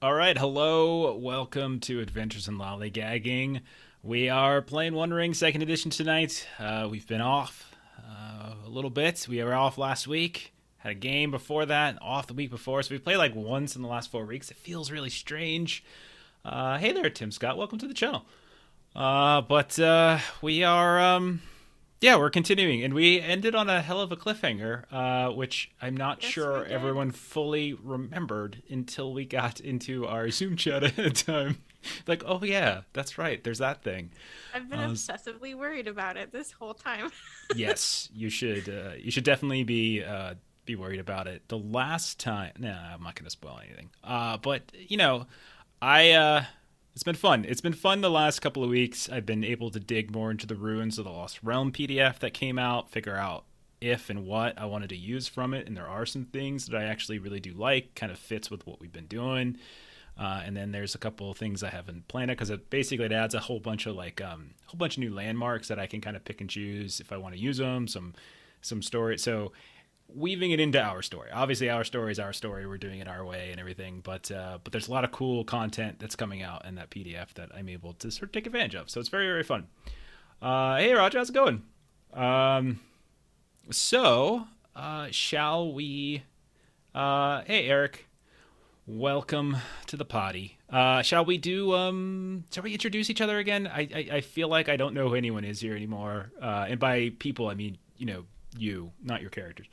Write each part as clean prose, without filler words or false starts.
All right, hello. Welcome to Adventures in Lollygagging. We are playing One Ring Second Edition tonight. We've been off a little bit. We were off last week. Had a game before that, off the week before. So we played like once in the last 4 weeks. It feels really strange. Hey there, Tim Scott. Welcome to the channel. But we are yeah, we're continuing, and we ended on a hell of a cliffhanger, which I'm not Yes, we sure did. everyone fully remembered until we got into our Zoom chat ahead of time. Like, oh yeah, that's right. There's that thing. I've been obsessively worried about it this whole time. Yes, you should. You should definitely be worried about it. The last time, nah, I'm not going to spoil anything. But I it's been fun. It's been fun the last couple of weeks. I've been able to dig more into the Ruins of the Lost Realm PDF that came out, figure out if and what I wanted to use from it, and there are some things that I actually really do like, kind of fits with what we've been doing. And then there's a couple of things I haven't planned because it adds a whole bunch of whole bunch of new landmarks that I can kind of pick and choose if I want to use them. Some story. So weaving it into our story. Obviously, our story is our story. We're doing it our way and everything. But there's a lot of cool content that's coming out in that PDF that I'm able to sort of take advantage of. So it's very, very fun. Hey, Roger, how's it going? Shall we? Hey, Eric. Welcome to the potty. Shall we do? Shall we introduce each other again? I feel like I don't know who anyone is here anymore. And by people, I mean you, not your characters.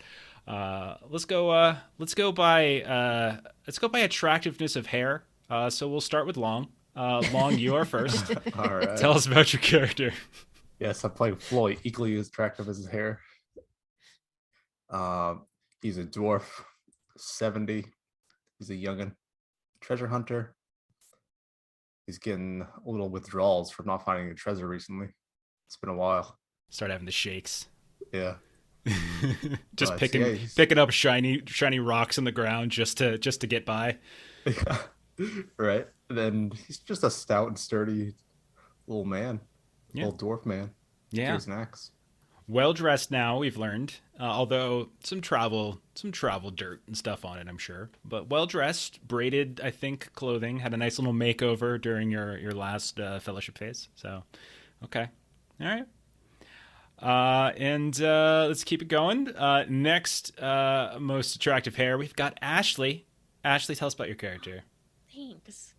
Let's go. Let's go by attractiveness of hair. So we'll start with Long. Long, you are first. All right. Tell us about your character. Yes, I'm playing Floyd, equally as attractive as his hair. He's a dwarf, 70. He's a youngin, treasure hunter. He's getting a little withdrawals from not finding a treasure recently. It's been a while. Start having the shakes. Yeah. Just But, picking yeah, he's- picking up shiny rocks on the ground just to get by. yeah. Right. And then he's just a stout and sturdy little man, Yeah. little dwarf man. Yeah. Here's an axe. Well dressed now, we've learned. Although some travel dirt and stuff on it, I'm sure. But well dressed, braided, I think, clothing. Had a nice little makeover during your last fellowship phase. So, okay, all right. And let's keep it going. Next, most attractive hair, we've got Ashley. Ashley, tell us about your character. Thanks.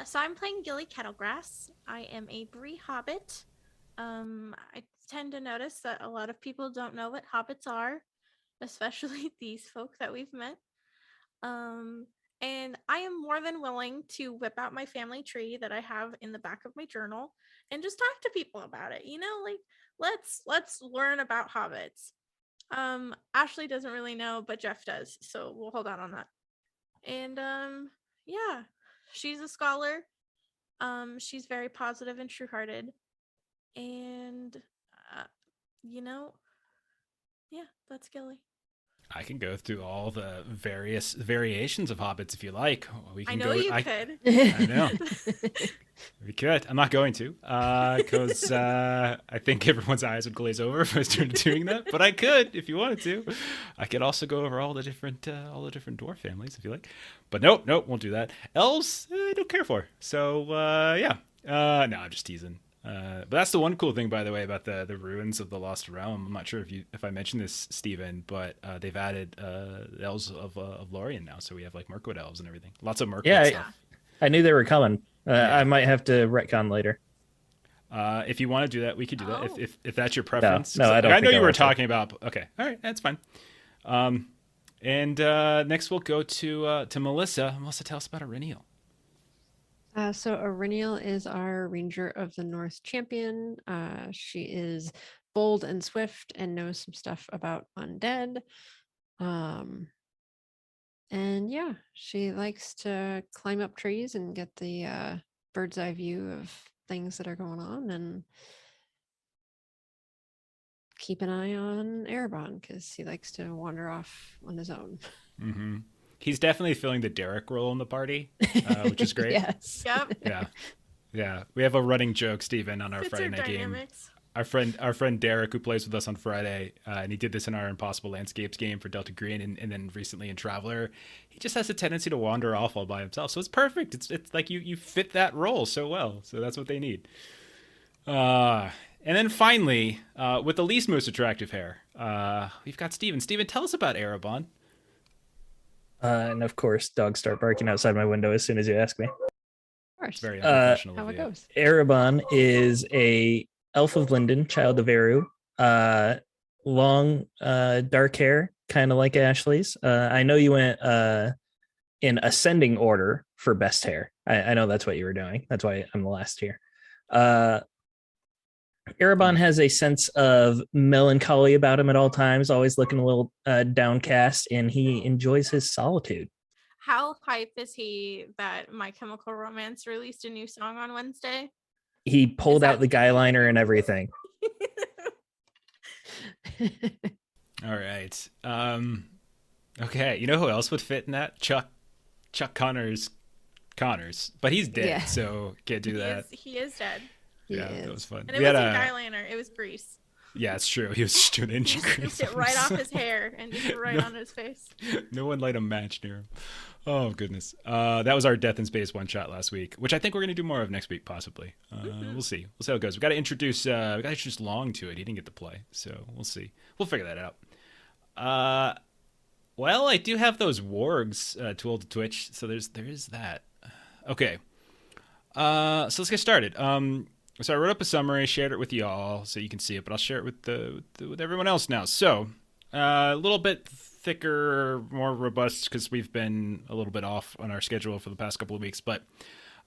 So I'm playing Gilly Kettlegrass. I am a Bree Hobbit. I tend to notice that a lot of people don't know what hobbits are, especially these folk that we've met. And I am more than willing to whip out my family tree that I have in the back of my journal and just talk to people about it. Like let's learn about hobbits. Ashley doesn't really know, but Jeff does, so we'll hold on that. And yeah, she's a scholar. She's very positive and true-hearted. And you know, yeah, that's Gilly. I can go through all the various variations of hobbits if you like. We I can know go. you could. I know. We could. I'm not going to, because I think everyone's eyes would glaze over if I started doing that. But I could, if you wanted to. I could also go over all the different dwarf families if you like. But nope, won't do that. Elves, I don't care for. So yeah, no, I'm just teasing. But that's the one cool thing, by the way, about the ruins of the Lost Realm. I'm not sure if I mentioned this, Steven, but they've added elves of Lorien now, so we have like Mirkwood elves and everything. Lots of Mirkwood Yeah, stuff. I knew they were coming. Yeah. I might have to retcon later. If you want to do that, we could do that. Oh. If that's your preference. No, I don't I know think you I were want to. talking about. Okay, all right, that's fine. And next we'll go to Melissa. Melissa, tell us about Auriniel. So Auriniel is our Ranger of the North champion. She is bold and swift and knows some stuff about undead. And yeah, she likes to climb up trees and get the bird's eye view of things that are going on and keep an eye on Erebon because he likes to wander off on his own. Mm-hmm. He's definitely filling the Derek role in the party, which is great. Yes. Yep. Yeah. Yeah. We have a running joke, Steven, on our Fits Friday our night game. dynamics. our friend Derek, who plays with us on Friday, and he did this in our Impossible Landscapes game for Delta Green, and then recently in Traveler. He just has a tendency to wander off all by himself, so it's perfect. It's like you fit that role so well, so that's what they need. And then finally, with the least most attractive hair, we've got Steven. Steven, tell us about Erebon. And of course, dogs start barking outside my window as soon as you ask me. Of course. Very unprofessional How of it you. goes. Erebon is a elf of Linden, child of Eru. Long, dark hair, kind of like Ashley's. I know you went in ascending order for best hair. I know that's what you were doing. That's why I'm the last here. Erebon has a sense of melancholy about him at all times, always looking a little downcast, and he enjoys his solitude. How hype is he that My Chemical Romance released a new song on Wednesday? He pulled Is out the guy liner and everything. All right. Okay. You know who else would fit in that? Chuck Connors, but he's dead, Yeah. so can't do that. He is dead. He Yeah, is. that was fun. And it We wasn't had a- guyliner, it was grease. Yeah, it's true. He was just doing He engine just grease. scooped it right off his hair and just right No. on his face. No one light a match near him. Oh goodness. That was our Death in Space one shot last week, which I think we're gonna do more of next week, possibly. We'll see. We'll see how it goes. We got to introduce Long to it. He didn't get to play, so we'll see. We'll figure that out. Well, I do have those wargs tool to Twitch, so there is that. Okay. So let's get started. So I wrote up a summary, shared it with y'all so you can see it, but I'll share it with everyone else now. So a little bit thicker, more robust because we've been a little bit off on our schedule for the past couple of weeks. But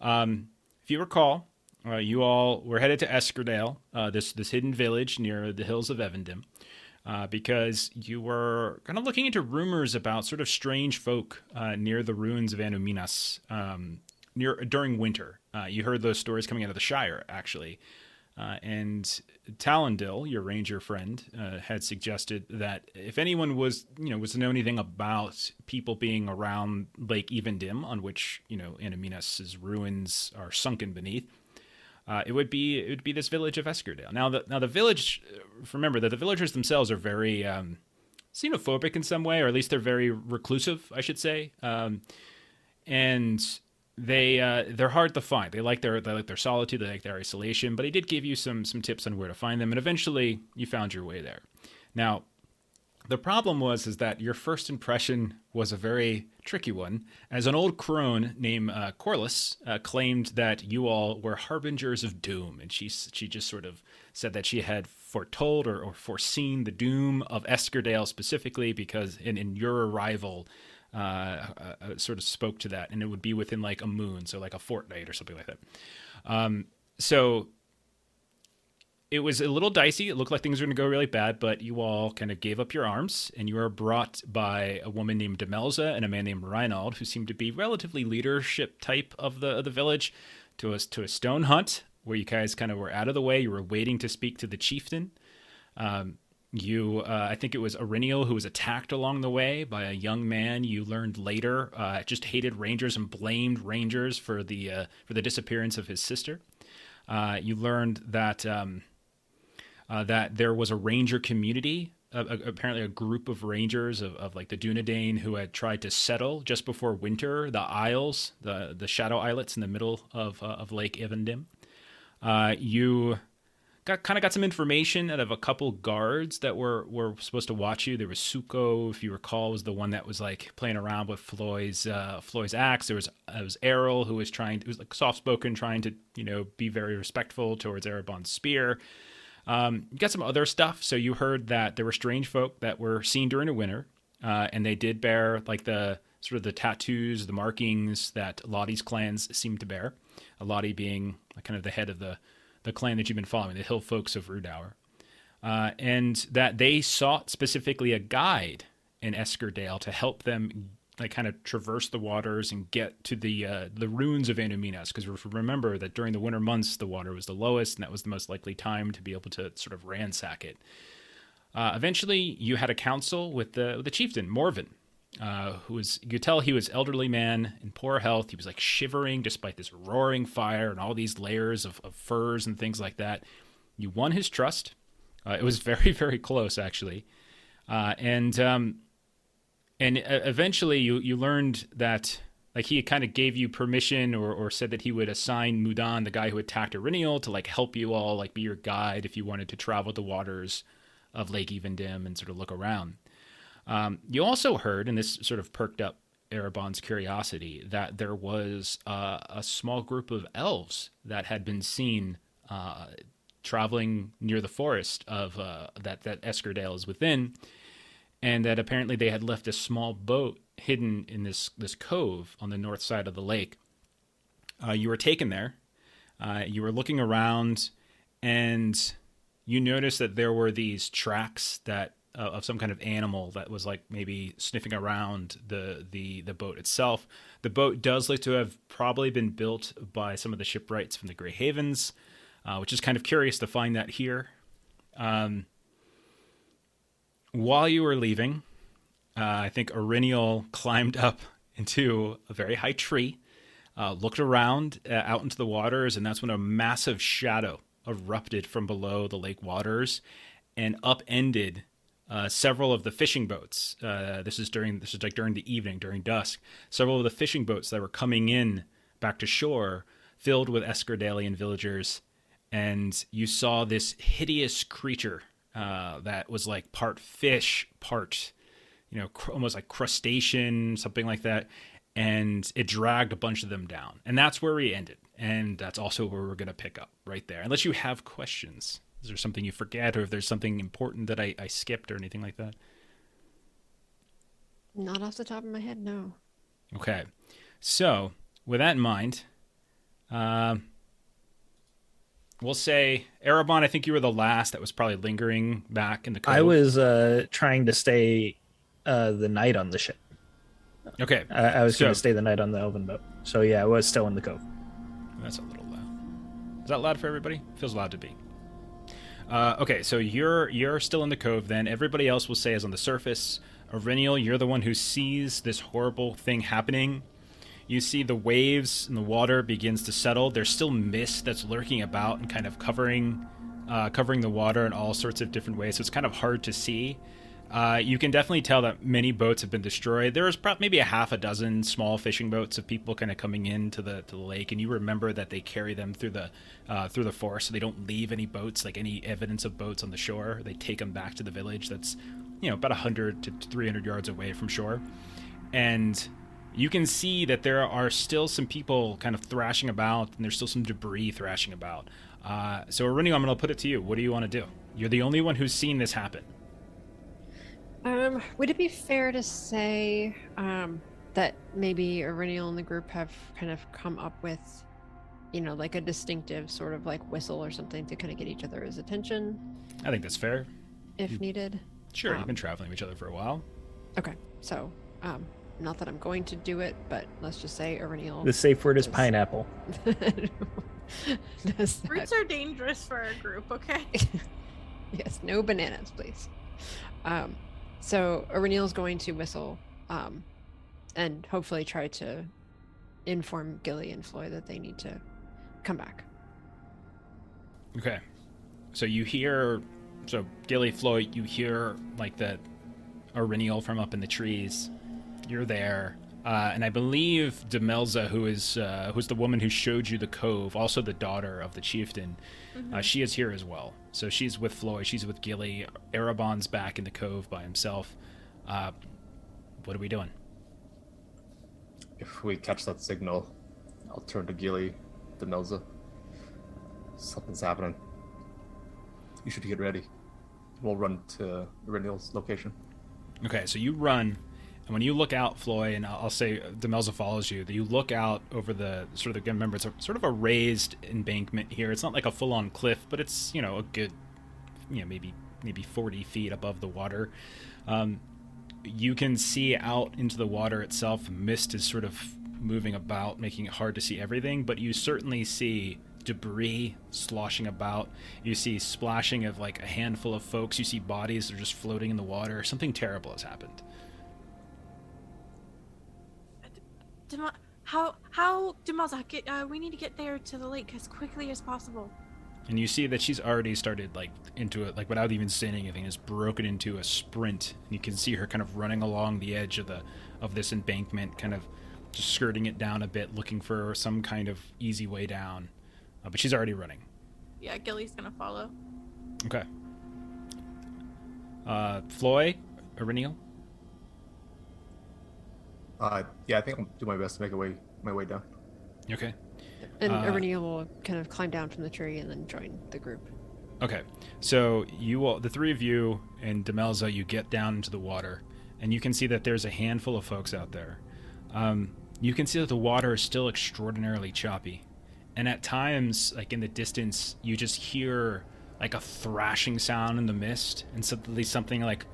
if you recall, you all were headed to Eskerdale, this hidden village near the hills of Evendim, because you were kind of looking into rumors about sort of strange folk near the ruins of Anuminas during winter. You heard those stories coming out of the Shire, actually. And Talendil, your ranger friend, had suggested that if anyone was to know anything about people being around Lake Evendim, on which, Anuminas' ruins are sunken beneath, it would be this village of Eskerdale. Now the village, remember that the villagers themselves are very xenophobic in some way, or at least they're very reclusive, I should say. And they're hard to find. They like their solitude. They like their isolation. But he did give you some tips on where to find them, and eventually you found your way there. Now, the problem is that your first impression was a very tricky one, as an old crone named Corliss claimed that you all were harbingers of doom, and she just sort of said that she had foretold or foreseen the doom of Eskerdale specifically because in your arrival. Sort of spoke to that, and it would be within like a moon, so like a fortnight or something like that. So it was a little dicey. It looked like things were going to go really bad, but you all kind of gave up your arms, and you were brought by a woman named Demelza and a man named Reinald, who seemed to be relatively leadership type of the village, to a stone hut where you guys kind of were out of the way. You were waiting to speak to the chieftain. I think it was Ariniel who was attacked along the way by a young man you learned later just hated rangers and blamed rangers for the disappearance of his sister. You learned that that there was a ranger community, apparently a group of rangers of like the Dunedain who had tried to settle just before winter the isles, the shadow islets in the middle of Lake Evendim. You got some information out of a couple guards that were supposed to watch you. There was Suko, if you recall, was the one that was like playing around with Floyd's axe. There was Errol, who was like soft spoken, trying to be very respectful towards Erebon's spear. You got some other stuff. So you heard that there were strange folk that were seen during the winter, and they did bear like the sort of the tattoos, the markings that Lottie's clans seemed to bear. Lottie being kind of the head of the clan that you've been following, the hill folks of Rudour, and that they sought specifically a guide in Eskerdale to help them like kind of traverse the waters and get to the ruins of Anuminas, because remember that during the winter months the water was the lowest, and that was the most likely time to be able to sort of ransack it. Eventually, you had a council with the chieftain Morven, who was, you could tell he was elderly man in poor health. He was like shivering despite this roaring fire and all these layers of furs and things like that. You won his trust. It was very, very close, actually. And eventually you learned that like he kind of gave you permission or said that he would assign Mudan, the guy who attacked Eriniel, to like help you all, like be your guide if you wanted to travel the waters of Lake Evendim and sort of look around. You also heard, and this sort of perked up Erebon's curiosity, that there was a small group of elves that had been seen traveling near the forest of that Eskerdale is within, and that apparently they had left a small boat hidden in this cove on the north side of the lake. You were taken there. You were looking around, and you noticed that there were these tracks that of some kind of animal that was like maybe sniffing around the boat itself. The boat does look to have probably been built by some of the shipwrights from the Grey Havens, which is kind of curious to find that here. While you were leaving, I think Eriniel climbed up into a very high tree, looked around out into the waters, and that's when a massive shadow erupted from below the lake waters and upended several of the fishing boats. This is like during the evening, during dusk. Several of the fishing boats that were coming in back to shore, filled with Eskerdalian villagers, and you saw this hideous creature that was like part fish, part almost like crustacean, something like that, and it dragged a bunch of them down. And that's where we ended, and that's also where we're going to pick up right there, unless you have questions. Is there something you forget, or if there's something important that I skipped or anything like that? Not off the top of my head, no. Okay. So, with that in mind, we'll say, Erebon, I think you were the last that was probably lingering back in the cove. I was trying to stay the night on the ship. Okay. I was going to stay the night on the Elven boat. So, yeah, I was still in the cove. That's a little loud. Is that loud for everybody? Feels loud to be. Okay, so you're still in the cove then. Everybody else will say is on the surface. Eriniel, you're the one who sees this horrible thing happening. You see the waves and the water begins to settle. There's still mist that's lurking about and kind of covering the water in all sorts of different ways, so it's kind of hard to see. You can definitely tell that many boats have been destroyed. There was maybe a half a dozen small fishing boats of people kind of coming into the lake, and you remember that they carry them through the forest, so they don't leave any boats, like any evidence of boats on the shore. They take them back to the village that's about 100 to 300 yards away from shore, and you can see that there are still some people kind of thrashing about, and there's still some debris thrashing about. So Eriniel, I'm going to put it to you. What do you want to do? You're the only one who's seen this happen. Would it be fair to say that maybe Eriniel and the group have kind of come up with, like a distinctive sort of like whistle or something to kind of get each other's attention? I think that's fair. If needed. Sure, you've been traveling with each other for a while. Okay, so not that I'm going to do it, but let's just say Eriniel. The safe word is pineapple. Fruits are dangerous for our group, okay? Yes, no bananas, please. So Eriniel's going to whistle and hopefully try to inform Gilly and Floy that they need to come back. Okay. So Gilly, Floy, you hear like the Eriniel from up in the trees. You're there. And I believe Demelza, who's the woman who showed you the cove, also the daughter of the chieftain, she is here as well. So she's with Floy, she's with Gilly. Erebon's back in the cove by himself. What are we doing? If we catch that signal, I'll turn to Gilly, Demelza. Something's happening. You should get ready. We'll run to Eriniel's location. Okay, so you run. And when you look out, Floy, and I'll say Demelza follows you, that you look out over the sort of, remember, it's sort of a raised embankment here. It's not like a full-on cliff, but it's, a good, maybe 40 feet above the water. You can see out into the water itself. Mist is sort of moving about, making it hard to see everything, but you certainly see debris sloshing about. You see splashing of like a handful of folks. You see bodies that are just floating in the water. Something terrible has happened. Demelza, we need to get there to the lake as quickly as possible. and you see that she's already started like into it, like without even saying anything, has broken into a sprint. And you can see her kind of running along the edge of this embankment, kind of just skirting it down a bit, looking for some kind of easy way down. But she's already running. Yeah, Gilly's gonna follow. Okay. Floy, Iriniel? Yeah, I think I'll do my best to make my way down. Okay. And Irenia will kind of climb down from the tree and then join the group. Okay. So you all, the three of you and Demelza, you get down into the water, and you can see that there's a handful of folks out there. You can see that the water is still extraordinarily choppy. And at times, like in the distance, you just hear like a thrashing sound in the mist, and suddenly something like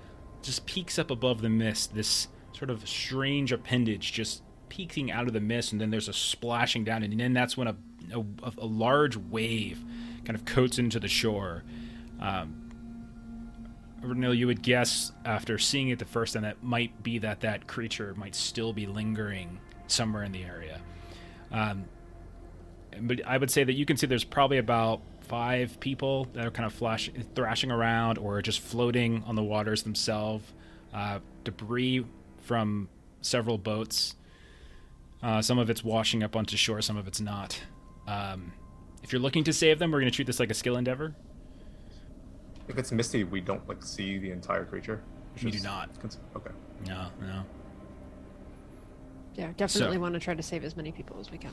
just peeks up above the mist, this sort of strange appendage just peeking out of the mist, and then there's a splashing down, and then that's when a large wave kind of coats into the shore. Renil, you would guess after seeing it the first time that might be that creature might still be lingering somewhere in the area. But I would say that you can see there's probably about 5 people that are kind of thrashing around or just floating on the waters themselves. Debris from several boats. Some of it's washing up onto shore, some of it's not. If you're looking to save them, we're going to treat this like a skill endeavor. If it's misty, we don't like see the entire creature. You do not. Okay. No. Yeah, definitely want to try to save as many people as we can.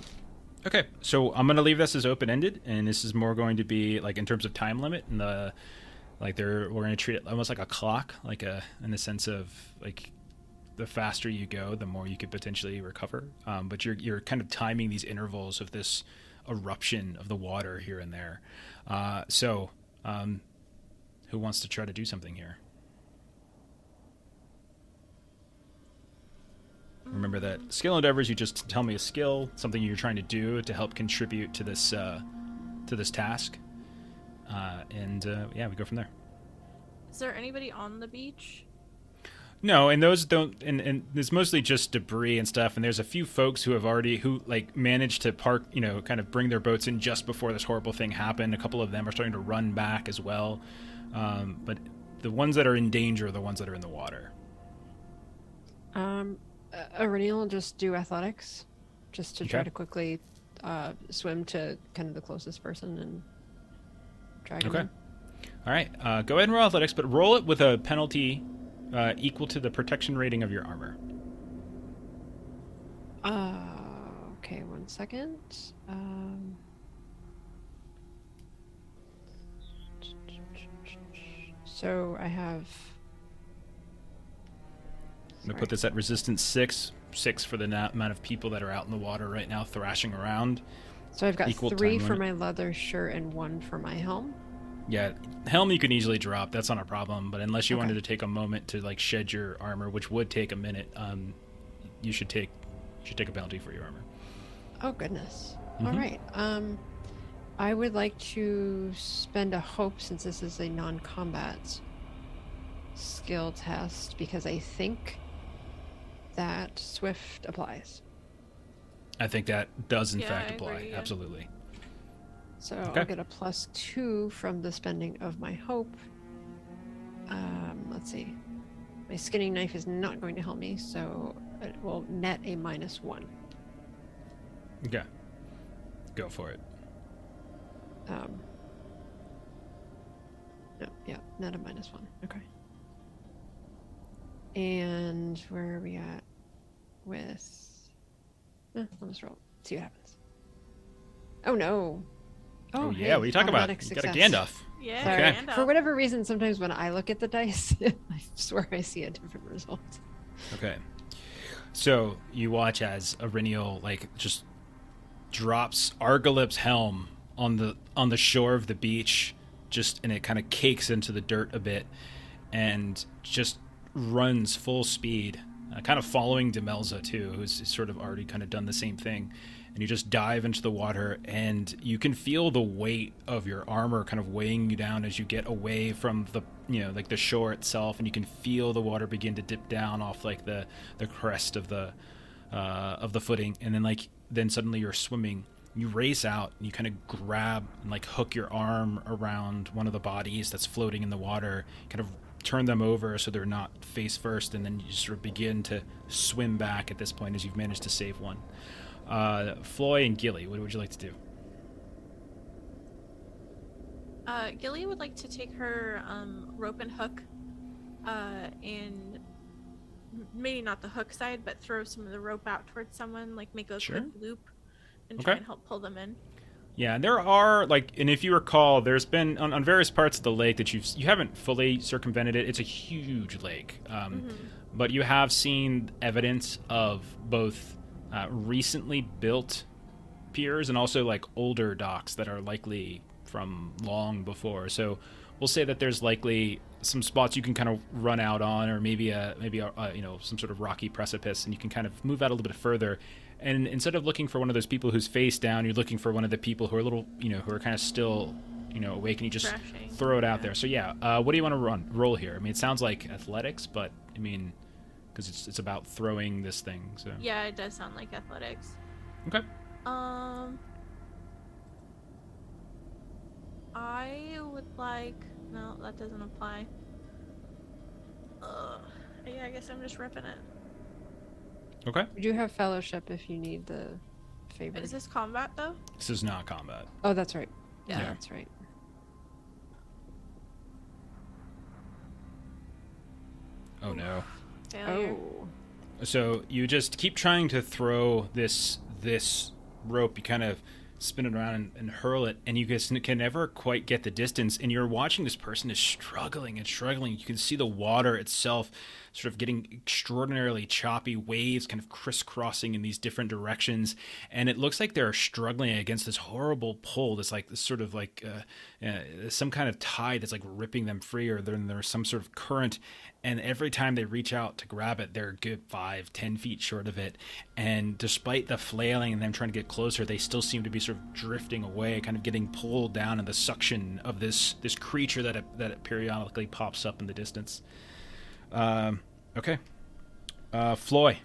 Okay, so I'm going to leave this as open-ended, and this is more going to be like in terms of time limit, and we're going to treat it almost like a clock, in the sense of like the faster you go, the more you could potentially recover. But you're kind of timing these intervals of this eruption of the water here and there. Who wants to try to do something here? Remember that skill endeavors, you just tell me a skill, something you're trying to do to help contribute to this task. We go from there. Is there anybody on the beach? No, and those don't, and it's mostly just debris and stuff, and there's a few folks who managed to park, kind of bring their boats in just before this horrible thing happened. A couple of them are starting to run back as well. But the ones that are in danger are the ones that are in the water. Irene will just do athletics, just to try to quickly swim to kind of the closest person and drag him in. All right, go ahead and roll athletics, but roll it with a penalty equal to the protection rating of your armor. Okay, 1 second. So I have... I'm going to put this at resistance 6 for the amount of people that are out in the water right now thrashing around. So I've got 3 for my leather shirt and 1 for my helm. Yeah, helm you can easily drop. That's not a problem. But unless you wanted to take a moment to like shed your armor, which would take a minute, you should take a penalty for your armor. Oh goodness! Mm-hmm. All right. I would like to spend a hope, since this is a non-combat skill test, because I think that Swift applies. I think that does in Yeah, fact I apply. agree, yeah. Absolutely. So I'll get a +2 from the spending of my hope. Let's see. My skinning knife is not going to help me, so it will net a -1. Okay. Go for it. No, yeah, net a -1. Okay. And where are we at with... I'll just roll. See what happens. Oh, no. Oh yeah, what are you talking about? You got a Gandalf. Yeah, Okay. Gandalf. For whatever reason, sometimes when I look at the dice, I swear I see a different result. Okay. So you watch as Iriniel just drops Argalip's helm on the shore of the beach, and it kind of cakes into the dirt a bit, and just runs full speed, kind of following Demelza too, who's sort of already kind of done the same thing. And you just dive into the water, and you can feel the weight of your armor kind of weighing you down as you get away from the shore itself, and you can feel the water begin to dip down off like the crest of the footing, and then suddenly you're swimming You race out and you kind of grab and like hook your arm around one of the bodies that's floating in the water, kind of turn them over so they're not face first, and then you sort of begin to swim back at this point as you've managed to save one. Floy and Gilly, what would you like to do? Gilly would like to take her rope and hook, and maybe not the hook side, but throw some of the rope out towards someone, like make a quick loop, and try and help pull them in. Yeah, there are and if you recall, there's been on various parts of the lake that you haven't fully circumvented it. It's a huge lake, but you have seen evidence of both recently built piers and also like older docks that are likely from long before. So we'll say that there's likely some spots you can kind of run out on, or maybe some sort of rocky precipice, and you can kind of move out a little bit further. And instead of looking for one of those people who's face down, you're looking for one of the people who are a little, who are kind of still, awake, and you just throw it out there. So what do you want to roll here? I mean, it sounds like athletics, but I mean, because it's about throwing this thing. So yeah, it does sound like athletics. Okay. I would like... No, that doesn't apply. Yeah, I guess I'm just ripping it. Okay. We do have fellowship if you need the favor. Is this combat, though? This is not combat. Oh, that's right. Yeah. That's right. Oh, no. Failure. Oh. So you just keep trying to throw this rope. You kind of spin it around and hurl it, and you guys can never quite get the distance, and you're watching this person is struggling and struggling. You can see the water itself sort of getting extraordinarily choppy, waves kind of crisscrossing in these different directions, and it looks like they're struggling against this horrible pull, this sort of some kind of tide that's like ripping them free, or there's some sort of current, and every time they reach out to grab it, they're a good 5-10 feet short of it. And despite the flailing and them trying to get closer, they still seem to be sort of drifting away, kind of getting pulled down in the suction of this creature that it periodically pops up in the distance. Okay. Floy.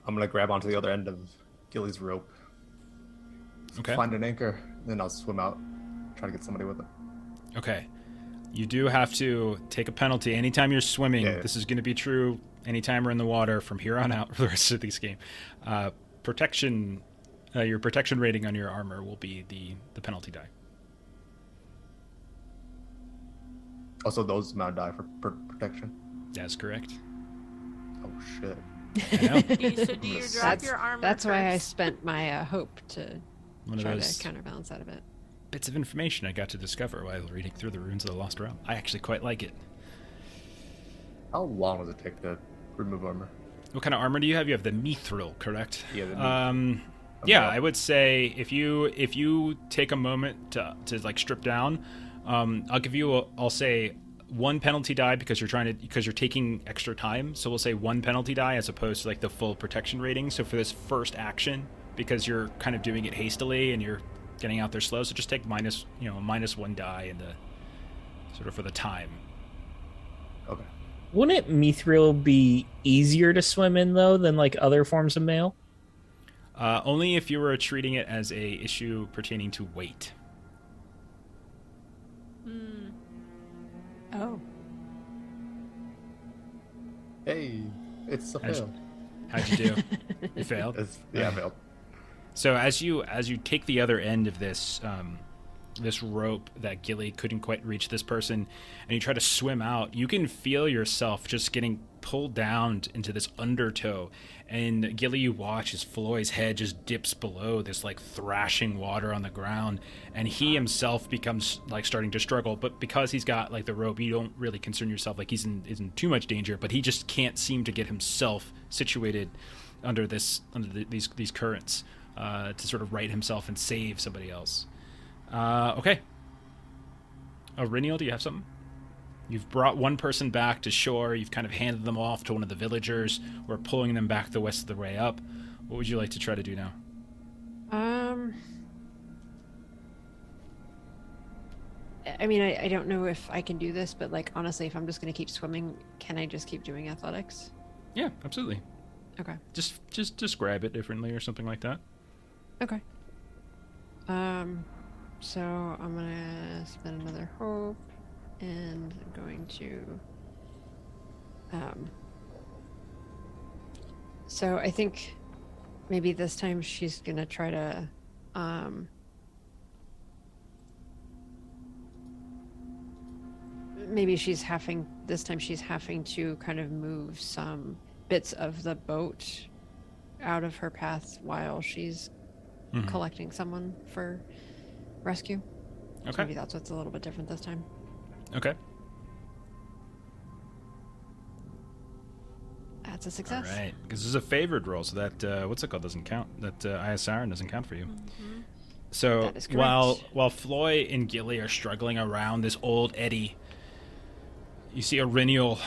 I'm gonna grab onto the other end of Gilly's rope. Okay. Find an anchor, then I'll swim out, try to get somebody with it. Okay. You do have to take a penalty anytime you're swimming. Yeah. This is going to be true anytime we're in the water from here on out for the rest of this game. Protection, your protection rating on your armor will be the penalty die. Also, those amount die for protection. That's correct. Oh shit! I know. So do you drop your armor That's why I first? spent my hope to One of try those to counterbalance that a bit. bits of information I got to discover while reading through the Runes of the Lost Realm. I actually quite like it. How long does it take to remove armor? What kind of armor do you have? You have the mithril, correct? Yeah. Yeah, I would say if you take a moment to like strip down, I'll give you I'll say one penalty die because you're taking extra time. So we'll say one penalty die as opposed to like the full protection rating. So for this first action, because you're kind of doing it hastily and you're getting out there slow, so just take minus one die in the sort of for the time. Okay. Wouldn't mithril be easier to swim in though than like other forms of mail? Only if you were treating it as a issue pertaining to weight. Oh. Hey, it's a fail. How'd you do? You failed. Yeah, I failed. So as you take the other end of this this rope that Gilly couldn't quite reach this person, and you try to swim out, you can feel yourself just getting pulled down into this undertow. And Gilly, you watch as Floyd's head just dips below this like thrashing water on the ground, and he himself becomes like starting to struggle. But because he's got like the rope, you don't really concern yourself like he's in too much danger. But he just can't seem to get himself situated under these currents to sort of right himself and save somebody else. Okay. Riniel, do you have something? You've brought one person back to shore. You've kind of handed them off to one of the villagers. We're pulling them back the rest of the way up. What would you like to try to do now? I mean, I don't know if I can do this, but like honestly, if I'm just gonna keep swimming, can I just keep doing athletics? Yeah, absolutely. Okay. Just describe it differently or something like that. Okay. So I'm gonna spend another hope, and I'm going to. So I think maybe this time she's gonna try to. Maybe this time she's having to kind of move some bits of the boat out of her path while she's collecting someone for rescue. So Okay. maybe that's what's a little bit different this time. Okay. That's a All success. right. Because this is a favored roll, so that what's it called doesn't count. That ISR doesn't count for you. Mhm. So That is correct. while Floy and Gilly are struggling around this old eddy, you see Aurinial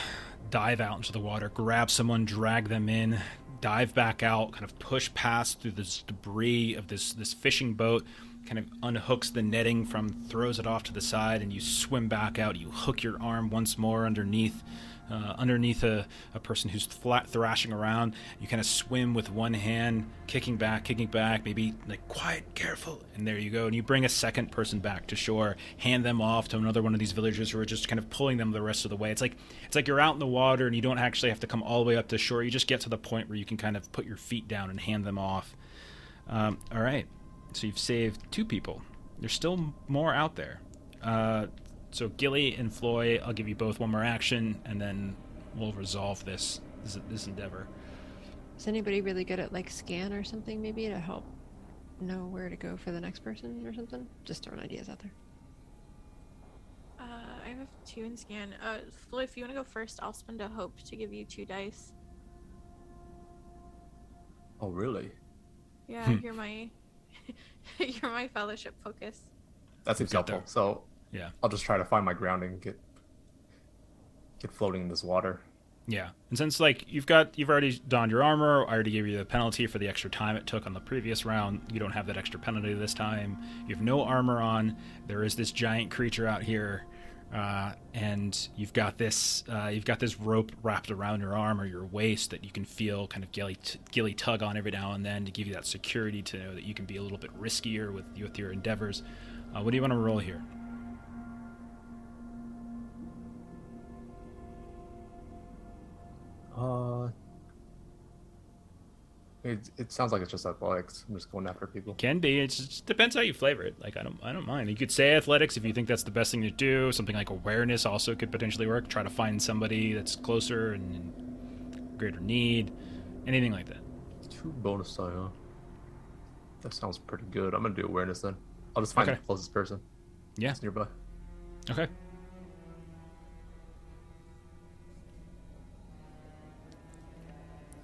dive out into the water, grab someone, drag them in, dive back out, kind of push past through this debris of this fishing boat, kind of unhooks the netting throws it off to the side, and you swim back out. You hook your arm once more underneath a person who's thrashing around. You kind of swim with one hand, kicking back, maybe like, quiet, careful, and there you go. And you bring a second person back to shore, hand them off to another one of these villagers who are just kind of pulling them the rest of the way. It's like you're out in the water and you don't actually have to come all the way up to shore. You just get to the point where you can kind of put your feet down and hand them off. All right, so you've saved 2 people. There's still more out there. So Gilly and Floy, I'll give you both one more action, and then we'll resolve this endeavor. Is anybody really good at like scan or something maybe to help know where to go for the next person or something? Just throwing ideas out there. I have 2 in scan. Floyd, if you want to go first, I'll spend a hope to give you 2 dice. Oh, really? Yeah, you're my you're my fellowship focus. That seems Got helpful. there. So Yeah. I'll just try to find my grounding, get floating in this water. Yeah, and since like you've already donned your armor, I already gave you the penalty for the extra time it took on the previous round. You don't have that extra penalty this time. You have no armor on. There is this giant creature out here, and you've got this rope wrapped around your arm or your waist that you can feel kind of Gilly tug on every now and then to give you that security to know that you can be a little bit riskier with your endeavors. What do you want to roll here? It sounds like it's just athletics. I'm just going after people. Can be. It just depends how you flavor it. Like I don't mind. You could say athletics if you think that's the best thing to do. Something like awareness also could potentially work. Try to find somebody that's closer and in greater need. Anything like that. 2 bonus die, huh? That sounds pretty good. I'm gonna do awareness then. I'll just find Okay. the closest person. Yeah. That's nearby. Okay.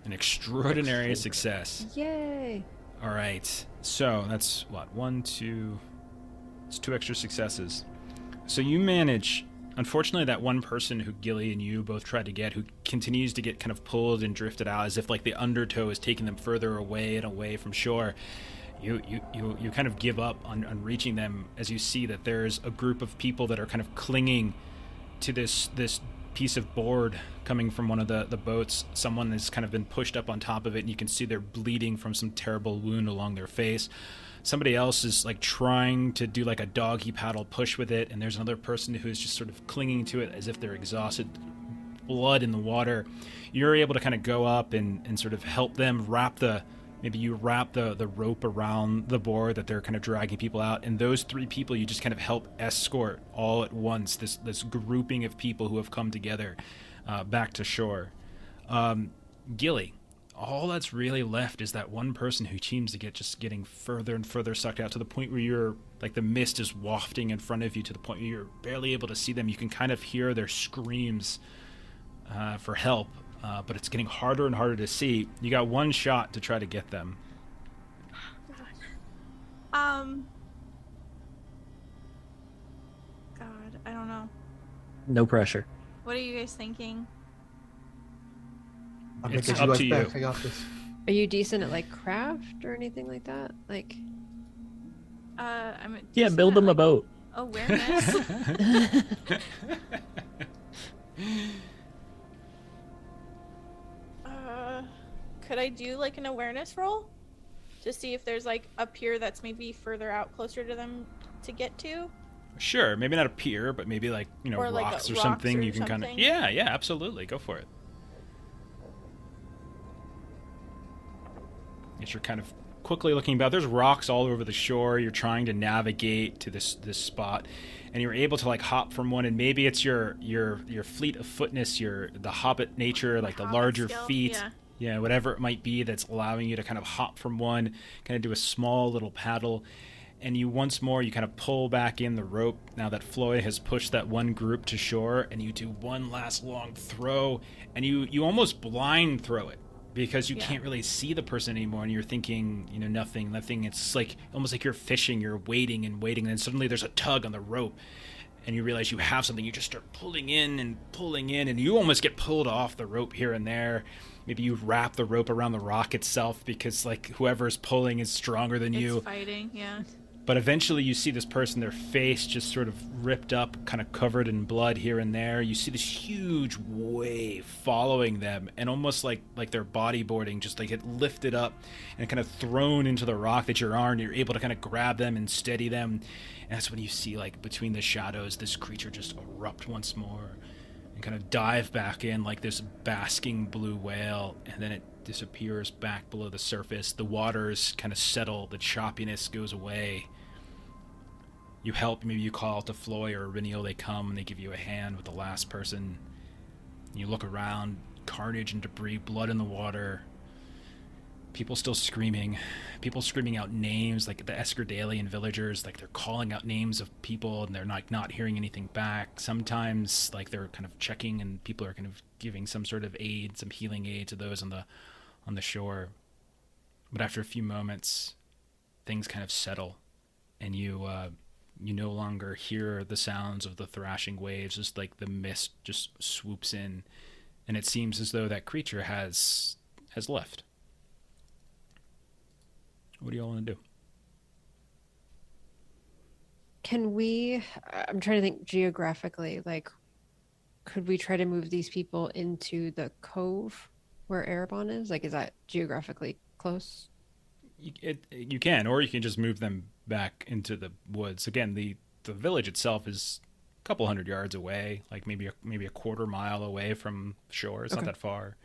An extraordinary success. Yay! All right. So that's what? 1, 2. It's 2 extra successes. So you manage. Unfortunately, that one person who Gilly and you both tried to get, who continues to get kind of pulled and drifted out, as if like the undertow is taking them further away and away from shore. You kind of give up on reaching them as you see that there's a group of people that are kind of clinging to this piece of board coming from one of the boats. Someone has kind of been pushed up on top of it, and you can see they're bleeding from some terrible wound along their face. Somebody else is like trying to do like a doggy paddle push with it, and there's another person who's just sort of clinging to it as if they're exhausted, blood in the water. You're able to kind of go up and sort of help them wrap the rope around the board that they're kind of dragging people out, and those 3 people you just kind of help escort all at once, this grouping of people who have come together back to shore. Gilly, all that's really left is that one person who seems to getting further and further sucked out to the point where you're like the mist is wafting in front of you to the point where you're barely able to see them. You can kind of hear their screams for help. But it's getting harder and harder to see. You got 1 shot to try to get them. God, I don't know. No pressure. What are you guys thinking? I'm It's making up guys to back. you. I got this. Are you decent at like craft or anything like that? Like, I'm Yeah, build them a boat. awareness. Could I do like an awareness roll? to see if there's like a pier that's maybe further out, closer to them to get to? Sure, maybe not a pier, but maybe like, Or like rocks or rocks something. or You can kind of something? yeah, absolutely, go for it. As you're kind of quickly looking about, there's rocks all over the shore. You're trying to navigate to this spot, and you're able to like hop from one. And maybe it's your fleet of footness, the hobbit nature, like the Hobbit larger skill, feet. yeah. Yeah, whatever it might be that's allowing you to kind of hop from one, kind of do a small little paddle, and you once more you kind of pull back in the rope now that Floyd has pushed that one group to shore, and you do one last long throw, and you almost blind throw it because you Yeah. can't really see the person anymore, and you're thinking nothing. It's like almost like you're fishing, you're waiting and waiting, and then suddenly there's a tug on the rope, and you realize you have something. You just start pulling in, and you almost get pulled off the rope here and there. Maybe you wrap the rope around the rock itself because like whoever's pulling is stronger than you. It's fighting, yeah. But eventually you see this person, their face just sort of ripped up, kind of covered in blood here and there. You see this huge wave following them, and almost like they're bodyboarding, just like it lifted up and kind of thrown into the rock that you're on. You're able to kind of grab them and steady them. And that's when you see, like, between the shadows, this creature just erupt once more and kind of dive back in like this basking blue whale, and then it disappears back below the surface. The waters kind of settle, the choppiness goes away. You help, maybe you call out to Floy or Renil, they come and they give you a hand with the last person. You look around, carnage and debris, blood in the water. People still screaming. People screaming out names, like the Escardalian villagers, like they're calling out names of people and they're not hearing anything back. Sometimes like they're kind of checking and people are kind of giving some sort of aid, some healing aid to those on the shore. But after a few moments, things kind of settle, and you no longer hear the sounds of the thrashing waves. Just like the mist just swoops in, and it seems as though that creature has left. What do y'all want to do? Can we, I'm trying to think geographically, like, could we try to move these people into the cove where Erebon is? Like, is that geographically close? You can, or you can just move them back into the woods. Again, the village itself is a couple hundred yards away, like maybe a quarter mile away from shore. It's not that far.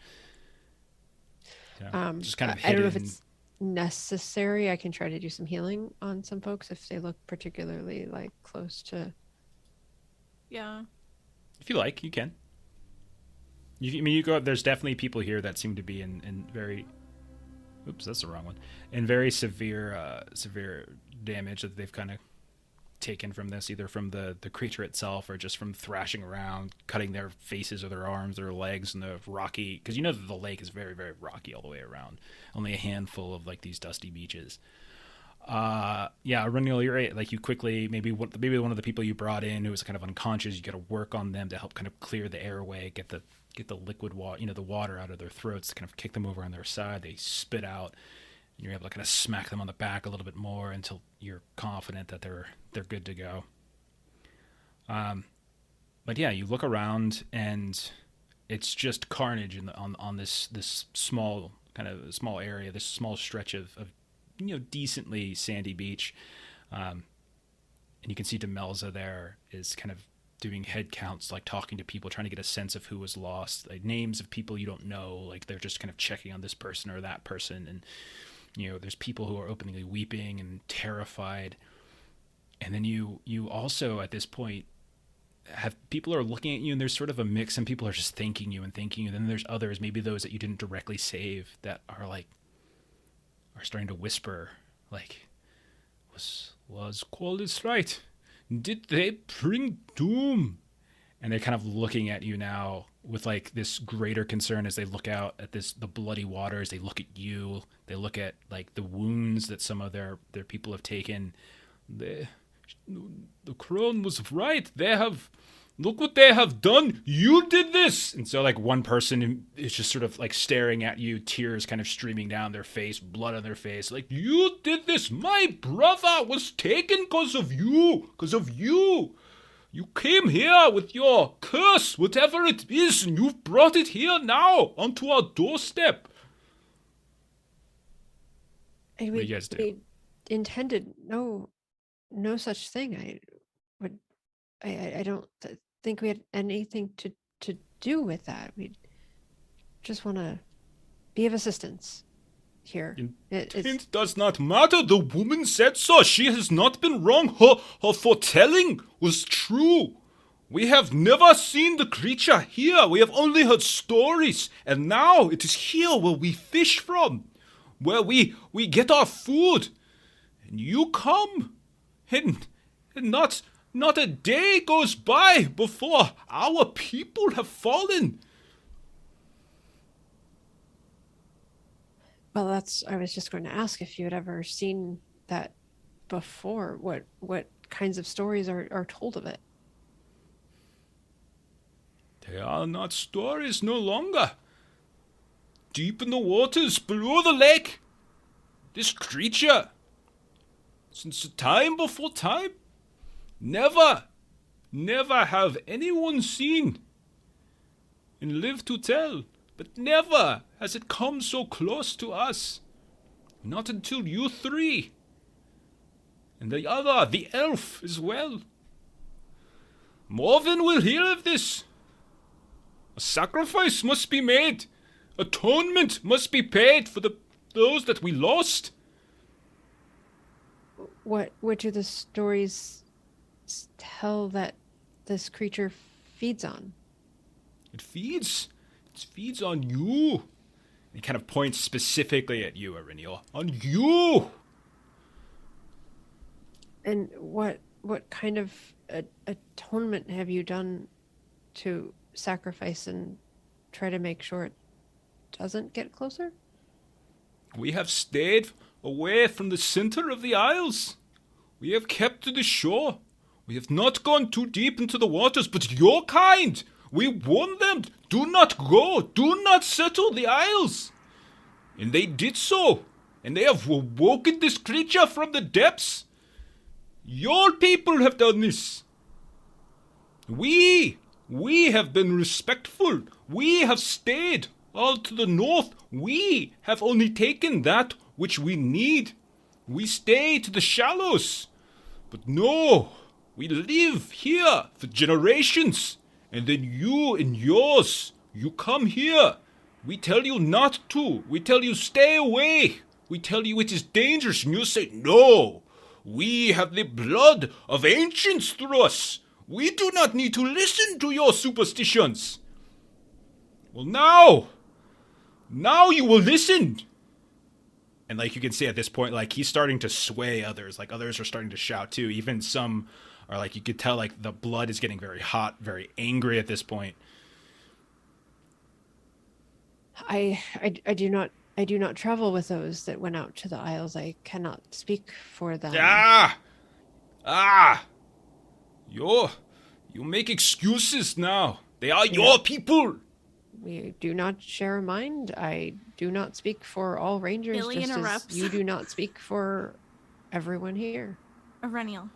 Yeah, just kind of hidden. I don't know if it's necessary. I can try to do some healing on some folks if they look particularly like close to. Yeah. If you like, you can. You go. There's definitely people here that seem to be in very. Oops, that's the wrong one. And very severe damage that they've kind of taken from this, either from the creature itself or just from thrashing around, cutting their faces or their arms or their legs in the rocky. Because that the lake is very, very rocky all the way around. Only a handful of like these dusty beaches. Yeah, Renil, you're right. Like you quickly, maybe one of the people you brought in who was kind of unconscious, you got to work on them to help kind of clear the airway, get the liquid water, the water out of their throats, kind of kick them over on their side. They spit out, and you're able to kind of smack them on the back a little bit more until you're confident that they're good to go. But yeah, you look around and it's just carnage on this small area, this small stretch of decently sandy beach, and you can see Demelza there is kind of doing head counts, like talking to people, trying to get a sense of who was lost, like names of people you don't know, like they're just kind of checking on this person or that person, and there's people who are openly weeping and terrified, and then you also at this point have people are looking at you, and there's sort of a mix. Some people are just thanking you, and then there's others, maybe those that you didn't directly save, that are starting to whisper, like, was Qualis right? Did they bring doom? And they're kind of looking at you now with like this greater concern as they look out at the bloody waters. They look at you. They look at like the wounds that some of their people have taken. The crone was right. Look what they have done. You did this. And so like one person is just sort of like staring at you, tears kind of streaming down their face, blood on their face. Like, you did this. My brother was taken because of you. You came here with your curse, whatever it is, and you've brought it here now onto our doorstep. What do you guys do? We intended no such thing. Would I don't think we had anything to do with that. We just want to be of assistance here. It does not matter. The woman said so. She has not been wrong. Her foretelling was true. We have never seen the creature here. We have only heard stories. And now it is here where we fish from, where we get our food. And you come, and not a day goes by before our people have fallen. Well, I was just going to ask if you had ever seen that before. What kinds of stories are told of it? They are not stories no longer. Deep in the waters below the lake, this creature, since time before time, never have anyone seen and lived to tell. But never has it come so close to us. Not until you three. And the other, the elf, as well. Morven will hear of this. A sacrifice must be made. Atonement must be paid for those that we lost. What do the stories tell that this creature feeds on? It feeds on you. He kind of points specifically at you, Auriniel. On you! And what kind of atonement have you done to sacrifice and try to make sure it doesn't get closer? We have stayed away from the center of the isles. We have kept to the shore. We have not gone too deep into the waters, but your kind, we warned them, do not go, do not settle the isles. And they did so, and they have awoken this creature from the depths. Your people have done this. We have been respectful. We have stayed all to the north. We have only taken that which we need. We stay to the shallows. But no, we live here for generations. And then you and yours, you come here. We tell you not to. We tell you stay away. We tell you it is dangerous. And you say, no, we have the blood of ancients through us. We do not need to listen to your superstitions. Well, now you will listen. And like you can see at this point, like he's starting to sway others. Like others are starting to shout too. Even some are like, you could tell like the blood is getting very hot, very angry at this point. I do not travel with those that went out to the Isles. I cannot speak for them. You make excuses now. They are your people. We do not share a mind. I do not speak for all rangers, Billy just interrupts. as you do not speak for everyone here. Aurenial.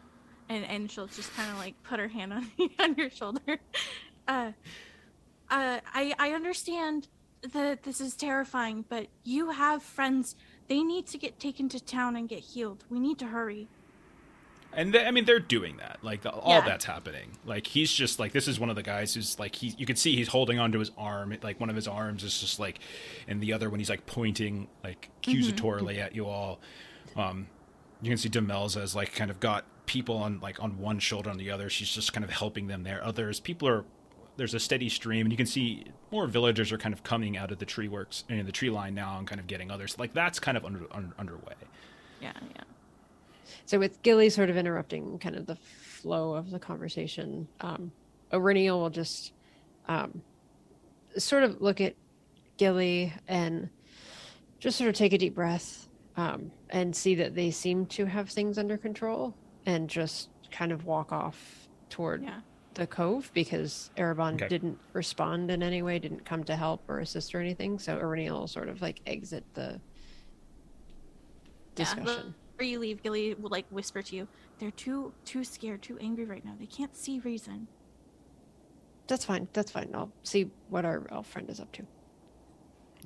And she'll just kind of like put her hand on your shoulder. I understand that this is terrifying, but you have friends. They need to get taken to town and get healed. We need to hurry. And they're doing that. Like all that's happening. Like he's just like, this is one of the guys who's like, you can see he's holding onto his arm. Like one of his arms is just like, and the other one he's like pointing like accusatorily at you all. You can see Demelza has like kind of got people on one shoulder, on the other. She's just kind of helping them there. There's a steady stream, and you can see more villagers are kind of coming out of the tree works and the tree line now and kind of getting others. Like that's kind of underway. Yeah. So with Gilly sort of interrupting kind of the flow of the conversation, Aurenial will just sort of look at Gilly and just sort of take a deep breath and see that they seem to have things under control and just kind of walk off toward the cove, because Erebon didn't respond in any way, didn't come to help or assist or anything. So Aurenial will sort of like exit the discussion. Before you leave, Gilly will like whisper to you, they're too scared, too angry right now. They can't see reason. That's fine. I'll see what our elf friend is up to.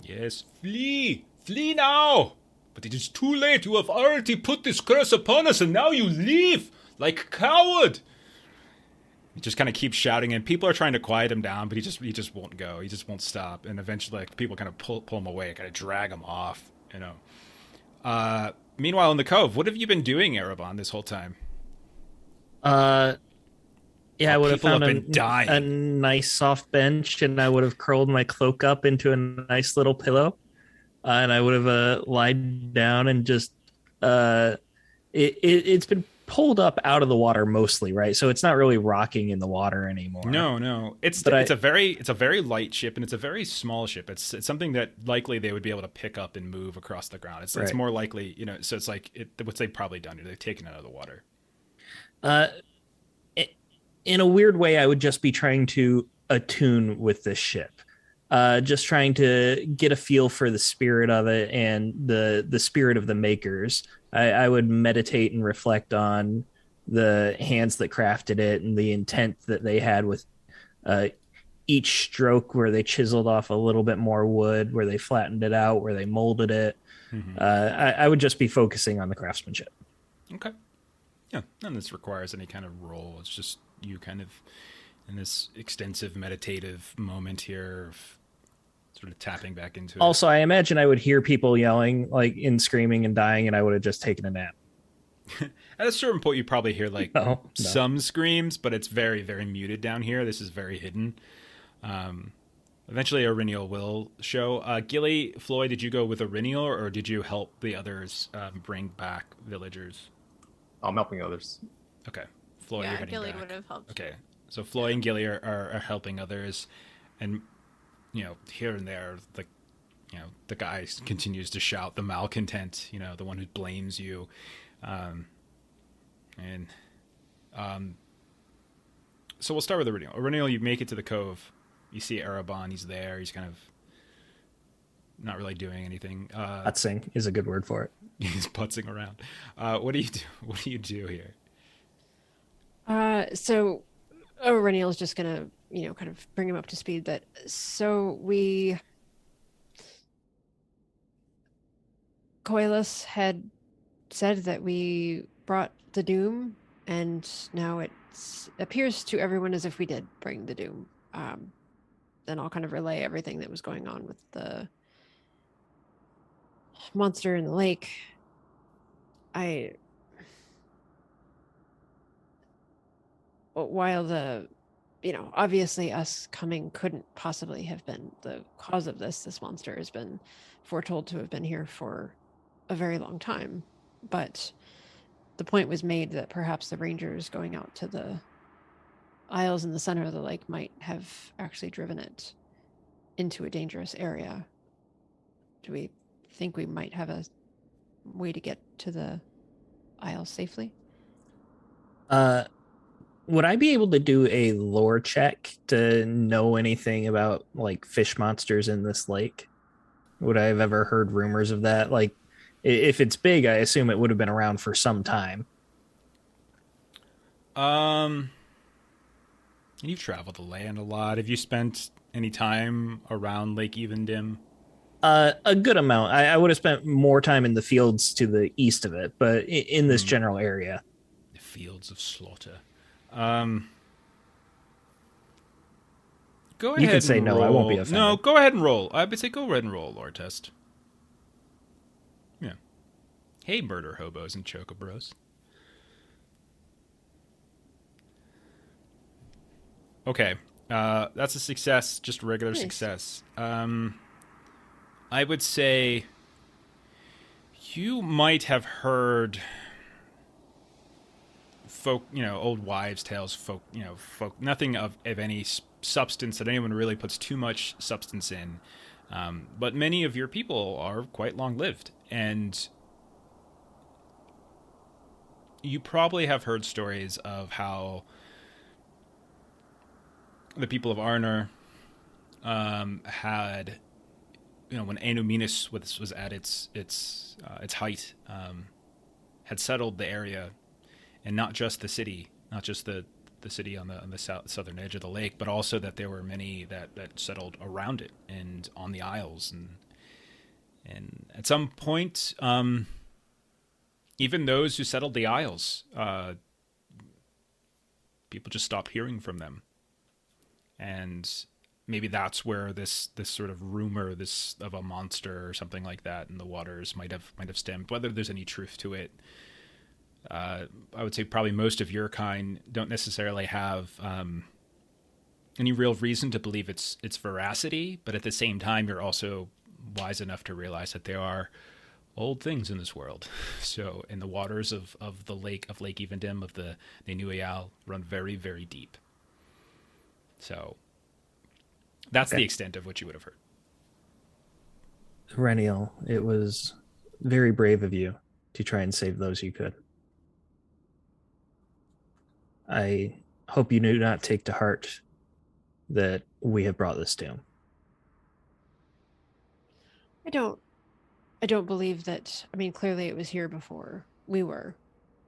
Yes, flee now. But it is too late. You have already put this curse upon us, and now you leave like a coward. He just kind of keeps shouting, and people are trying to quiet him down, but he just won't go. He just won't stop. And eventually, like, people kind of pull him away, kind of drag him off. Meanwhile, in the cove, what have you been doing, Erebon, this whole time? Yeah, I would have people found have been dying. a nice soft bench, and I would have curled my cloak up into a nice little pillow, and I would have lied down and just it's been pulled up out of the water mostly, right? So it's not really rocking in the water anymore. No, it's a very light ship, and it's a very small ship. It's something that likely they would be able to pick up and move across the ground. It's more likely, so it's like what they've probably done here. They've taken it out of the water. In a weird way, I would just be trying to attune with this ship, just trying to get a feel for the spirit of it and the spirit of the makers. I would meditate and reflect on the hands that crafted it and the intent that they had with each stroke, where they chiseled off a little bit more wood, where they flattened it out, where they molded it. Mm-hmm. I would just be focusing on the craftsmanship. Okay. Yeah, none of this requires any kind of roll. It's just you kind of in this extensive meditative moment here of sort of tapping back into it. Also, I imagine I would hear people yelling like in screaming and dying, and I would have just taken a nap. At a certain point, you probably hear like some screams, but it's very, very muted down here. This is very hidden. Eventually, Aurinial will show. Gilly, Floyd, did you go with Aurinial, or did you help the others bring back villagers? I'm helping others. Okay. Floyd, you're heading Gilly back. would have helped. Okay. So Floyd and Gilly are helping others, and here and there, the guy continues to shout the malcontent, the one who blames you. So we'll start with Aurinial. Aurinial, you make it to the cove. You see Erebon. He's there. He's kind of not really doing anything. Putzing is a good word for it. He's putzing around. What do you do? What do you do here? So Aurinial is just gonna, kind of bring him up to speed. Coilus had said that we brought the doom, and now it appears to everyone as if we did bring the doom. Then I'll kind of relay everything that was going on with the monster in the lake. While obviously us coming couldn't possibly have been the cause of this monster has been foretold to have been here for a very long time. But the point was made that perhaps the rangers going out to the isles in the center of the lake might have actually driven it into a dangerous area. Do we think we might have a way to get to the isles safely? Would I be able to do a lore check to know anything about like fish monsters in this lake? Would I have ever heard rumors of that? Like, if it's big, I assume it would have been around for some time. You've traveled the land a lot. Have you spent any time around Lake Evendim? A good amount. I would have spent more time in the fields to the east of it, but in this general area. The fields of slaughter. Go ahead. You can say and no. roll. I won't be offended. No, go ahead and roll. I would say go ahead and roll a lore test. Yeah. Hey, murder hobos and chocobros. Okay. That's a success. Just a regular success. I would say you might have heard folk, old wives' tales, folk, nothing of any substance that anyone really puts too much substance in. But many of your people are quite long-lived, and you probably have heard stories of how the people of Arnor had, when Anuminus was at its height, had settled the area. And not just the city, not just the city on the southern edge of the lake, but also that there were many that settled around it and on the isles. And at some point, even those who settled the Isles, people just stopped hearing from them. And maybe that's where this sort of rumor of a monster or something like that in the waters might have stemmed. Whether there's any truth to it, I would say probably most of your kind don't necessarily have any real reason to believe its veracity. But at the same time, you're also wise enough to realize that there are old things in this world. So, in the waters of Lake Evendim, of the Nuyal, run very, very deep. So that's the extent of what you would have heard. Reniel, it was very brave of you to try and save those you could. I hope you do not take to heart that we have brought this down. I don't believe that. I mean, clearly it was here before we were,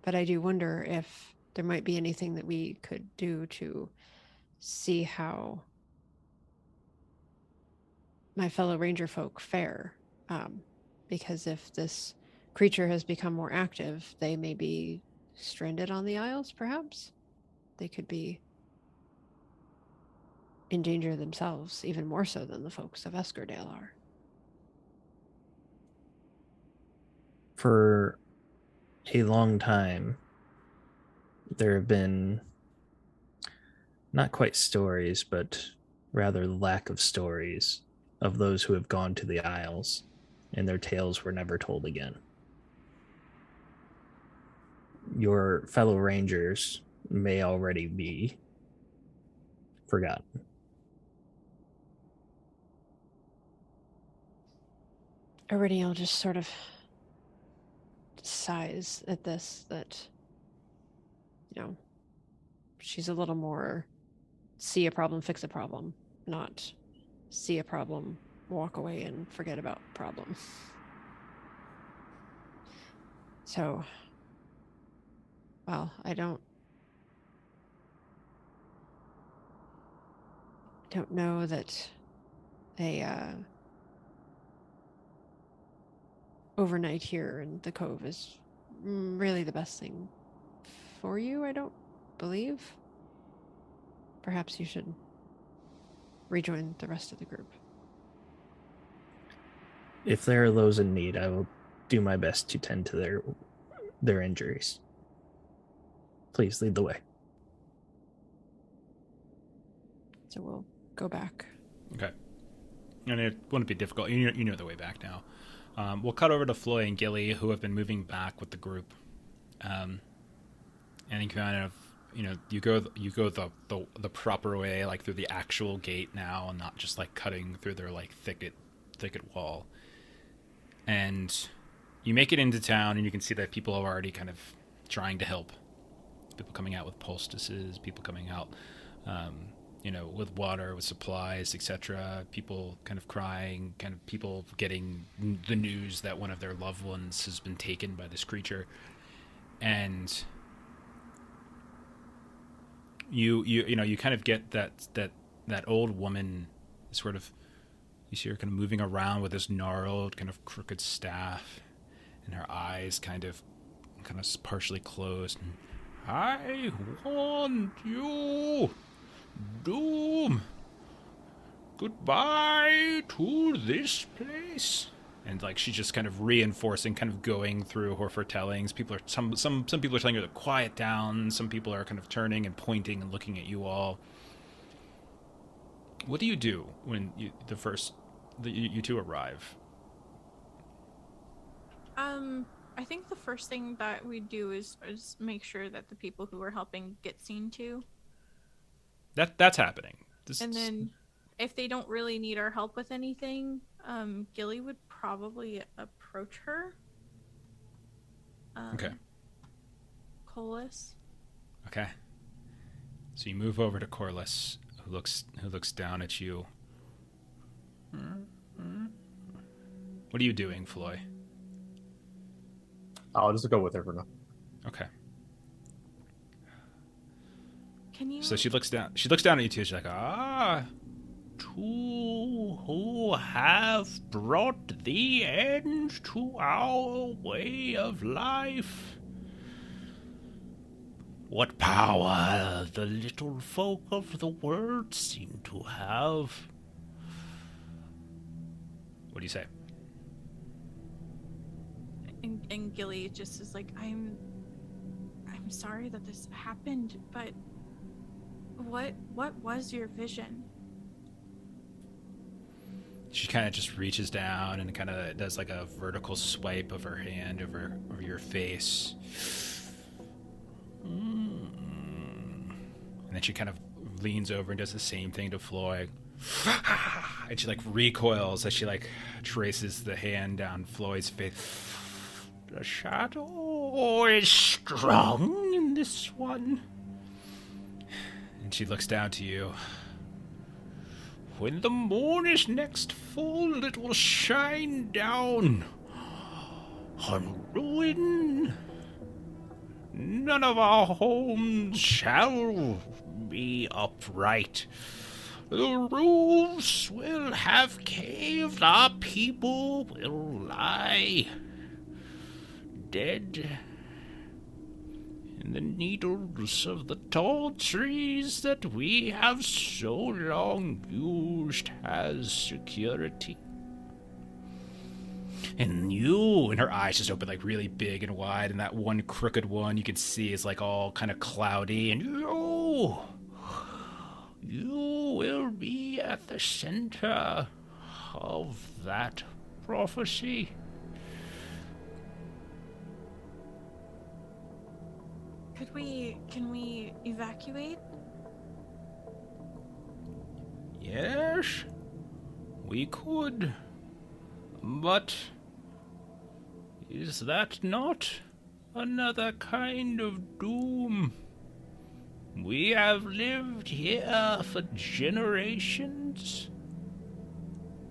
but I do wonder if there might be anything that we could do to see how my fellow ranger folk fare. Because if this creature has become more active, they may be stranded on the Isles, perhaps. They could be in danger themselves, even more so than the folks of Eskerdale are. For a long time, there have been not quite stories, but rather lack of stories of those who have gone to the Isles, and their tales were never told again. Your fellow rangers may already be forgotten. Iridiel just sort of sighs at this, that, she's a little more see a problem, fix a problem, not see a problem, walk away and forget about the problem. So, well, I don't know that a overnight here in the cove is really the best thing for you, I don't believe. Perhaps you should rejoin the rest of the group. If there are those in need, I will do my best to tend to their injuries. Please lead the way. So we'll go back. Okay. And it wouldn't be difficult. You know the way back now. We'll cut over to Floy and Gilly, who have been moving back with the group. And you kind of, you go the proper way, like through the actual gate now, and not just like cutting through their like thicket wall. And you make it into town, and you can see that people are already kind of trying to help. People coming out with poultices, people coming out, with water, with supplies, etc. People kind of crying, kind of people getting the news that one of their loved ones has been taken by this creature. And you kind of get that old woman sort of, you see her kind of moving around with this gnarled, kind of crooked staff, and her eyes kind of partially closed. And, I want you, Doom. Goodbye to this place. And like she's just kind of reinforcing, kind of going through her foretellings. People are some people are telling her to quiet down. Some people are kind of turning and pointing and looking at you all. What do you do when you two arrive? I think the first thing that we do is make sure that the people who are helping get seen to. That's happening. And then if they don't really need our help with anything, Gilly would probably approach her. Okay. Colas. Okay. So you move over to Corliss, who looks down at you. What are you doing, Floy? I'll just go with her for now. Okay. Can you? So she looks down. She looks down at you too. She's like, ah. two who have brought the end to our way of life. What power the little folk of the world seem to have. What do you say? And Gilly just is like, I'm sorry that this happened, but what was your vision? She kind of just reaches down and kind of does like a vertical swipe of her hand over your face. And then she kind of leans over and does the same thing to Floyd. And she like recoils as she like traces the hand down Floyd's face. The shadow is strong in this one. And she looks down to you. When the moon is next full, it will shine down on ruin. None of our homes shall be upright. The roofs will have caved, our people will lie dead in the needles of the tall trees that we have so long used as security. And you, and her eyes just open like really big and wide, and that one crooked one you can see is like all kind of cloudy, and you will be at the center of that prophecy. Can we evacuate? Yes, we could. But is that not another kind of doom? We have lived here for generations,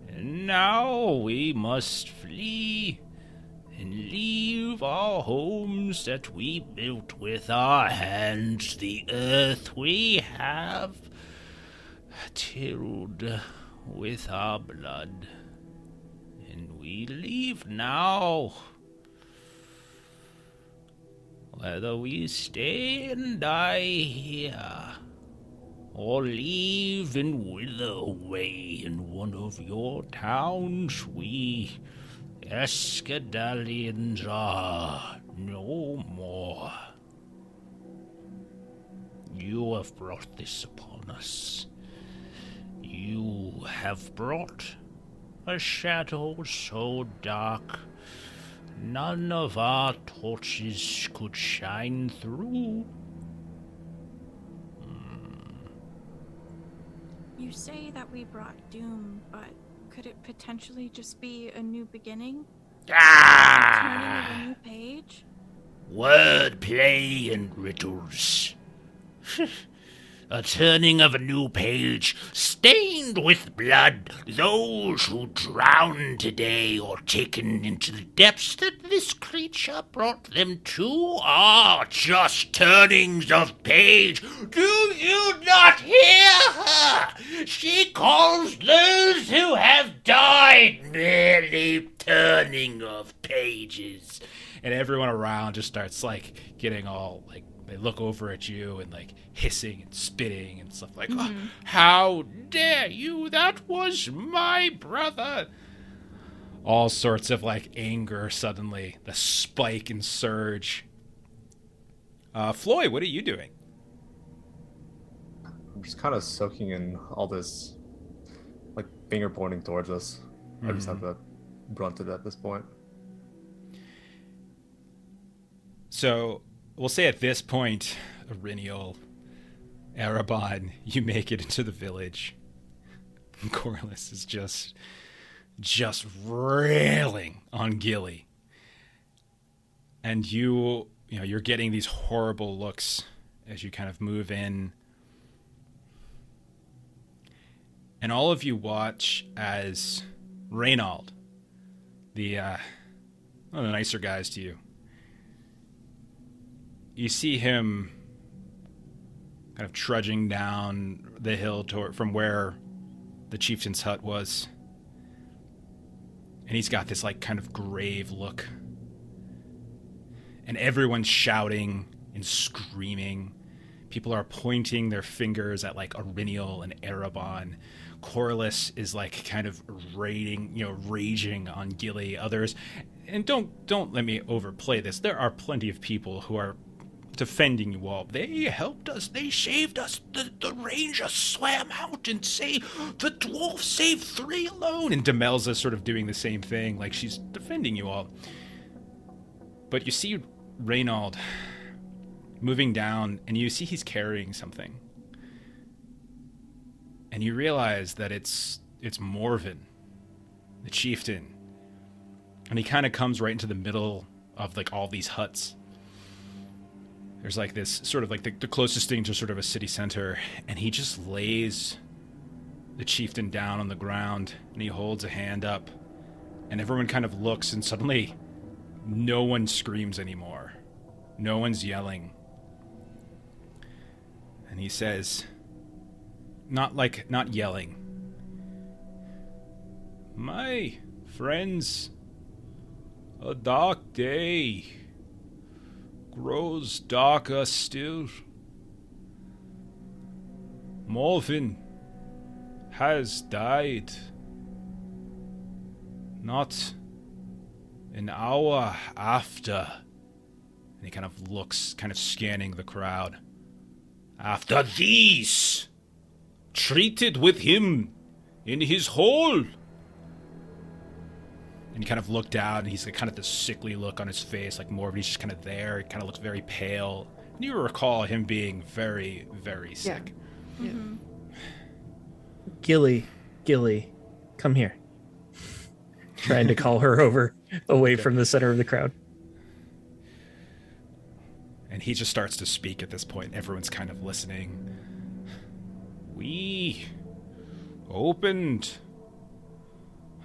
and now we must flee and leave our homes that we built with our hands, the earth we have tilled with our blood. And we leave now. Whether we stay and die here, or leave and wither away in one of your towns, we Escadalians are no more. You have brought this upon us. You have brought a shadow so dark none of our torches could shine through. You say that we brought doom, but could it potentially just be a new beginning? Turning of a new page? Wordplay and riddles. A turning of a new page, stained with blood. Those who drowned today or taken into the depths that this creature brought them to are just turnings of page. Do you not hear her? She calls those who have died merely turning of pages. And everyone around just starts like getting all like, they look over at you and like hissing and spitting and stuff like, oh, how dare you? That was my brother. All sorts of like anger suddenly, the spike and surge. Floyd, what are you doing? I'm just kind of soaking in all this, like finger pointing towards us. I just have to brunt it at this point. So we'll say at this point, Irinial, Erebon, you make it into the village. Corliss is just railing on Gilly. And you're getting these horrible looks as you kind of move in. And all of you watch as Reynald, one of the nicer guys to you, you see him kind of trudging down the hill from where the chieftain's hut was. And he's got this, like, kind of grave look. And everyone's shouting and screaming. People are pointing their fingers at, like, Auriniel and Erebon. Corlys is, like, kind of raging on Gilly. Others, and don't let me overplay this. There are plenty of people who are defending you all. They helped us. They saved us. The ranger swam out and saved the dwarf. Saved 3 alone. And Demelza's sort of doing the same thing, like she's defending you all. But you see Reynald moving down, and you see he's carrying something. And you realize that it's Morven, the chieftain. And he kind of comes right into the middle of, like, all these huts. There's, like, this sort of, like, the closest thing to sort of a city center. And he just lays the chieftain down on the ground, and he holds a hand up. And everyone kind of looks, and suddenly no one screams anymore. No one's yelling. And he says, not yelling, "My friends, a dark day grows darker still. Morven has died. Not an hour after." And he kind of looks, kind of scanning the crowd. "After these treated with him in his hole." And he kind of looked out, and he's got kind of this sickly look on his face, like Morven's just kind of there. He kind of looks very pale. And you recall him being very, very sick. Yeah. Mm-hmm. Gilly, come here. Trying to call her over away from the center of the crowd. And he just starts to speak at this point. Everyone's kind of listening. "We opened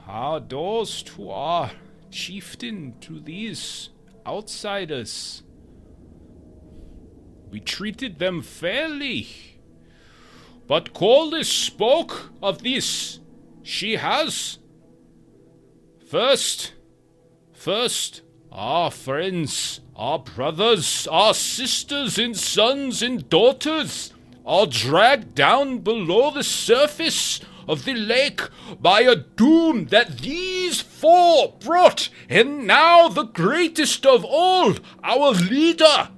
our doors to our chieftain, to these outsiders. We treated them fairly. But Corlys spoke of this. She has. First, our friends, our brothers, our sisters and sons and daughters are dragged down below the surface of the lake by a doom that these 4 brought, and now the greatest of all, our leader,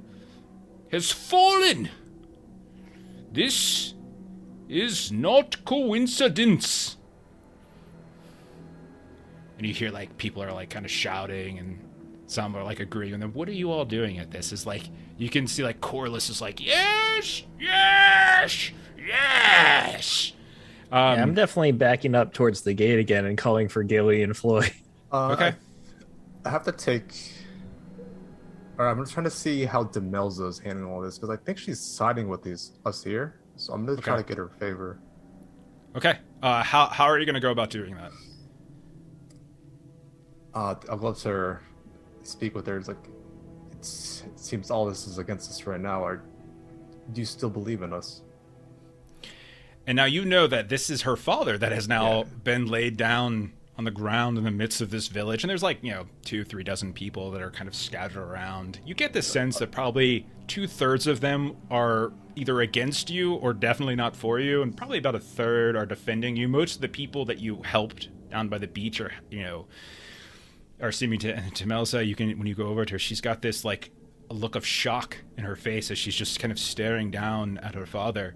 has fallen. This is not coincidence." And you hear, like, people are, like, kind of shouting, and some are, like, agreeing with them. "What are you all doing at this?" Is like, you can see, like, Corlys is like, "Yes, yes, yes." Yeah, I'm definitely backing up towards the gate again and calling for Gilly and Floyd. Okay. I have to take... Alright, I'm trying to see how Demelza is handling all this, because I think she's siding with us here. So I'm going to try to get her favor. Okay. How are you going to go about doing that? I'd love to speak with her. It's like, it seems all this is against us right now. Do you still believe in us? And now you know that this is her father that has now been laid down on the ground in the midst of this village. And there's, like, 2-3 dozen people that are kind of scattered around. You get the sense that probably 2/3 of them are either against you or definitely not for you. And probably about 1/3 are defending you. Most of the people that you helped down by the beach are seeming to Melissa. You can, when you go over to her, she's got this, like, a look of shock in her face as she's just kind of staring down at her father.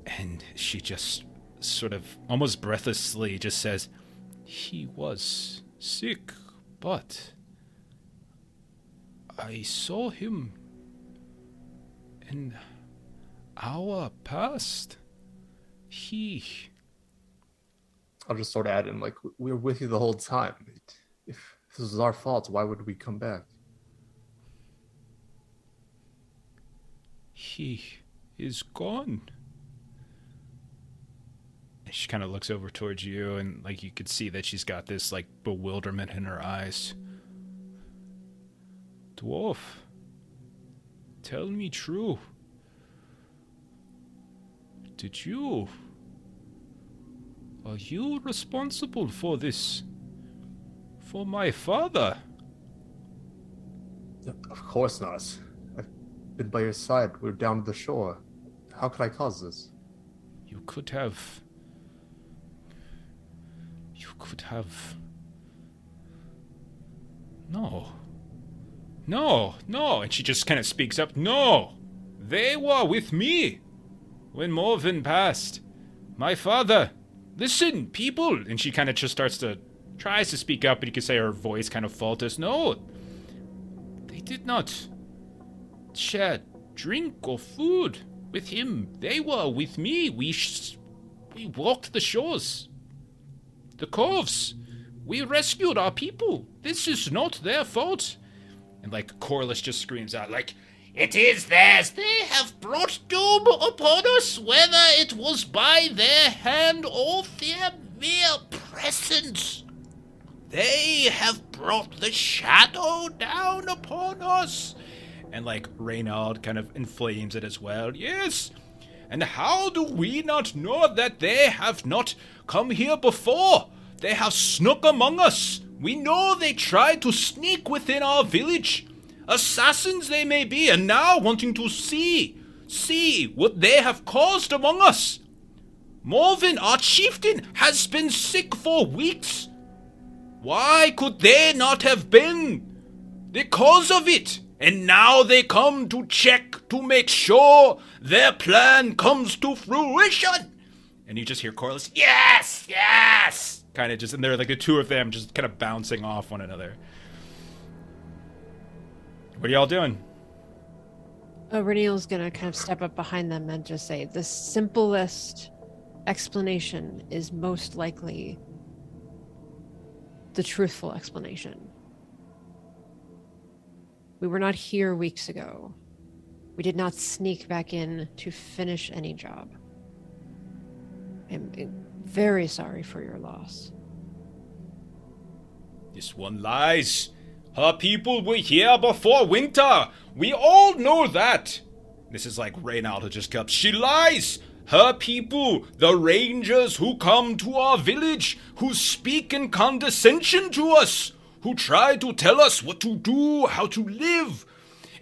And she just sort of almost breathlessly just says, "He was sick, but I saw him an hour past. I'll just sort of add in, like, we were with you the whole time. If this was our fault, why would we come back?" He is gone." And she kind of looks over towards you, and, like, you could see that she's got this, like, bewilderment in her eyes. "Dwarf, tell me true. Did you Are you responsible for this? For my father? Of course not. I've been by your side. We're down to the shore. How could I cause this? You could have... You could have... No. No, no. And she just kind of speaks up. No. They were with me when Morven passed. My father. Listen, people. And she kind of just tries to speak up, but you could say her voice kind of falters. No. They did not share drink or food with him. They were with me. We walked the shores. The coves. We rescued our people. This is not their fault. And like Corliss just screams out like, it is theirs. They have brought doom upon us, whether it was by their hand or their mere presence. They have brought the shadow down upon us. And like Reynald kind of inflames it as well. Yes. And how do we not know that they have not come here before? They have snuck among us. We know they tried to sneak within our village. Assassins they may be, and now wanting to see what they have caused among us. Morven, our chieftain, has been sick for weeks. Why could they not have been the cause of it? And now they come to check to make sure their plan comes to fruition. And you just hear Corliss, yes, yes! Kind of just, and they're like the two of them just kind of bouncing off one another. What are y'all doing? Reneal's gonna kind of step up behind them and just say, the simplest explanation is most likely the truthful explanation. We were not here weeks ago. We did not sneak back in to finish any job. I'm very sorry for your loss. This one lies. Her people were here before winter. We all know that. This is like Reynald who just comes. She lies. Her people, the rangers who come to our village, who speak in condescension to us, who try to tell us what to do, how to live.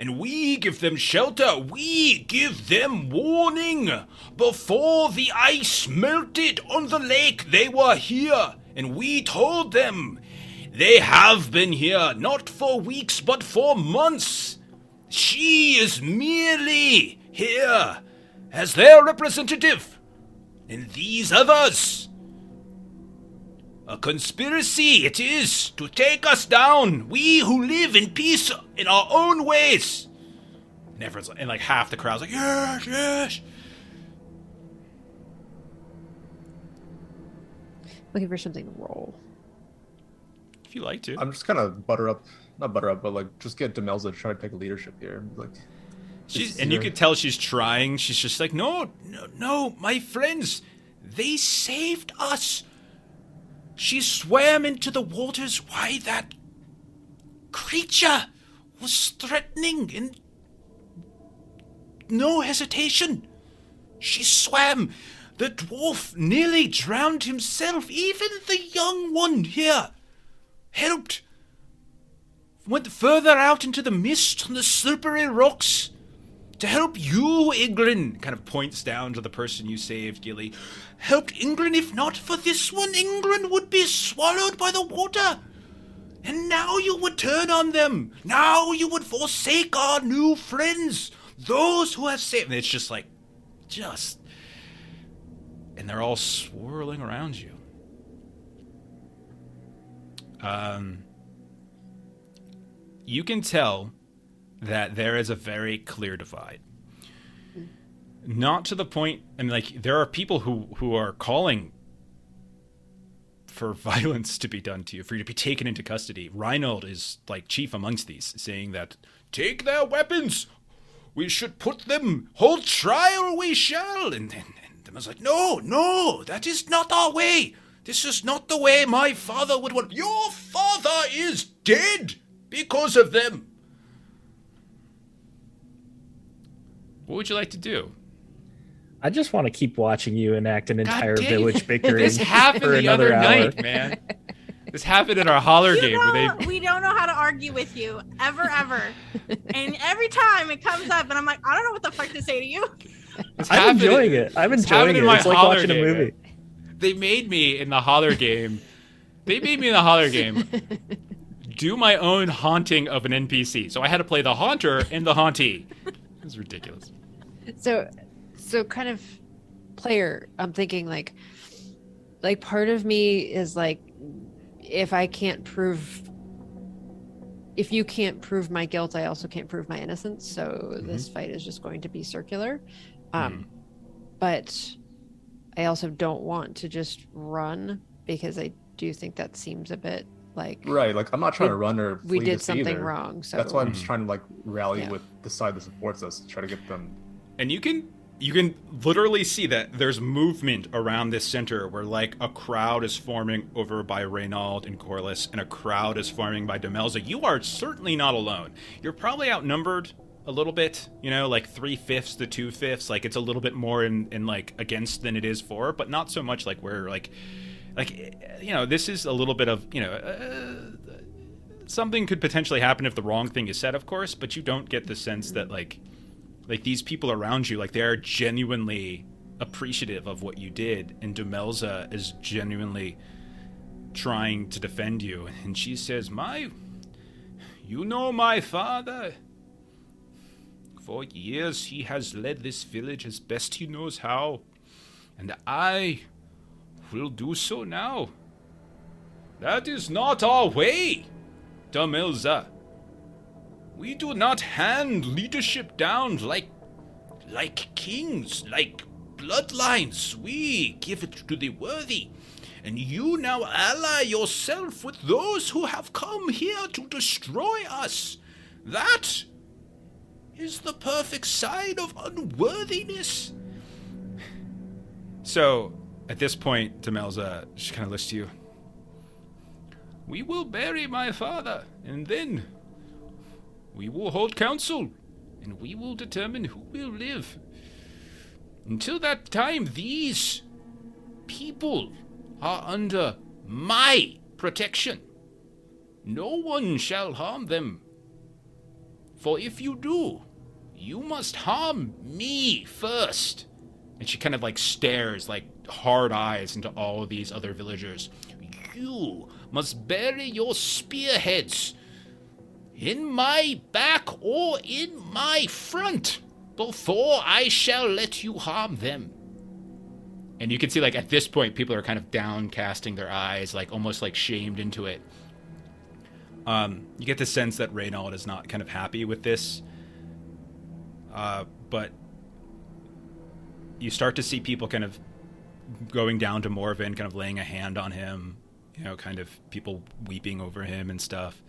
And we give them shelter. We give them warning. Before the ice melted on the lake, they were here. And we told them. They have been here, not for weeks, but for months. She is merely here as their representative. And these others. A conspiracy it is to take us down. We who live in peace in our own ways. And everyone's like, and like half the crowd's like, yes, yes. Looking for something to roll. If you like to. I'm just kind of not butter up, but like just get Demelza to try to take leadership here. Like, And you could tell she's trying. She's just like, no, my friends, they saved us. She swam into the waters. Why, that creature was threatening and no hesitation. She swam. The dwarf nearly drowned himself. Even the young one here helped. Went further out into the mist on the slippery rocks to help you, Ingrid. Kind of points down to the person you saved, Gilly. Helped Ingrid. If not for this one, Ingrid would be swallowed by the water. And now you would turn on them. Now you would forsake our new friends. Those who have saved. And it's just like, and they're all swirling around you. You can tell that there is a very clear divide. Not to the point, and like there are people who are calling for violence to be done to you, for you to be taken into custody. Reinhold is like chief amongst these, saying that take their weapons, we should put them, hold trial we shall. And I was like, no, that is not our way. This is not the way my father would want. Your father is dead because of them. What would you like to do? I just want to keep watching you enact an God entire dang village it. bickering This happened for the another other hour. night, man. This happened in our holler You game know, where they. we don't know how to argue with you ever. And every time it comes up, and I'm like, I don't know what the fuck to say to you. This I'm happened- enjoying it. I'm this enjoying happened in it. my It's like holler watching a game, movie. man. They made me in the holler game. Do my own haunting of an NPC. So I had to play the haunter and the hauntee. It was ridiculous. So kind of player, I'm thinking like part of me is like, if you can't prove my guilt, I also can't prove my innocence. So this fight is just going to be circular. But I also don't want to just run, because I do think that seems a bit like, Right, like I'm not trying to run or we flee did this something either. wrong. So That's why I'm just trying to like rally Yeah. with the side that supports us, try to get them. And you can literally see that there's movement around this center where like a crowd is forming over by Reynald and Corliss, and a crowd is forming by Demelza. You are certainly not alone. You're probably outnumbered a little bit, like 3/5 to 2/5. Like it's a little bit more in like against than it is for, but not so much like where like this is a little bit of something could potentially happen if the wrong thing is said, of course, but you don't get the sense that like these people around you, like they are genuinely appreciative of what you did, and Demelza is genuinely trying to defend you. And she says, my father. For years he has led this village as best he knows how, and I will do so now. That is not our way, Demelza. We do not hand leadership down like kings, like bloodlines. We give it to the worthy. And you now ally yourself with those who have come here to destroy us. That is the perfect sign of unworthiness. So, at this point, Demelza just kind of looks to you. We will bury my father, and then we will hold council, and we will determine who will live. Until that time, these people are under my protection. No one shall harm them. For if you do, you must harm me first. And she kind of like stares like hard eyes into all of these other villagers. You must bury your spearheads in my back or in my front before I shall let you harm them. And you can see, like, at this point, people are kind of downcasting their eyes, like, almost, like, shamed into it. You get the sense that Reynald is not kind of happy with this. But you start to see people kind of going down to Morven, kind of laying a hand on him, kind of people weeping over him and stuff.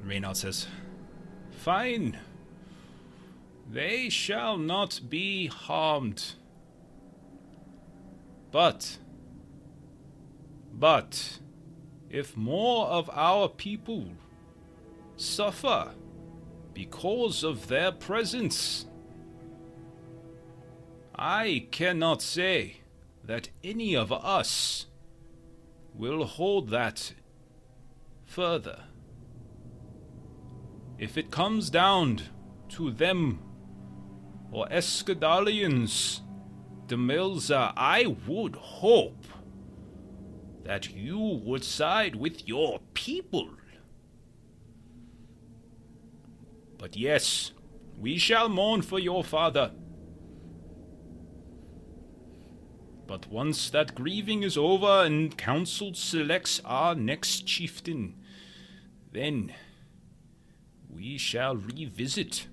Reynald says, Fine. They shall not be harmed. But, if more of our people suffer because of their presence, I cannot say that any of us will hold that further. If it comes down to them or Escadalians, Demelza, I would hope that you would side with your people. But yes, we shall mourn for your father. But once that grieving is over and council selects our next chieftain, then we shall revisit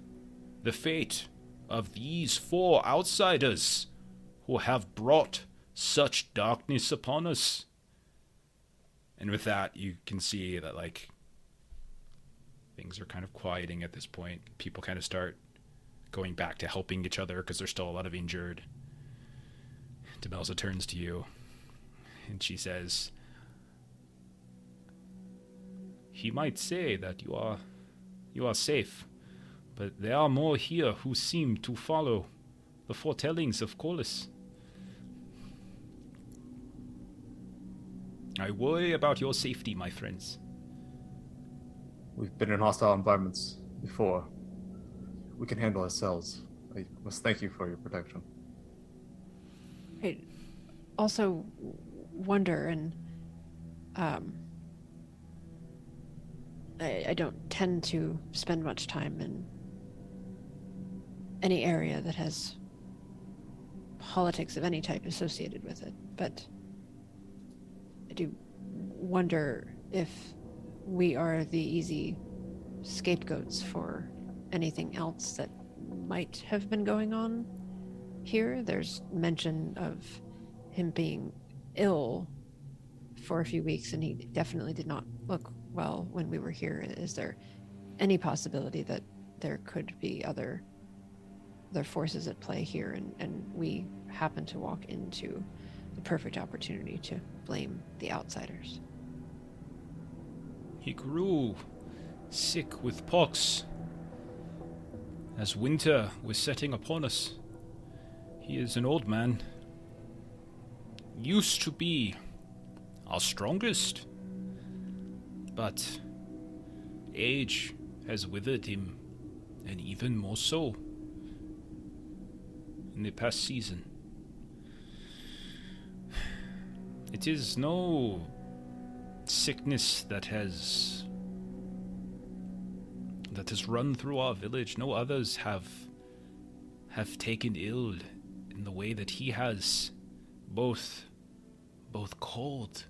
the fate of these 4 outsiders who have brought such darkness upon us. And with that, you can see that, like, things are kind of quieting at this point. People kind of start going back to helping each other because there's still a lot of injured. Demelza turns to you, and she says, He might say that you are safe, but there are more here who seem to follow the foretellings of Corlys. I worry about your safety, my friends. We've been in hostile environments before. We can handle ourselves. I must thank you for your protection. I also wonder, and I don't tend to spend much time in any area that has politics of any type associated with it, but I do wonder if we are the easy scapegoats for anything else that might have been going on here. There's mention of him being ill for a few weeks, and he definitely did not look well when we were here. Is there any possibility that there could be other forces at play here, and we happen to walk into the perfect opportunity to blame the outsiders? He grew sick with pox as winter was setting upon us. He is an old man. Used to be our strongest, but age has withered him, and even more so in the past season. It is no sickness that has run through our village. No others have taken ill in the way that he has, both cold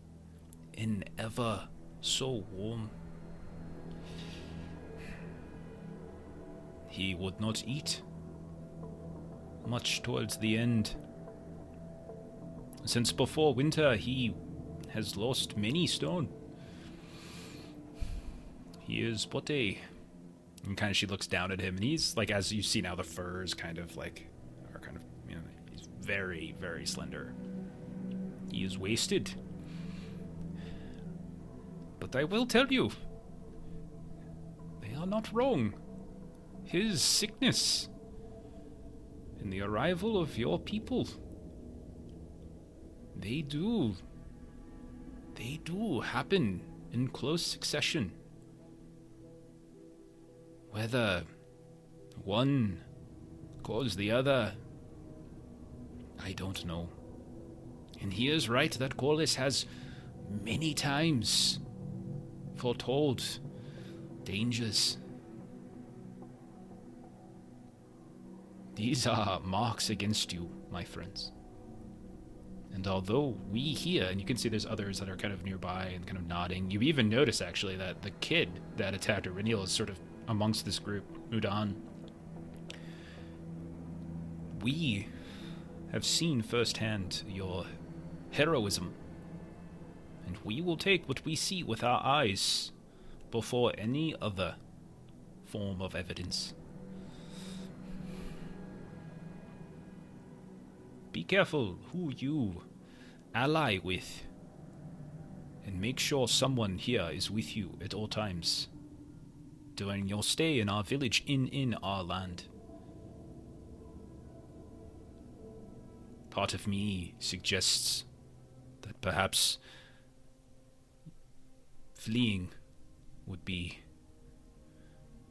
and ever so warm. He would not eat much towards the end. Since before winter, he has lost many stone. He is but a... And kind of she looks down at him, and he's like, as you see now, the furs kind of like are kind of, you know, he's very, very slender. He is wasted. But I will tell you, they are not wrong. His sickness and the arrival of your people, they do happen in close succession. Whether one caused the other, I don't know. And he is right that Corlys has many times foretold dangers. These are marks against you, my friends. And although we here, and you can see there's others that are kind of nearby and kind of nodding, you even notice actually that the kid that attacked Iriniel is sort of amongst this group, Udan. We have seen firsthand your heroism, and we will take what we see with our eyes before any other form of evidence. Be careful who you ally with, and make sure someone here is with you at all times during your stay in our village, in our land. Part of me suggests that perhaps fleeing would be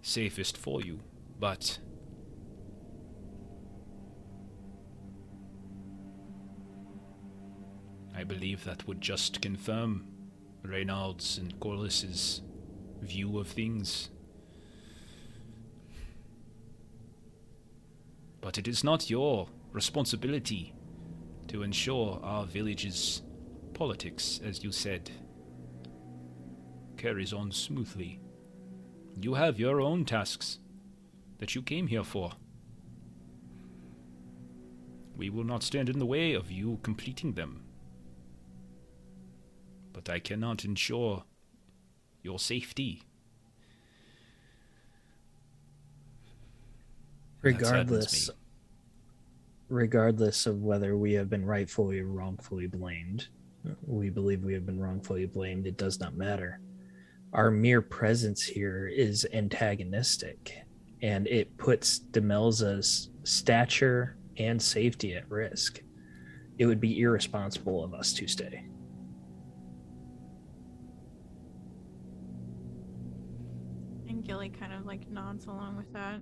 safest for you, but I believe that would just confirm Reynald's and Corlys's view of things. But it is not your responsibility to ensure our village's politics, as you said, carries on smoothly. You have your own tasks that you came here for. We will not stand in the way of you completing them. But I cannot ensure your safety. Regardless of whether we have been rightfully or wrongfully blamed, we believe we have been wrongfully blamed, it does not matter. Our mere presence here is antagonistic, and it puts Demelza's stature and safety at risk. It would be irresponsible of us to stay. And Gilly kind of like nods along with that.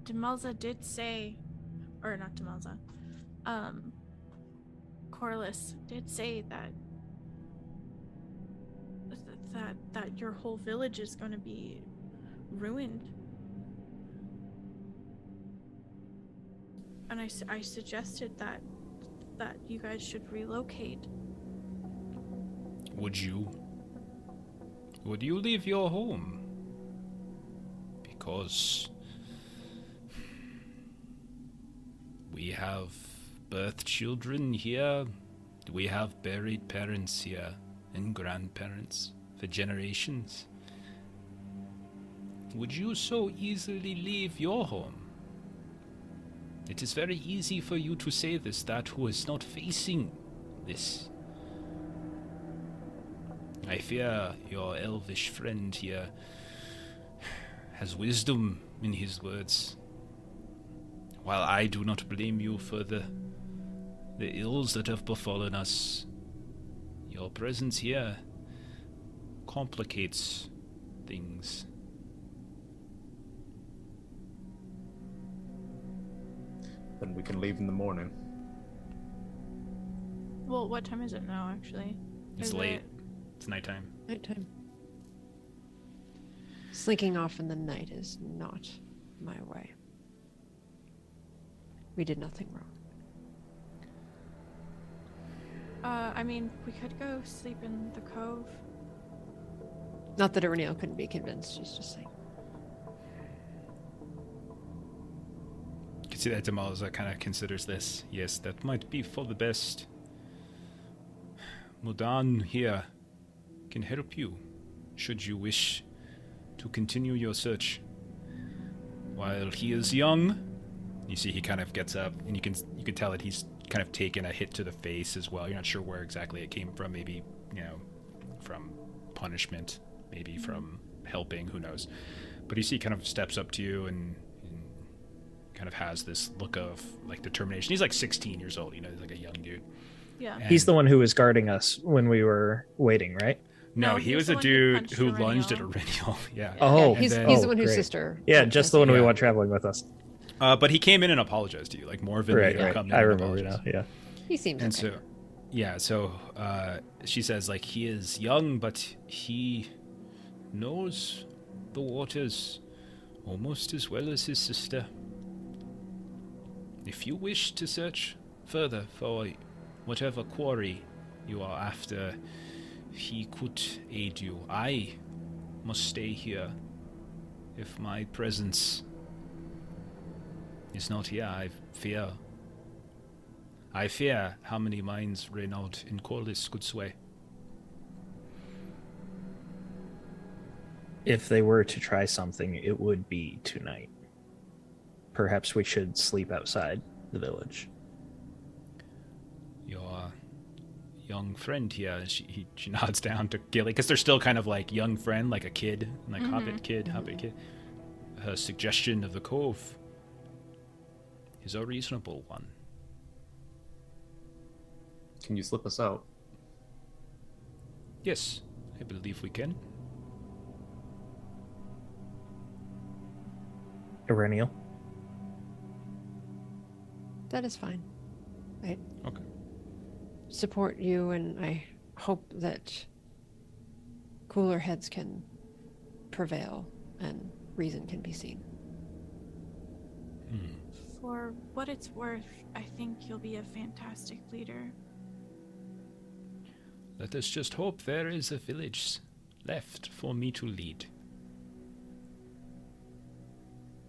Demelza did say, or not Demelza, Corliss did say that your whole village is going to be ruined. And I suggested that you guys should relocate. Would you leave your home? Because we have birth children here. We have buried parents here and grandparents for generations. Would you so easily leave your home? It is very easy for you to say this, that who is not facing this. I fear your elvish friend here has wisdom in his words. While I do not blame you for the ills that have befallen us, your presence here complicates things. Then we can leave in the morning. Well, what time is it now, actually? It's Is late. it- It's nighttime. Nighttime. Slinking off in the night is not my way. We did nothing wrong. I mean, we could go sleep in the cove. Not that Ireneal couldn't be convinced, she's just saying. You can see that Demelza kind of considers this. Yes, that might be for the best. Mudan here can help you, should you wish to continue your search. While he is young, you see he kind of gets up, and you can tell that he's kind of taken a hit to the face as well. You're not sure where exactly it came from. Maybe, from punishment, maybe from helping, who knows. But you see he kind of steps up to you and kind of has this look of like determination. He's like 16 years old, he's like a young dude. Yeah. He's the one who was guarding us when we were waiting, right? No, No, he he's was the a one who dude punched who lunged at Aurelial. Aurelial. Yeah. Oh, yeah, he's and the then- one whose great. sister. Yeah, went just the one missing. we Yeah. want traveling with us. But he came in and apologized to you, like more verbatim. Right. come in I and remember now. apologized. Yeah. He seems And okay. so she says, like, he is young, but he knows the waters almost as well as his sister. If you wish to search further for whatever quarry you are after, he could aid you. I must stay here. If my presence is not here, I fear how many minds Reynald and Corliss could sway. If they were to try something, it would be tonight. Perhaps we should sleep outside the village. Your young friend here, she nods down to Gilly, because they're still kind of like young friend, like a kid, like hobbit kid. Her suggestion of the cove is a reasonable one. Can you slip us out? Yes, I believe we can. Ireneal? That is fine. I Okay. support you, and I hope that cooler heads can prevail and reason can be seen. For what it's worth, I think you'll be a fantastic leader. Let us just hope there is a village left for me to lead.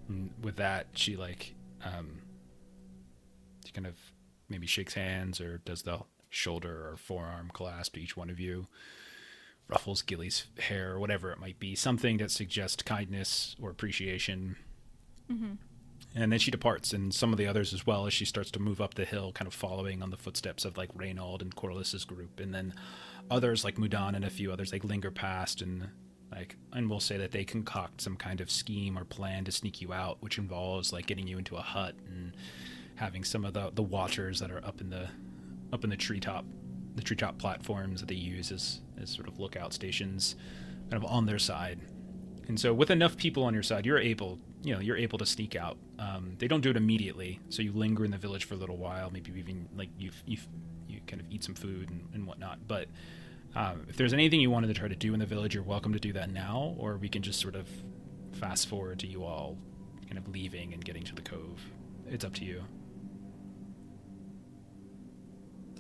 And with that, she kind of maybe shakes hands or does the shoulder or forearm clasp to each one of you, ruffles Gilly's hair or whatever it might be, something that suggests kindness or appreciation. And then she departs, and some of the others as well, as she starts to move up the hill, kind of following on the footsteps of like Reynald and Corliss's group. And then others like Mudan and a few others like linger past and And we'll say that they concoct some kind of scheme or plan to sneak you out, which involves like getting you into a hut and having some of the watchers that are up in the treetop platforms that they use as sort of lookout stations kind of on their side. And so with enough people on your side, you're able to sneak out. They don't do it immediately, so you linger in the village for a little while, maybe even like you kind of eat some food and whatnot. But if there's anything you wanted to try to do in the village, you're welcome to do that now, or we can just sort of fast forward to you all kind of leaving and getting to the cove. It's up to you.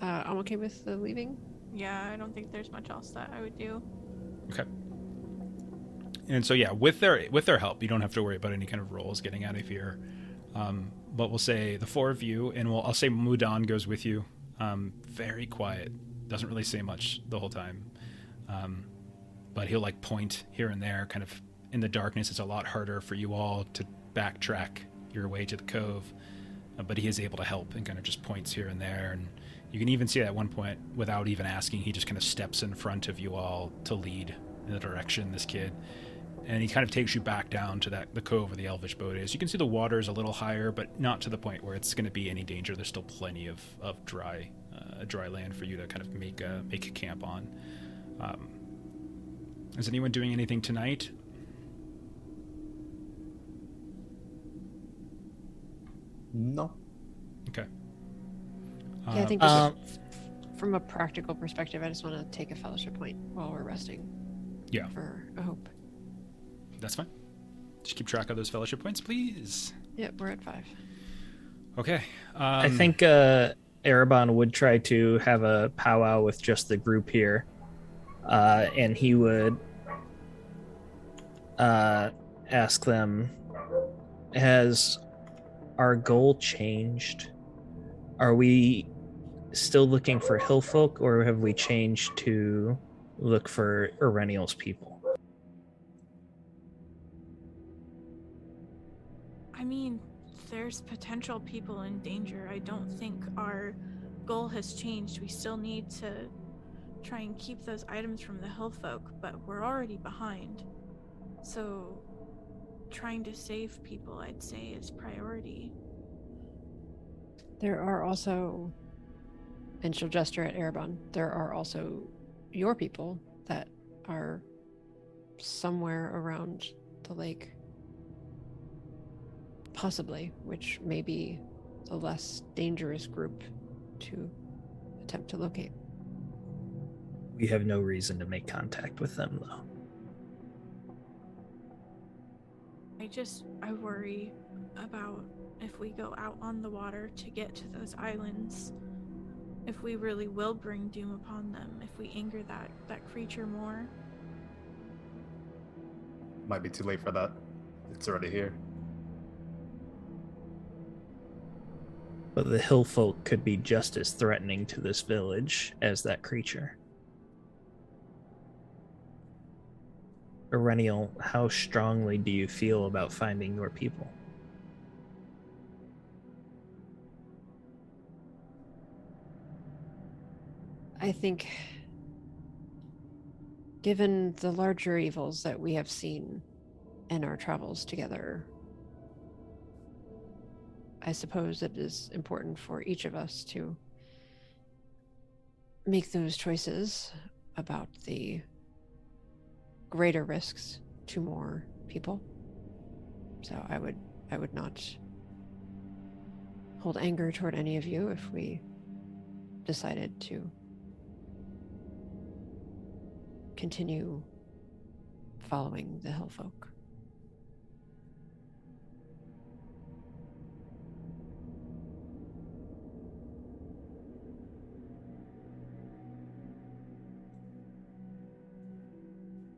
I'm okay with the leaving. Yeah, I don't think there's much else that I would do. Okay. And so yeah, with their help, you don't have to worry about any kind of rolls getting out of here. But we'll say the four of you, and I'll say Mudan goes with you. Very quiet, doesn't really say much the whole time. But he'll like point here and there, kind of in the darkness. It's a lot harder for you all to backtrack your way to the cove. But he is able to help and kind of just points here and there. And you can even see at one point, without even asking, he just kind of steps in front of you all to lead in the direction, this kid. And he kind of takes you back down to the cove where the elvish boat is. You can see the water is a little higher, but not to the point where it's going to be any danger. There's still plenty of dry land for you to kind of make a camp on. Is anyone doing anything tonight? No. Okay. Yeah, I think just from a practical perspective, I just want to take a fellowship point while we're resting. Yeah. For a hope. That's fine. Just keep track of those fellowship points, please. Yep, we're at 5. Okay. I think Erebon would try to have a powwow with just the group here, and he would ask them, has our goal changed? Are we still looking for hillfolk, or have we changed to look for Erennial's people? I mean, there's potential people in danger. I don't think our goal has changed. We still need to try and keep those items from the hillfolk, but we're already behind. So trying to save people, I'd say, is priority. There are also, and she'll gesture at Erebon, there are also your people that are somewhere around the lake. Possibly, which may be the less dangerous group to attempt to locate. We have no reason to make contact with them, though. I worry about if we go out on the water to get to those islands, if we really will bring doom upon them, if we anger that creature more. Might be too late for that. It's already here. But the hillfolk could be just as threatening to this village as that creature. Erennial, how strongly do you feel about finding your people? I think, given the larger evils that we have seen in our travels together, I suppose it is important for each of us to make those choices about the greater risks to more people. So I would not hold anger toward any of you if we decided to continue following the hillfolk.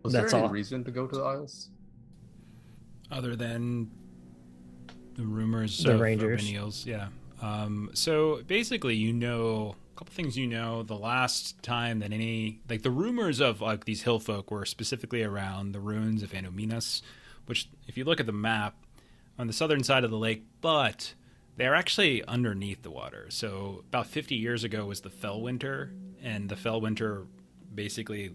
Was That's there any all. reason to go to the Isles? Other than the rumors The of Rangers. Erennials, yeah. So basically, a couple things. The last time that the rumors of like these hillfolk were specifically around the ruins of Anuminas, which if you look at the map, on the southern side of the lake, but they're actually underneath the water. So about 50 years ago was the Fellwinter, and the Fellwinter basically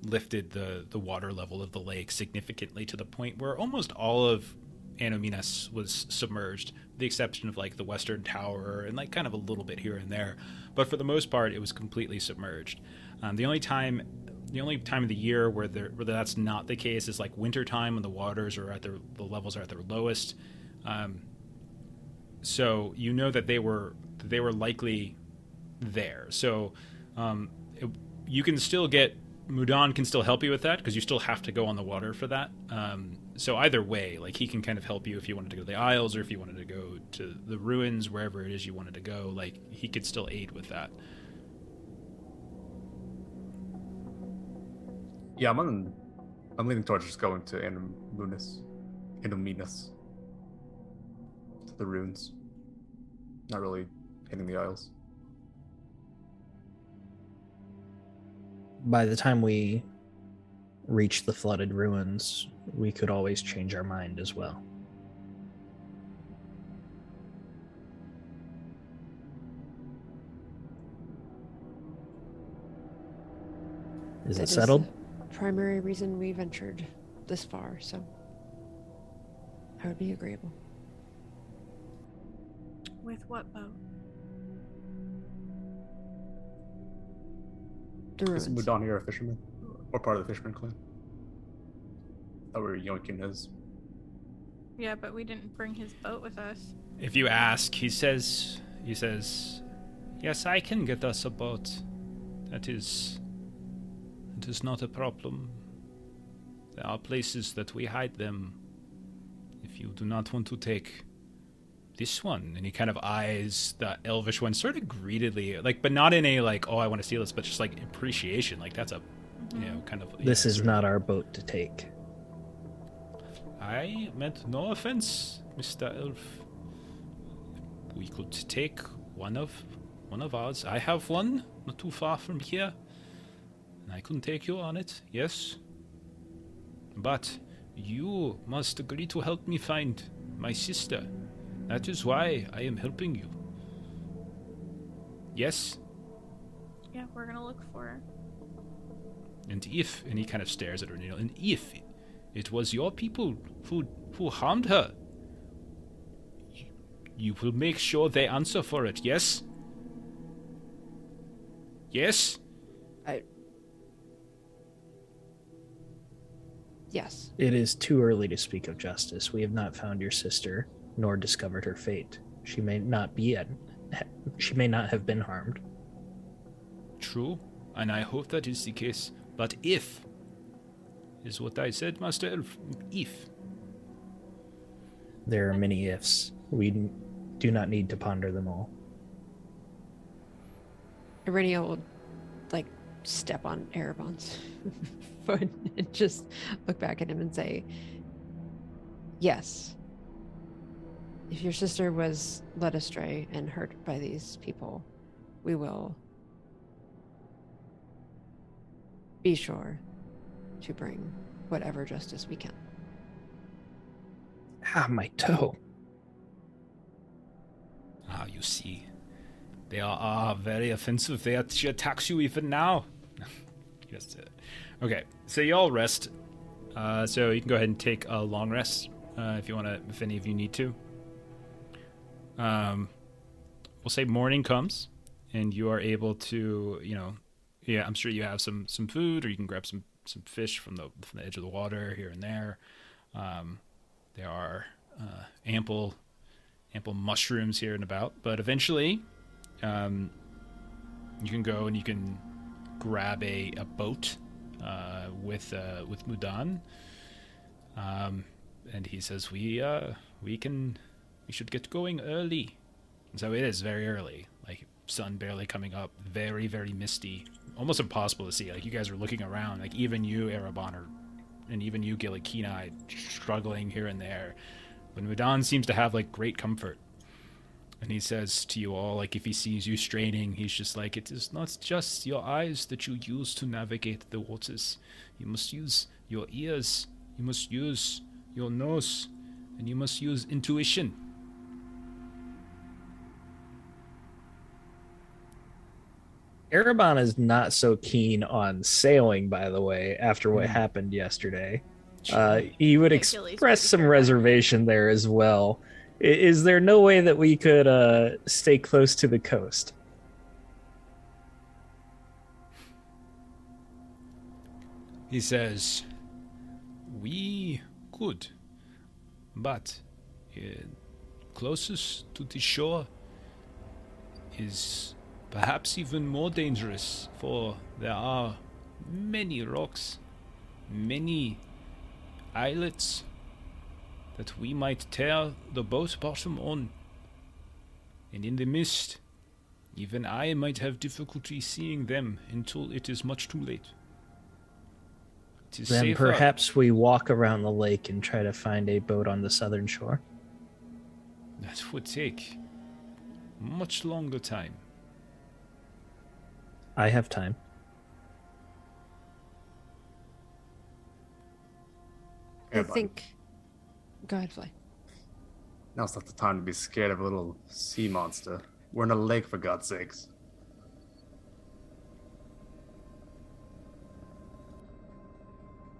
lifted the water level of the lake significantly to the point where almost all of Anominas was submerged, with the exception of like the western tower and like kind of a little bit here and there. But for the most part, it was completely submerged. The only time of the year where that's not the case is like winter time when the waters are the levels are at their lowest. So you know that they were likely there. So you can still Mudan can still help you with that because you still have to go on the water for that. So either way, like he can kind of help you if you wanted to go to the Isles or if you wanted to go to the ruins, wherever it is you wanted to go. Like he could still aid with that. Yeah, I'm leaning towards just going to Anominas, to the ruins. Not really hitting the Isles. By the time we reach the flooded ruins, we could always change our mind as well. Is it settled? The primary reason we ventured this far, so I would be agreeable. With what boat? The ruins. Is Mudan here a fisherman? Or part of the fisherman clan? That where Yoinkin is. Yeah, but we didn't bring his boat with us. If you ask, he says, yes, I can get us a boat. It is not a problem. There are places that we hide them. If you do not want to take this one, and he kind of eyes the elvish one sort of greedily, like, but not in a like, oh, I want to steal this, but just like appreciation. Like that's a, kind of. This is not our boat to take. I meant no offense, Mr. Elf. We could take one of ours. I have one, not too far from here. And I can take you on it, yes. But you must agree to help me find my sister. That is why I am helping you. Yes? Yeah, we're gonna look for her. And he kind of stares at her, and if it was your people who harmed her, you will make sure they answer for it, yes? Yes? Yes. It is too early to speak of justice. We have not found your sister, nor discovered her fate. She may not have been harmed. True, and I hope that is the case. But if is what I said, Master Elf. If. There are many ifs. We do not need to ponder them all. Irenia will, step on Erebon's foot and just look back at him and say, yes. If your sister was led astray and hurt by these people, we will be sure to bring whatever justice we can. My toe. You see. They are very offensive. She attacks you even now. Yes. Okay, so you all rest. So you can go ahead and take a long rest if you want to, if any of you need to. We'll say morning comes, and you are able to, I'm sure you have some food, or you can grab some fish from the edge of the water here and there. There are ample mushrooms here and about, but eventually, you can go and you can grab a boat with Mudan, and he says we should get going early. And so it is very early, like sun barely coming up, very, very misty, almost impossible to see. Like you guys are looking around, like even you, Erebon, and even you, Gilly, keen-eyed, struggling here and there. But Mudan seems to have like great comfort. And he says to you all, like if he sees you straining, he's just like, it is not just your eyes that you use to navigate the waters. You must use your ears, you must use your nose, and you must use intuition. Erebon is not so keen on sailing, by the way, after what Mm. happened yesterday. Sure. He would Yeah, Gilly's express pretty some sure about it. reservation there as well. Is there no way that we could stay close to the coast? He says, "We could, but closest to the shore is perhaps even more dangerous, for there are many rocks, many islets that we might tear the boat bottom on. And in the mist, even I might have difficulty seeing them until it is much too late. It is Then safer. perhaps we walk around the lake and try to find a boat on the southern shore. That would take much longer time. I have time. Yeah, I but think. Go ahead, Fly. now's not the time to be scared of a little sea monster. We're in a lake, for God's sakes.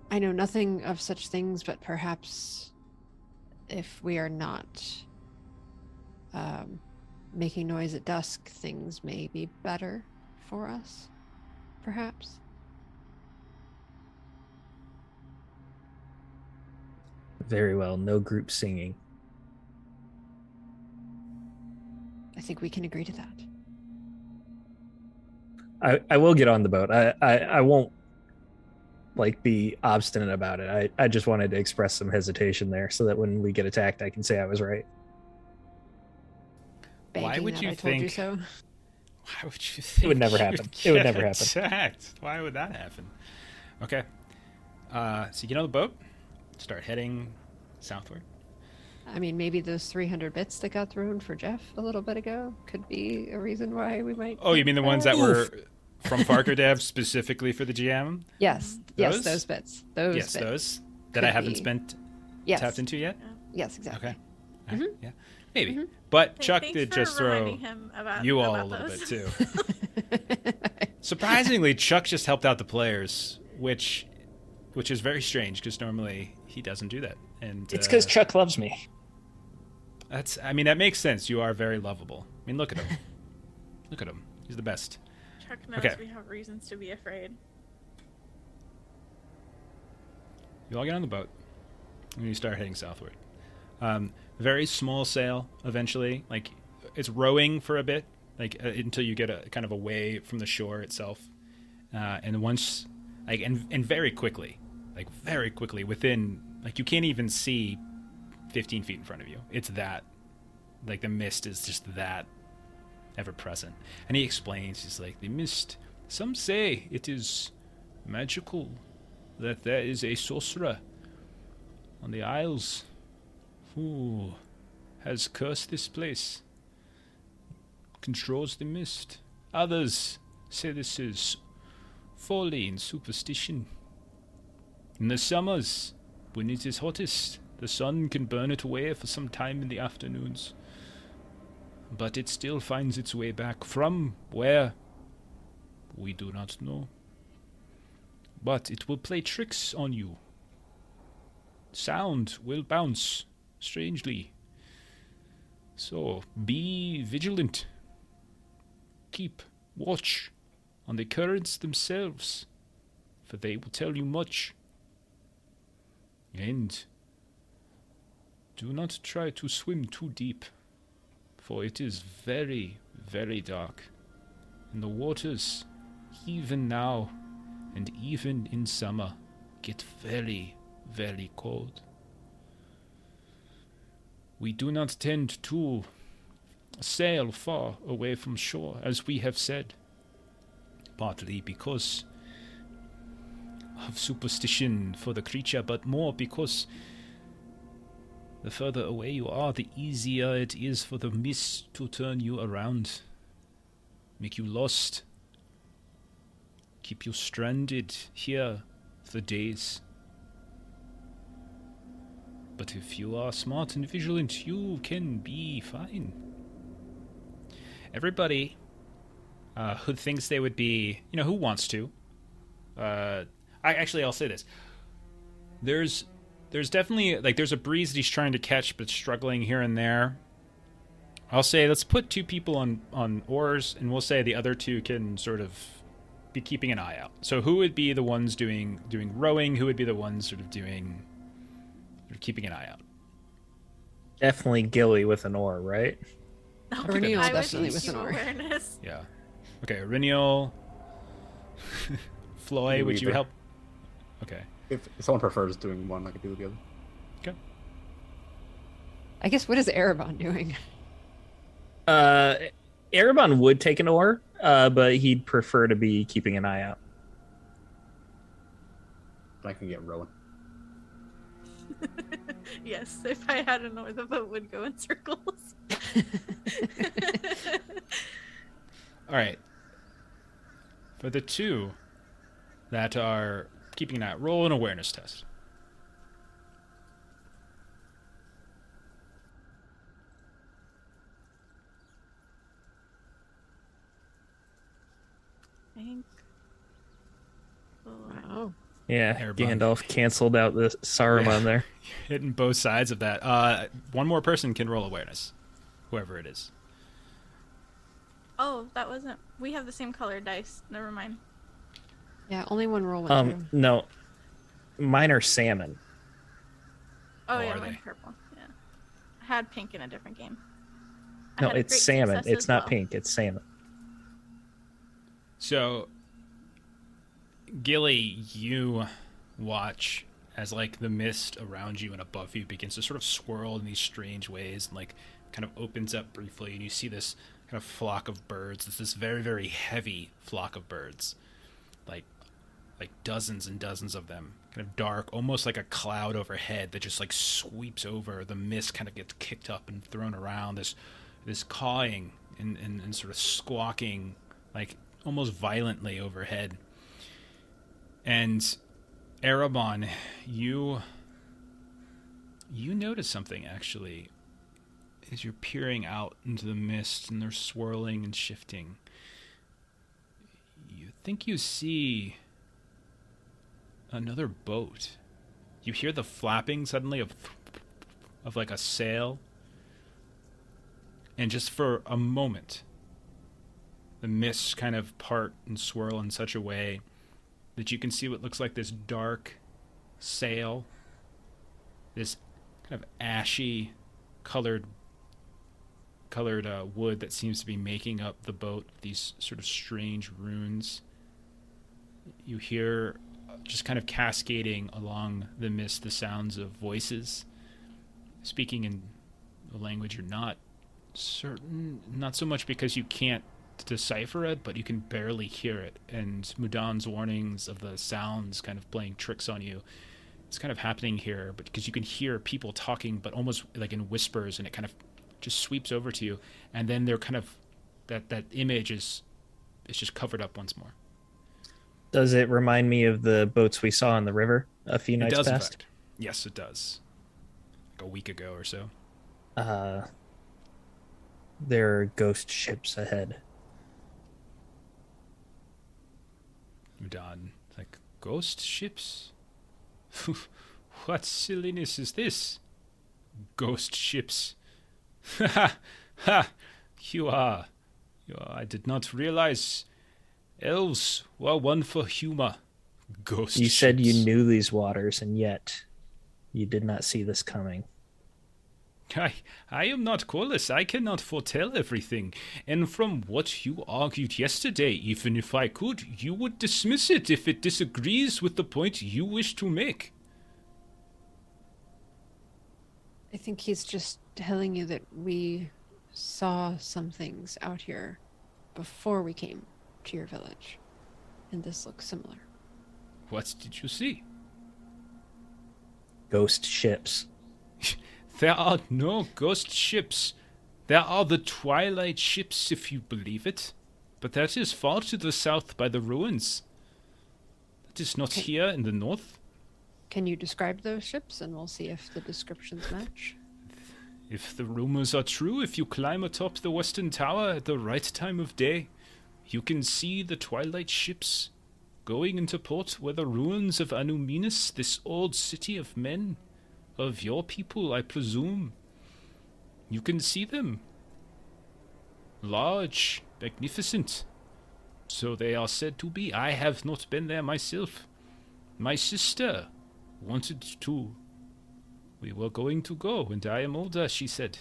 I know nothing of such things, but perhaps if we are not making noise at dusk, things may be better for us. Perhaps. Very well. No group singing. I think we can agree to that. I will get on the boat. I won't like be obstinate about it. I just wanted to express some hesitation there so that when we get attacked, I can say I was right. Why Banking would that you I told you think- so. Why would you think would never you'd happen. It would get never happen. Attacked? Why would that happen? Okay. So you get on the boat, start heading southward. I mean, maybe those 300 bits that got thrown for Jeff a little bit ago could be a reason why we might. Oh, you mean the ones that Oof. were from Farker Dev specifically for the GM? Yes, Those? those bits. Those Yes, bits. those that Could I haven't be. spent Yes. tapped into yet. Yes, exactly. Okay. Alright, Yeah, maybe. Mhm. But Chuck Thanks did for just throw reminding him about, you all a about little those. bit too. Surprisingly, Chuck just helped out the players, which is very strange because normally he doesn't do that. And It's because Chuck loves me. I mean, that makes sense. You are very lovable. I mean, look at him. Look at him. He's the best. Chuck knows Okay. we have reasons to be afraid. You all get on the boat and you start heading southward. Very small sail eventually. Like, it's rowing for a bit, like until you get kind of away from the shore itself. And once, like, and very quickly, within, like, you can't even see 15 feet in front of you. It's that, like, the mist is just that ever present. And he explains, he's like, the mist, some say it is magical, that there is a sorcerer on the Isles who has cursed this place, controls the mist. Others say this is folly and superstition. In the summers, when it is hottest, the sun can burn it away for some time in the afternoons. But it still finds its way back from where? We do not know. But it will play tricks on you. Sound will bounce strangely. So be vigilant. Keep watch on the currents themselves, for they will tell you much. And do not try to swim too deep, for it is very, very dark, and the waters, even now, and even in summer, get very, very cold. We do not tend to sail far away from shore, as we have said, partly because of superstition for the creature, but more because the further away you are, the easier it is for the mist to turn you around, make you lost, keep you stranded here for days. But if you are smart and vigilant, you can be fine. Everybody, who thinks they would be, who wants to. I'll say this. There's definitely, like, there's a breeze that he's trying to catch, but struggling here and there. I'll say let's put 2 people on oars, and we'll say the other 2 can sort of be keeping an eye out. So who would be the ones doing rowing? Who would be the ones sort of keeping an eye out? Definitely Gilly with an oar, right? Renewal I would definitely use with an oar. awareness. Yeah. Okay, Renial. Floy, would you Either. help? Okay. If someone prefers doing one, I could do the other. Okay. I guess what is Erebon doing? Erebon would take an oar, but he'd prefer to be keeping an eye out. I can get rowing. Yes, if I had an oar, the boat would go in circles. All right. For the 2 that are keeping an eye out, roll an awareness test. Thank. Wow. Yeah, Erebon. Gandalf canceled out the Saruman there. Hitting both sides of that. One more person can roll awareness, whoever it is. Oh, that wasn't. We have the same colored dice. Never mind. Yeah, only one roll went through. No, mine are salmon. Oh, Oh, yeah, are mine's they? purple. Yeah. I had pink in a different game. I No, had a it's great salmon. success It's as not well. pink. It's salmon. So, Gilly, you watch as, like, the mist around you and above you begins to sort of swirl in these strange ways and, like, kind of opens up briefly, and you see this kind of flock of birds. It's this very, very heavy flock of birds. Like dozens and dozens of them, kind of dark, almost like a cloud overhead that just, like, sweeps over. The mist kind of gets kicked up and thrown around. This cawing and sort of squawking, like, almost violently overhead. And Erebon, you notice something, actually, as you're peering out into the mist and they're swirling and shifting. You think you see another boat. You hear the flapping suddenly of like a sail. And just for a moment, the mists kind of part and swirl in such a way that you can see what looks like this dark sail, this kind of ashy colored wood that seems to be making up the boat, these sort of strange runes. You hear, just kind of cascading along the mist, the sounds of voices speaking in a language you're not certain, not so much because you can't decipher it, but you can barely hear it. And Mudan's warnings of the sounds kind of playing tricks on you, it's kind of happening here, but because you can hear people talking, but almost like in whispers, and it kind of just sweeps over to you, and then they're kind of that image is just covered up once more. Does it remind me of the boats we saw on the river a few nights It does, in past? fact. Yes, it does. Like a week ago or so. There are ghost ships ahead. Mudan, like, ghost ships? What silliness is this? Ghost ships. Ha ha! You are. I did not realize elves were one for humor. Ghost You said you ships. knew these waters, and yet you did not see this coming. I am not Corliss. I cannot foretell everything. And from what you argued yesterday, even if I could, you would dismiss it if it disagrees with the point you wish to make. I think he's just telling you that we saw some things out here before we came to your village. And this looks similar. What did you see? Ghost ships. There are no ghost ships. There are the twilight ships, if you believe it. But that is far to the south by the ruins. That is not Okay. here in the north. Can you describe those ships and we'll see if the descriptions match? If the rumors are true, if you climb atop the western tower at the right time of day, You can see the twilight ships going into port where the ruins of Anuminus, this old city of men, of your people, I presume. You can see them. Large, magnificent. So they are said to be. I have not been there myself. My sister wanted to. We were going to go, and I am older, she said.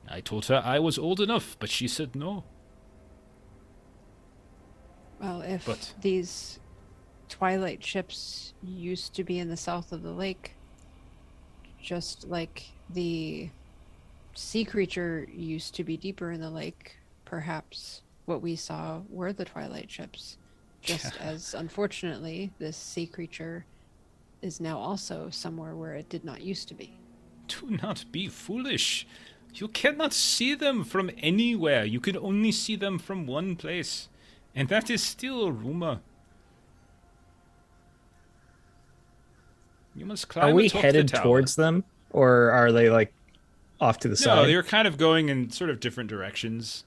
I told her I was old enough, but she said no. Well, if But- these twilight ships used to be in the south of the lake, just like the sea creature used to be deeper in the lake, perhaps what we saw were the twilight ships. Just as, unfortunately, this sea creature is now also somewhere where it did not used to be. Do not be foolish. You cannot see them from anywhere. You can only see them from one place. And that is still a rumor. You must climb Are we atop headed the tower. towards them, or are they like off to the No, side? they're kind of going in sort of different directions.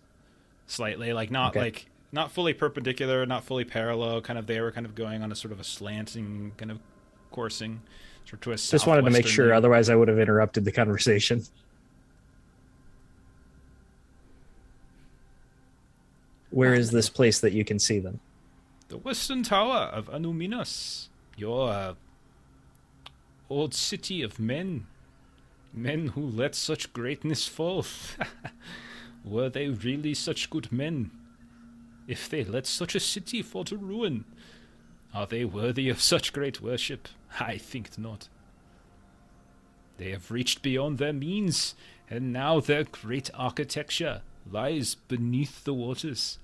Slightly. Okay. Not fully perpendicular, not fully parallel. They were kind of going on a sort of a slanting kind of coursing. Sort of to a Just wanted to make sure, southwesterly. otherwise I would have interrupted the conversation. Where is this place that you can see them? The western tower of Anuminus. Your old city of men. Men who let such greatness fall. Were they really such good men? If they let such a city fall to ruin, are they worthy of such great worship? I think not. They have reached beyond their means, and now their great architecture lies beneath the waters.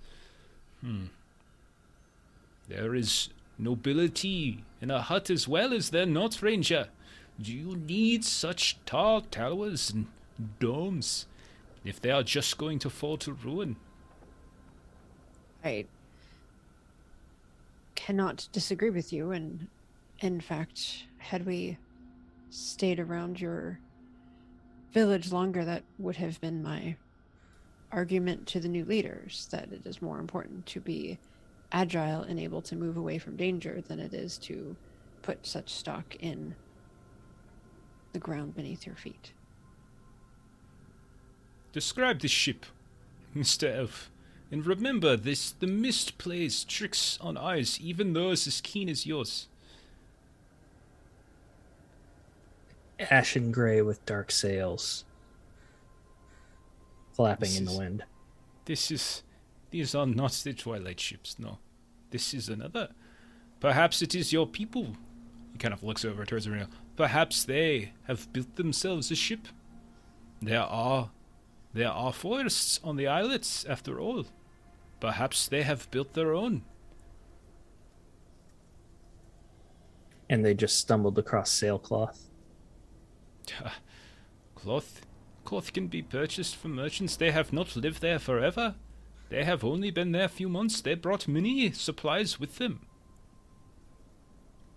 There is nobility in a hut as well, is there not, Ranger? Do you need such tall towers and domes if they are just going to fall to ruin? I cannot disagree with you, and in fact, had we stayed around your village longer, that would have been my argument to the new leaders, that it is more important to be agile and able to move away from danger than it is to put such stock in the ground beneath your feet. Describe this ship, Mr. Elf. And remember this, the mist plays tricks on eyes, even those as keen as yours. Ashen gray with dark sails, flapping in the wind. These are not the twilight ships, no. This is another. Perhaps it is your people. He kind of looks over towards Arena. Perhaps they have built themselves a ship. There are forests on the islets, after all. Perhaps they have built their own. And they just stumbled across sailcloth. Cloth can be purchased from merchants. They have not lived there forever. They have only been there a few months. They brought many supplies with them.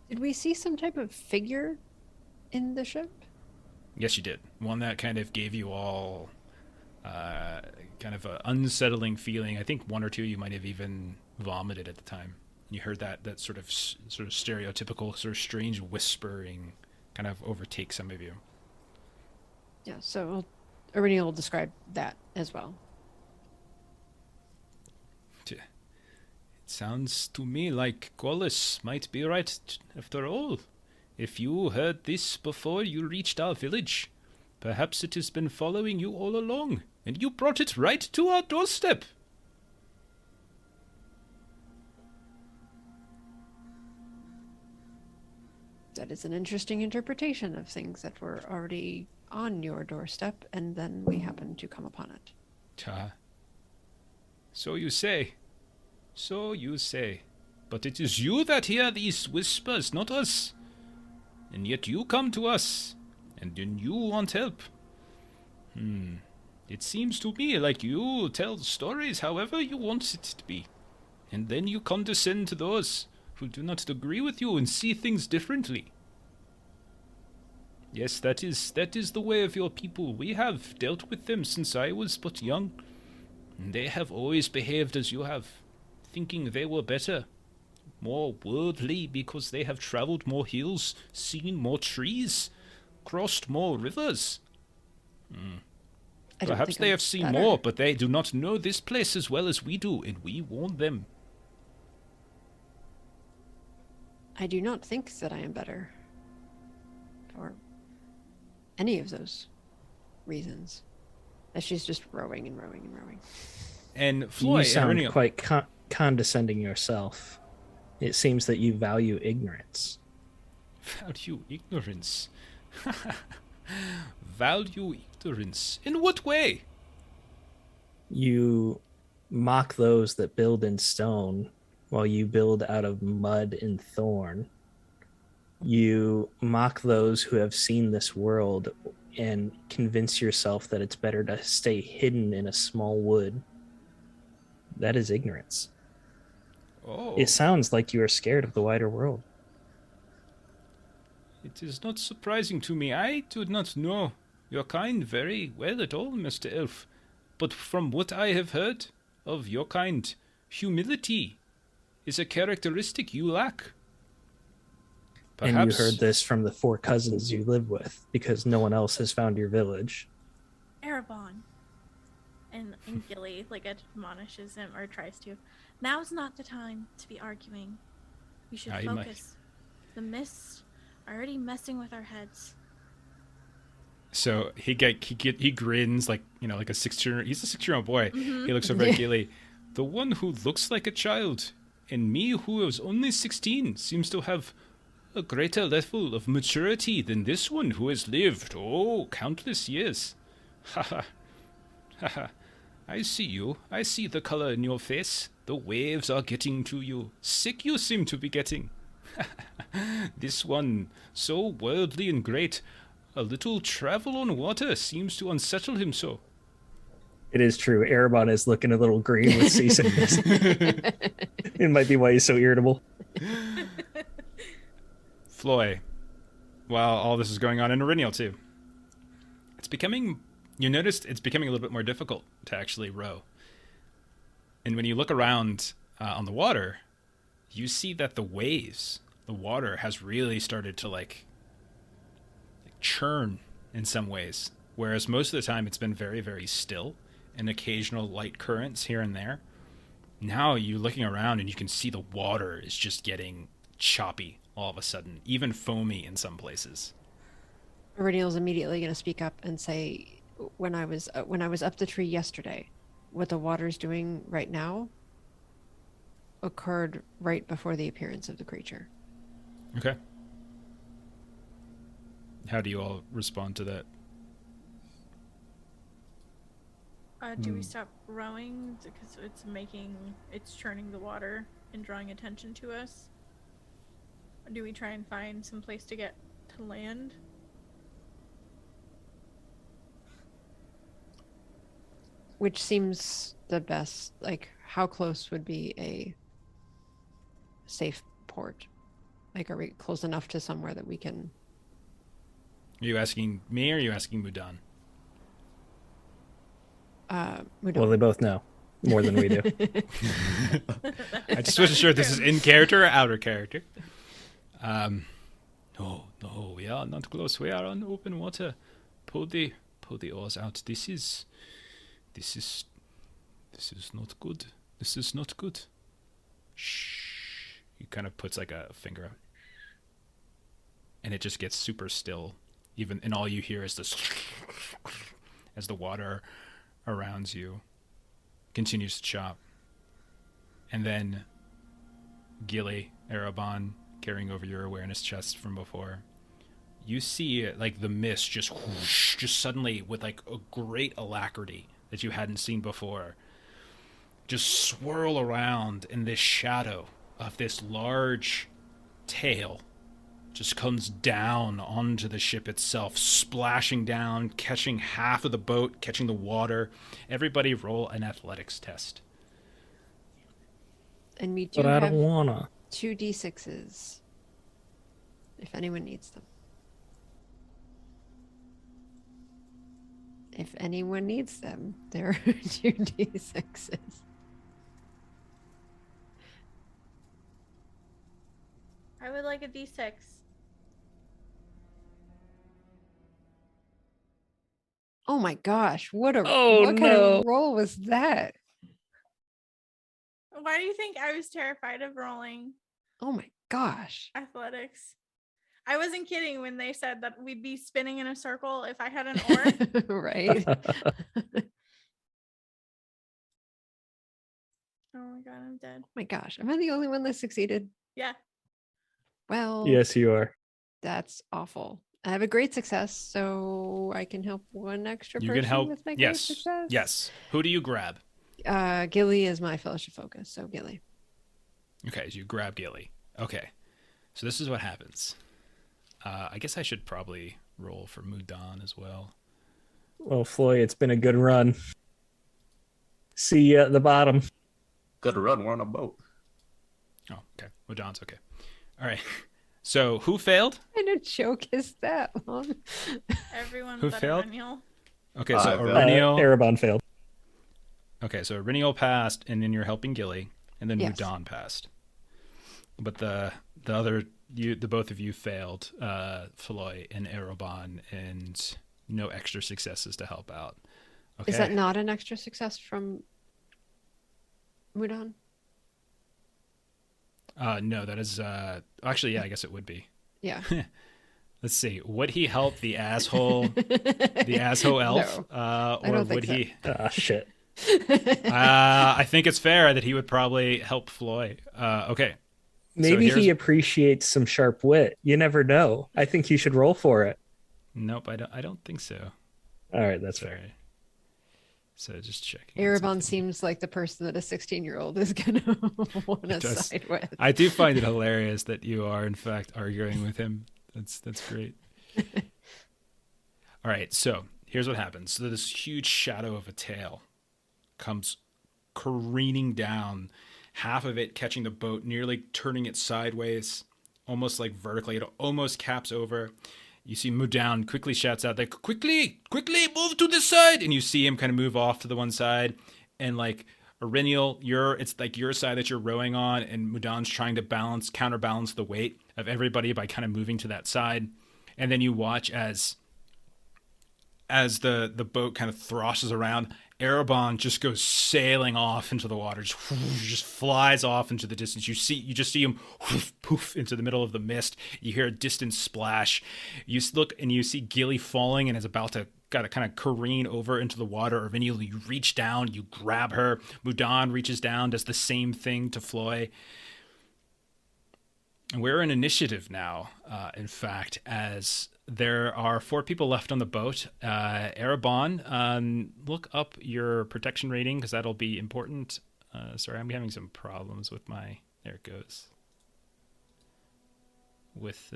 Did we see some type of figure in the ship? Yes, you did. One that kind of gave you all kind of an unsettling feeling. I think one or two you might have even vomited at the time. You heard that sort of stereotypical, sort of strange whispering kind of overtake some of you. Yeah, so Irene will describe that as well. It sounds to me like Golis might be right after all. If you heard this before you reached our village, perhaps it has been following you all along, and you brought it right to our doorstep. That is an interesting interpretation of things that were already on your doorstep, and then we happened to come upon it. So you say. So you say. But it is you that hear these whispers, not us. And yet you come to us, and then you want help. It seems to me like you tell stories however you want it to be. And then you condescend to those who do not agree with you and see things differently. Yes, that is the way of your people. We have dealt with them since I was but young. They have always behaved as you have, thinking they were better, more worldly because they have traveled more hills, seen more trees, crossed more rivers. I don't Perhaps think they I'm have seen better. more, but they do not know this place as well as we do, and we warn them. I do not think that I am better for any of those reasons. That she's just rowing and rowing and rowing. And Floyd, You sound Iriniel- quite condescending yourself. It seems that you value ignorance. Value ignorance. Value ignorance. In what way? You mock those that build in stone while you build out of mud and thorn. You mock those who have seen this world and convince yourself that it's better to stay hidden in a small wood. That is ignorance. Oh, It sounds like you are scared of the wider world. it is not surprising to me. I do not know your kind very well at all, Mr. Elf. But from what I have heard of your kind, humility is a characteristic you lack. And you heard this from the 4 cousins you live with, because no one else has found your village. Erebon. And Gilly like admonishes him or tries to. Now's not the time to be arguing. We should I might- focus. The mists are already messing with our heads. So he grins like like a 6-year. He's a 6-year-old boy. He looks over at Gilly. The one who looks like a child, and me who is only 16, seems to have a greater level of maturity than this one who has lived countless years. Ha ha, ha ha. I see you. I see the color in your face. The waves are getting to you. Sick you seem to be getting. This one, so worldly and great, a little travel on water seems to unsettle him so. It is true. Erebon is looking a little green with seasickness. It might be why he's so irritable. Floy, while all this is going on in Iriniel too, you noticed it's becoming a little bit more difficult to actually row. And when you look around on the water, you see that the water has really started to like churn in some ways. Whereas most of the time it's been very, very still and occasional light currents here and there. Now you're looking around and you can see the water is just getting choppy all of a sudden, even foamy in some places. Iridiel's immediately going to speak up and say, when I was up the tree yesterday, what the water's doing right now occurred right before the appearance of the creature. Okay. How do you all respond to that? Do we stop rowing because it's churning the water and drawing attention to us? Or do we try and find some place to get to land? Which seems the best? Like, how close would be a safe port? Like, are we close enough to somewhere that we can... Are you asking me or are you asking Mudan? Mudan. Well, they both know more than we do. I just wasn't sure if this is in character or outer character. No, we are not close. We are on open water. Pull the oars out. This is not good. This is not good. Shh. He kind of puts like a finger out. And it just gets super still. And all you hear is this as the water around you continues to chop. And then Gilly, Erebon, carrying over your awareness chest from before, you see like the mist just whoosh, just suddenly with like a great alacrity that you hadn't seen before, just swirl around, in this shadow of this large tail just comes down onto the ship itself, splashing down, catching half of the boat, catching the water. Everybody roll an athletics test. And we do But I have don't wanna. 2 d6s if anyone needs them. If anyone needs them, there are 2d6s. I would like a d6. Oh my gosh, what kind no. of roll was that? Why do you think I was terrified of rolling Oh my gosh. athletics? I wasn't kidding when they said that we'd be spinning in a circle if I had an oar. Right? Oh my god, I'm dead. Oh my gosh, am I the only one that succeeded? Yeah. Well, Yes, you are. that's awful. I have a great success, so I can help one extra You person can help. with my great Yes. success. Yes. Who do you grab? Gilly is my fellowship focus, so Gilly. Okay, so you grab Gilly. Okay. So this is what happens. I guess I should probably roll for Mudan as well. Well, Floy, it's been a good run. See you at the bottom. Good run. We're on a boat. Oh, okay. Mudan's okay. All right. So who failed? What kind of joke is that long? Everyone Who but failed? Irenial. Okay, so I failed. Aurenial. Erebon failed. Okay, so Aurenial passed, and then you're helping Gilly, and then Yes. Mudan passed. But the both of you failed, Floy and Erebon, and no extra successes to help out. Okay. Is that not an extra success from Mudan? No, that is actually, yeah, I guess it would be. Yeah. Let's see. Would he help the asshole, the asshole elf, No, or don't would think he? Ah, shit. I think it's fair that he would probably help Floy. Okay. Maybe here's- he appreciates some sharp wit. You never know. I think you should roll for it. Nope, I don't think so. All right, that's fair. Sorry. So just checking. Erebon seems like the person that a 16-year-old is going to want to It does. side with. I do find it hilarious that you are in fact arguing with him. That's great. All right, so here's what happens. So this huge shadow of a tail comes careening down, half of it catching the boat, nearly turning it sideways, almost like vertically. It almost caps over. You see Mudan quickly shouts out, like, quickly, move to the side. And you see him kind of move off to the one side. And like Aurenial, it's like your side that you're rowing on, and Mudan's trying to counterbalance the weight of everybody by kind of moving to that side. And then you watch as the boat kind of throshes around, Erebon just goes sailing off into the water, just flies off into the distance. You just see him poof into the middle of the mist. You hear a distant splash. You look and you see Gilly falling and is about to kind of careen over into the water. Aurenial, you reach down, you grab her. Mudan reaches down, does the same thing to Floy. And we're in initiative now, in fact, as there are 4 people left on the boat. Erebon, look up your protection rating because that'll be important. Sorry, I'm having some problems with there it goes. With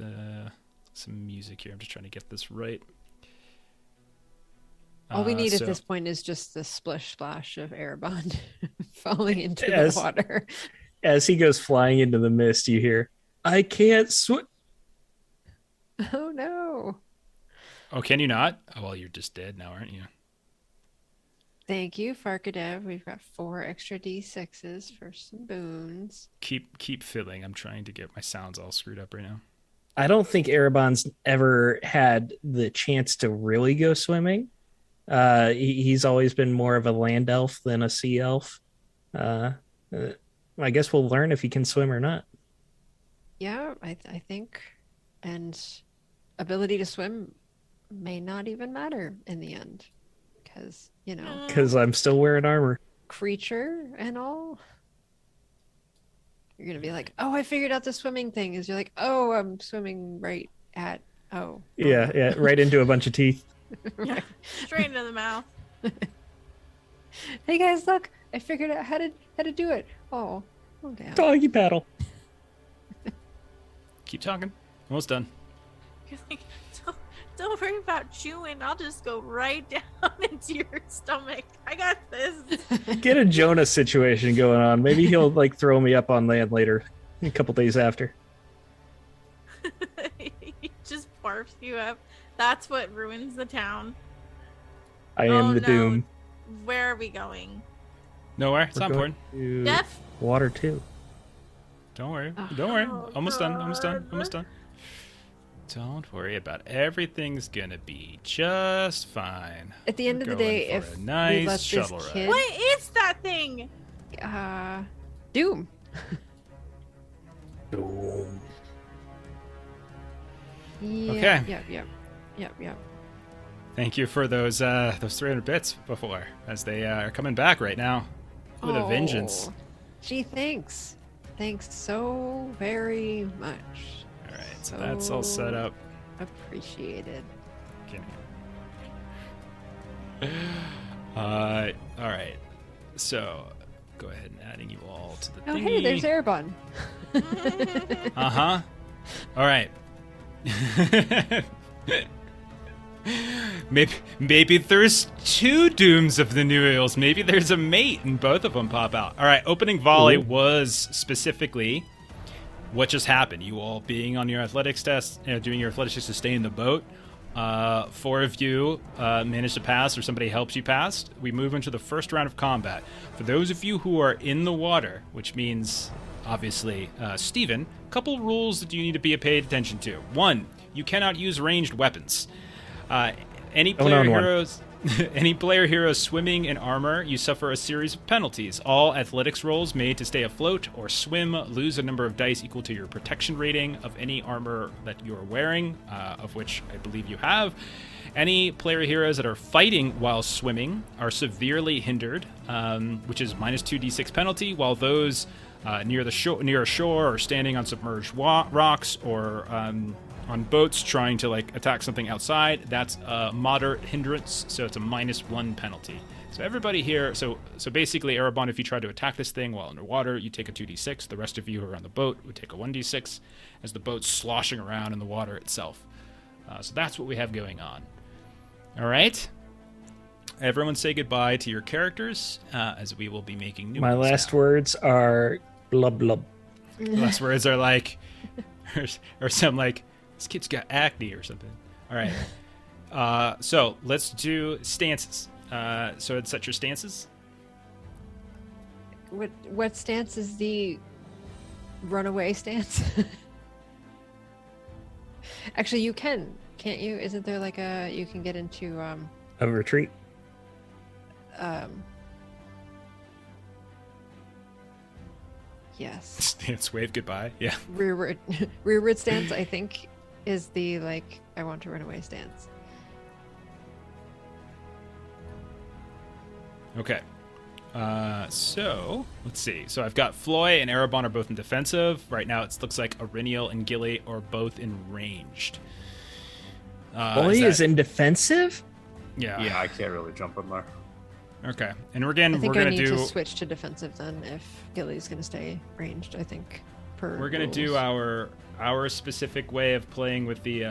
some music here. I'm just trying to get this right. All we need So- at this point is just the splish splash of Erebon falling into Yes. the water. As he goes flying into the mist, you hear, I can't swim. Oh no. Oh, can you not? Oh, well, you're just dead now, aren't you? Thank you, Farkadev. We've got 4 extra D6s for some boons. Keep filling. I'm trying to get my sounds all screwed up right now. I don't think Erebon's ever had the chance to really go swimming. He's always been more of a land elf than a sea elf. I guess we'll learn if he can swim or not. Yeah, I think. And ability to swim may not even matter in the end. Because, Because I'm still wearing armor. creature and all. You're going to be like, oh, I figured out the swimming thing. Is you're like, oh, I'm swimming right at, oh. Yeah, right into a bunch of teeth. Yeah, straight into the mouth. Hey guys, look, I figured out how to do it. Oh damn. Doggy paddle. Keep talking. Almost done. You're like, don't worry about chewing. I'll just go right down into your stomach. I got this. Get a Jonah situation going on. Maybe he'll like throw me up on land later, a couple days after. He just barfs you up. That's what ruins the town. I am Oh, the no. doom. Where are we going? Nowhere. It's We're not going important. to Jeff? water too. Don't worry. Oh. Don't worry. Oh, Almost done. Almost done. God. Almost done. Don't worry about it. Everything's gonna be just fine. At the end We're of the going day, for if a we nice let this shuttle ride. kid, What is that thing? Doom. Okay. Yep. Thank you for those 300 bits before, as they are coming back right now with a vengeance. Oh, gee, thanks. Thanks so very much. All right, so that's all set up. Appreciated. All right. So go ahead and adding you all to the Oh, thingy. hey, there's Erebon. Uh-huh. All right. maybe there's two dooms of the new eels. Maybe there's a mate and both of them pop out. All right, opening volley was specifically what just happened. You all being on your athletics test, doing your athletics test to stay in the boat. 4 of you managed to pass, or somebody helps you pass. We move into the first round of combat. For those of you who are in the water, which means obviously Steven, a couple rules that you need to be paid attention to. 1, you cannot use ranged weapons. Any player heroes any player hero swimming in armor, you suffer a series of penalties. All athletics rolls made to stay afloat or swim lose a number of dice equal to your protection rating of any armor that you're wearing, of which I believe you have. Any player heroes that are fighting while swimming are severely hindered, which is minus 2d6 penalty, while those near a shore or standing on submerged rocks or on boats trying to attack something outside, that's a moderate hindrance, so it's a -1 penalty. So everybody here, so basically, Erebon, if you try to attack this thing while underwater, you take a 2d6. The rest of you who are on the boat would take a 1d6 as the boat's sloshing around in the water itself. So that's what we have going on. All right. Everyone say goodbye to your characters, as we will be making new My ones last now. words are blub blub. The last words are or some this kid's got acne or something. All right. So let's do stances. So I'd set your stances. What stance is the runaway stance? Actually, you can't you? Isn't there you can get into A retreat. Yes. Stance, wave goodbye. Yeah. Rearward stance, I think, is the I want to run away stance. Okay. So let's see. So I've got Floy and Erebon are both in defensive. Right now it looks like Auriniel and Gilly are both in ranged. Boy is in defensive? Yeah. Yeah, I can't really jump in there. Okay. And I think we're I gonna need do to switch to defensive then if Gilly's gonna stay ranged, I think. we're gonna do our specific way of playing with the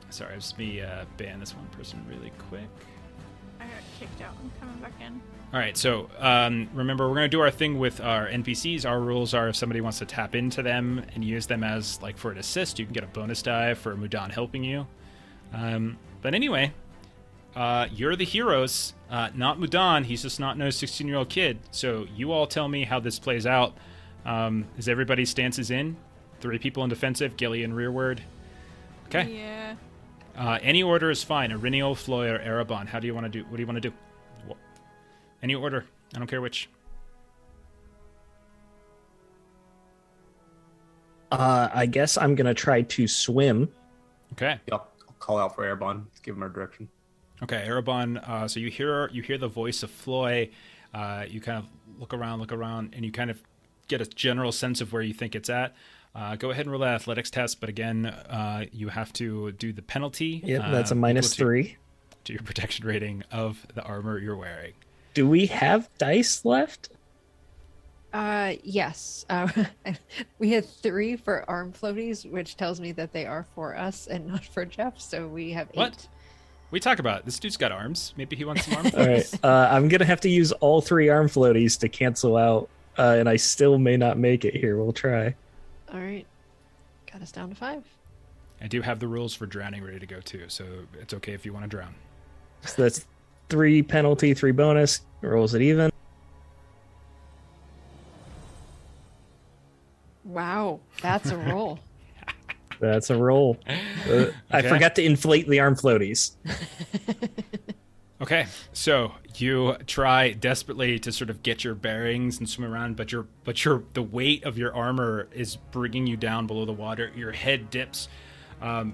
sorry, just me ban this one person really quick. I got kicked out. I'm coming back in. All right, so remember, we're going to do our thing with our NPCs. Our rules are if somebody wants to tap into them and use them as, for an assist, you can get a bonus die for Mudan helping you. But anyway, you're the heroes, not Mudan. He's just not no 16-year-old kid. So you all tell me how this plays out. Is everybody's stances in? 3 people in defensive, Gilly in rearward. Okay. Yeah. Any order is fine. Auriniel, Floy, or Erebon. How do you want to do? What do you want to do? Any order. I don't care which. I guess I'm gonna try to swim. Okay. Yep. I'll call out for Airbon. Give him our direction. Okay, Erebon. So you hear the voice of Floy. You kind of look around, and you kind of get a general sense of where you think it's at. Go ahead and roll an athletics test, but again, you have to do the penalty. Yep, that's a equal -3 to your protection rating of the armor you're wearing. Do we have dice left? Yes. We had 3 for arm floaties, which tells me that they are for us and not for Jeff. So we have 8. What? We talk about it. This dude's got arms. Maybe he wants some arm All right. I'm gonna have to use all 3 arm floaties to cancel out, and I still may not make it here. We'll try. All right. Got us down to 5. I do have the rules for drowning ready to go too, so it's okay if you want to drown. So that's 3 penalty, 3 bonus. Rolls it even. Wow, that's a roll. That's a roll. I Okay. forgot to inflate the arm floaties. Okay, so you try desperately to sort of get your bearings and swim around, but the weight of your armor is bringing you down below the water. Your head dips.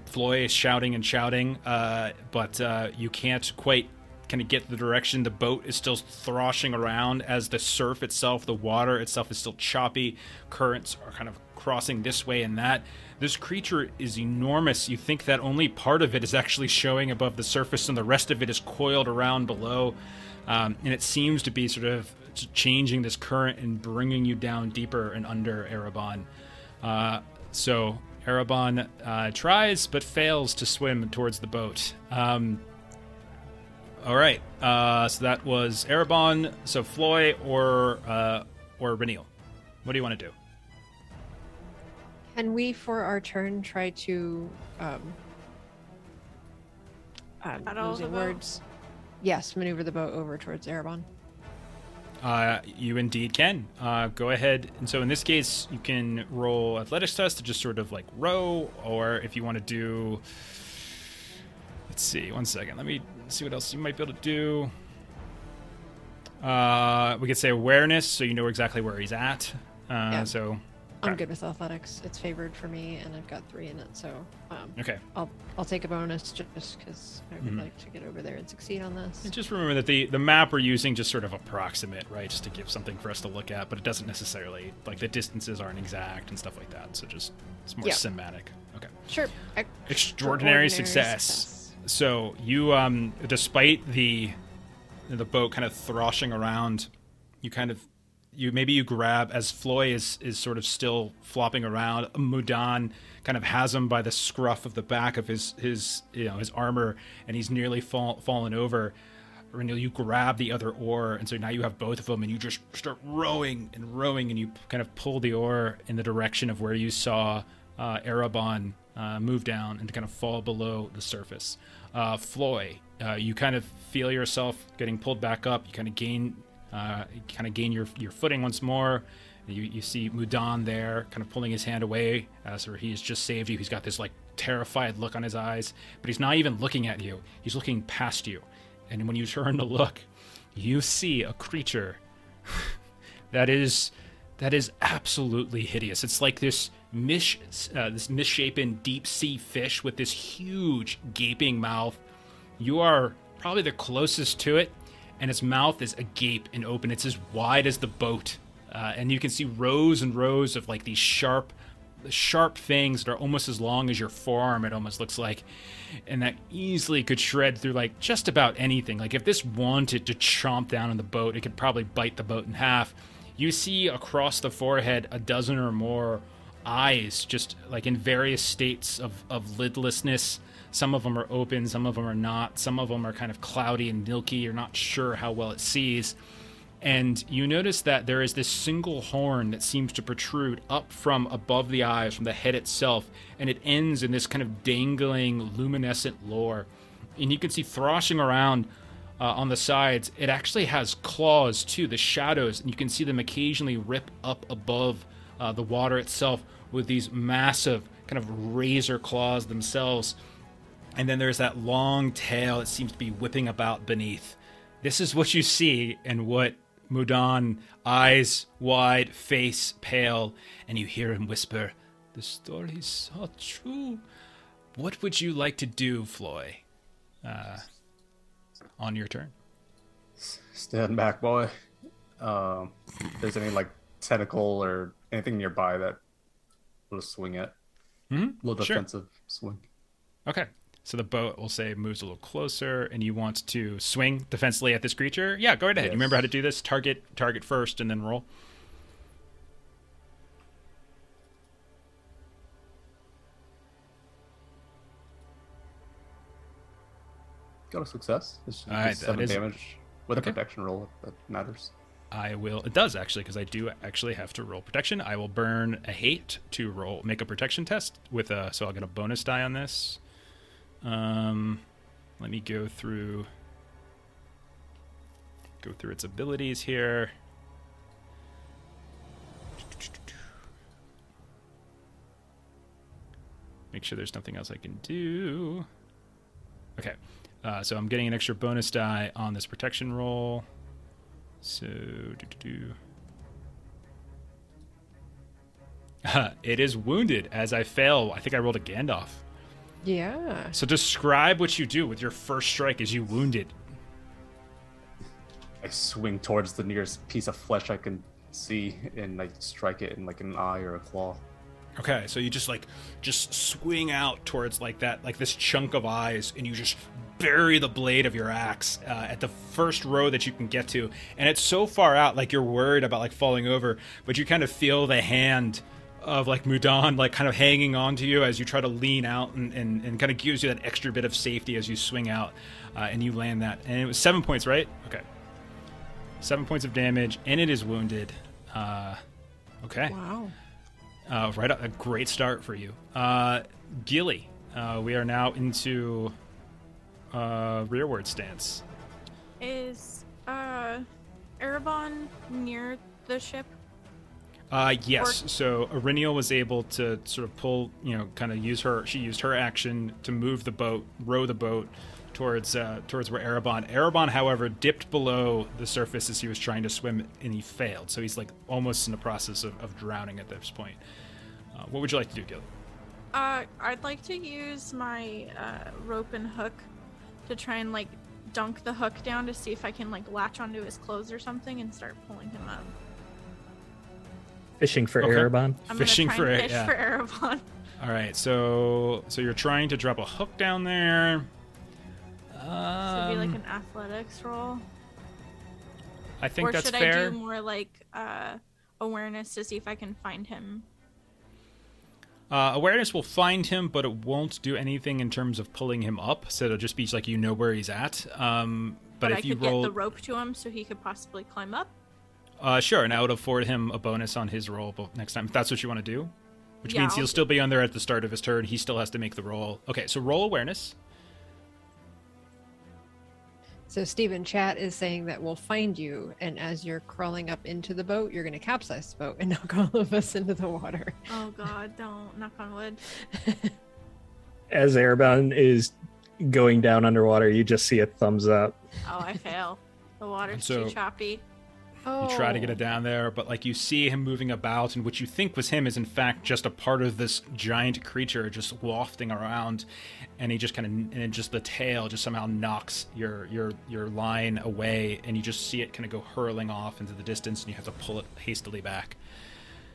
Floy is shouting and shouting, but you can't quite kind of get the direction. The boat is still thrashing around as the surf itself, the water itself is still choppy. Currents are kind of crossing this way and that. This creature is enormous. You think that only part of it is actually showing above the surface and the rest of it is coiled around below. And it seems to be sort of changing this current and bringing you down deeper and under Erebon. So Erebon tries but fails to swim towards the boat. All right. So that was Erebon. So Floy or Reniel. What do you want to do? Can we, for our turn, try to Paddle losing the boat? words? Yes, maneuver the boat over towards Erebon. You indeed can. Go ahead. And so in this case, you can roll athletics test to just sort of like row, or if you want to do... Let's see, 1 second. Let me see what else you might be able to do. We could say awareness, so you know exactly where he's at. Yeah. So... I'm good with athletics. It's favored for me, and I've got 3 in it, so Okay. I'll take a bonus just because I would like to get over there and succeed on this. And just remember that the map we're using just sort of approximate, right? Just to give something for us to look at, but it doesn't necessarily, like the distances aren't exact and stuff like that. So just, it's more Yeah. cinematic. Okay. Sure. Extraordinary success. So you, despite the boat kind of thrashing around, you grab, as Floy is sort of still flopping around. Mudan kind of has him by the scruff of the back of his armor, and he's nearly fallen over. Reniel, you grab the other oar, and so now you have both of them, and you just start rowing, and you kind of pull the oar in the direction of where you saw Erebon move down and kind of fall below the surface. Floy, you kind of feel yourself getting pulled back up. You kind of gain your footing once more. You see Mudan there, kind of pulling his hand away, so he has just saved you. He's got this like terrified look on his eyes, but he's not even looking at you. He's looking past you, and when you turn to look, you see a creature that is absolutely hideous. It's like this misshapen deep sea fish with this huge gaping mouth. You are probably the closest to it, and its mouth is agape and open. It's as wide as the boat, and you can see rows and rows of like these sharp fangs that are almost as long as your forearm, it almost looks like, and that easily could shred through like just about anything. Like if this wanted to chomp down on the boat, it could probably bite the boat in half. You see across the forehead a dozen or more eyes, just like in various states of lidlessness. Some of them are open, some of them are not. Some of them are kind of cloudy and milky. You're not sure how well it sees. And you notice that there is this single horn that seems to protrude up from above the eyes, from the head itself, and it ends in this kind of dangling, luminescent lore. And you can see thrashing around on the sides. It actually has claws too, the shadows, and you can see them occasionally rip up above the water itself with these massive kind of razor claws themselves. And then there's that long tail that seems to be whipping about beneath. This is what you see, and what Mudan, eyes wide, face pale, and you hear him whisper, "The story's so true." What would you like to do, Floy, on your turn? Stand back, boy. If there's any like tentacle or anything nearby that will swing at. Little Sure. defensive swing. Okay. So the boat, we'll say, moves a little closer, and you want to swing defensively at this creature? Yeah, go right ahead. Yes. You remember how to do this? Target first, and then roll. Got a success. It's just All right, 7 that is- damage with Okay. a protection roll if that matters. I will. It does actually, because I do actually have to roll protection. I will burn a hate to make a protection test with so I'll get a bonus die on this. Let me go through go through its abilities here. Make sure there's nothing else I can do. Okay, so I'm getting an extra bonus die on this protection roll. So, it is wounded as I fail. I think I rolled a Gandalf. Yeah. So describe what you do with your first strike as you wound it. I swing towards the nearest piece of flesh I can see, and I strike it in like an eye or a claw. Okay, so you just swing out towards like that, like this chunk of eyes, and you just bury the blade of your axe at the first row that you can get to, and it's so far out, like you're worried about like falling over, but you kind of feel the hand of like Mudan like kind of hanging on to you as you try to lean out, and kind of gives you that extra bit of safety as you swing out, and you land that, and it was 7 points, right? Okay, 7 points of damage, and it is wounded. Okay. Wow. Right up, a great start for you. Gilly, we are now into rearward stance. Is Erebon near the ship? Yes. So Iriniel was able to sort of pull, kind of she used her action to move the boat, row the boat towards where Erebon. Erebon, however, dipped below the surface as he was trying to swim, and he failed. So he's like almost in the process of drowning at this point. What would you like to do, Gilly? I'd like to use my rope and hook to try and like dunk the hook down to see if I can like latch onto his clothes or something and start pulling him up. Fishing for Okay. Erebon. I'm Fishing gonna try and fish yeah. for Erebon. All right, so you're trying to drop a hook down there. So it'd be like an athletics roll. I think or that's should fair. I do more like awareness to see if I can find him? Awareness will find him, but it won't do anything in terms of pulling him up. So it'll just be like where he's at. But if I you could roll, get the rope to him so he could possibly climb up. sure, and I would afford him a bonus on his roll next time if that's what you want to do. Which Yeah, means I'll he'll do- still be on there at the start of his turn. He still has to make the roll. Okay, so roll awareness. So Stephen Chat is saying that we'll find you, and as you're crawling up into the boat, you're going to capsize the boat and knock all of us into the water. Oh God, don't knock on wood. As Erebon is going down underwater, you just see a thumbs up. Oh, I fail. The water's So- too choppy. Oh. You try to get it down there, but you see him moving about, and what you think was him is in fact just a part of this giant creature just wafting around, and he just and just the tail just somehow knocks your line away, and you just see it kind of go hurling off into the distance, and you have to pull it hastily back.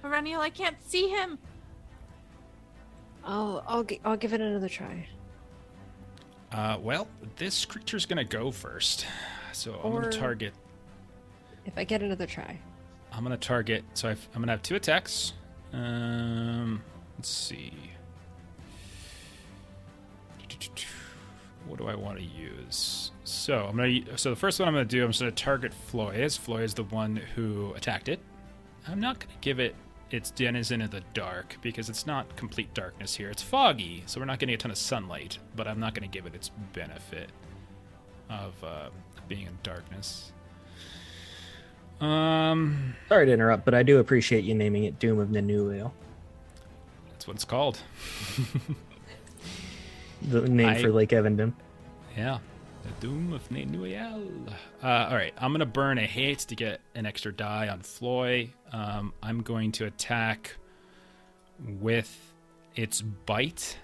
Perennial, I can't see him. I'll give it another try. Well, this creature's gonna go first, so I'm Or- gonna target. If I get another try. I'm gonna target. So I'm gonna have 2 attacks. Let's see. What do I want to use? So So the first one I'm gonna do, I'm just gonna target Floy. Floy is the one who attacked it. I'm not gonna give it its denizen in the dark because it's not complete darkness here. It's foggy, so we're not getting a ton of sunlight. But I'm not gonna give it its benefit of being in darkness. Sorry to interrupt, but I do appreciate you naming it Doom of Nanuil. That's what it's called. The name for Lake Evandon. Yeah. The Doom of Nanuil. All right. I'm going to burn a hate to get an extra die on Floy. I'm going to attack with its bite.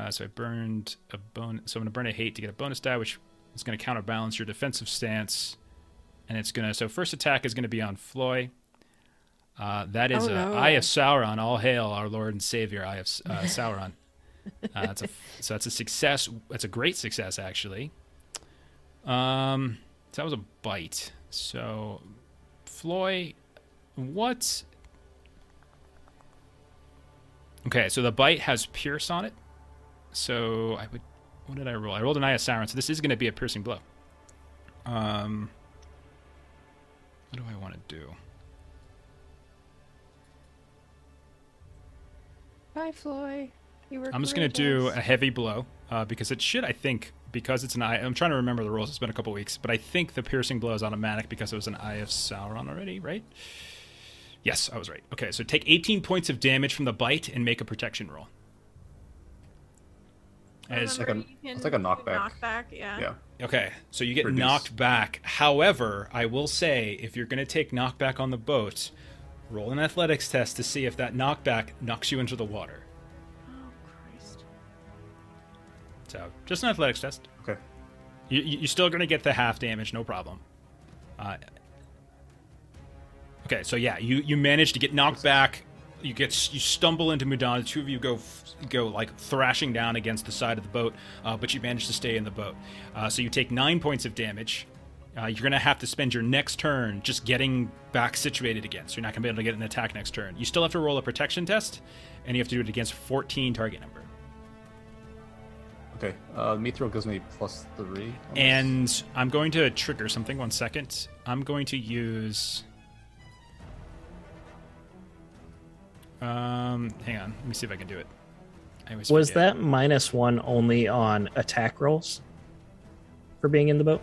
So I burned a bonus. So I'm going to burn a hate to get a bonus die, which is going to counterbalance your defensive stance. And it's going to. So first attack is going to be on Floy. That is Eye of Sauron. All hail our Lord and Savior, Eye of Sauron. So that's a success. That's a great success, actually. So that was a bite. So, Floy, what? Okay, so the bite has pierce on it. So I would. What did I roll? I rolled an Eye of Sauron. So this is going to be a piercing blow. What do I want to do? Bye, Floy. You were I'm just going to do courageous. a heavy blow because it should, I think, because it's an eye. I'm trying to remember the rules. It's been a couple weeks, but I think the piercing blow is automatic because it was an Eye of Sauron already, right? Yes, I was right. Okay, so take 18 points of damage from the bite and make a protection roll. As Remember, you it's can like a do knockback. Knockback, yeah. Yeah. Okay, so you get Reduce. knocked back. However, I will say, if you're going to take knockback on the boat, roll an athletics test to see if that knockback knocks you into the water. Oh Christ. So, just an athletics test. Okay. You're still going to get the half damage, no problem. Okay, so yeah, you manage to get knocked back. You stumble into Mudan. The two of you go like thrashing down against the side of the boat, but you manage to stay in the boat. So you take 9 points of damage. You're going to have to spend your next turn just getting back situated again. So you're not going to be able to get an attack next turn. You still have to roll a protection test, and you have to do it against 14 target number. Okay. Mithril gives me +3. on this. And I'm going to trigger something. 1 second. I'm going to use... hang on. Let me see if I can do it. I always Was forget. that -1 only on attack rolls for being in the boat?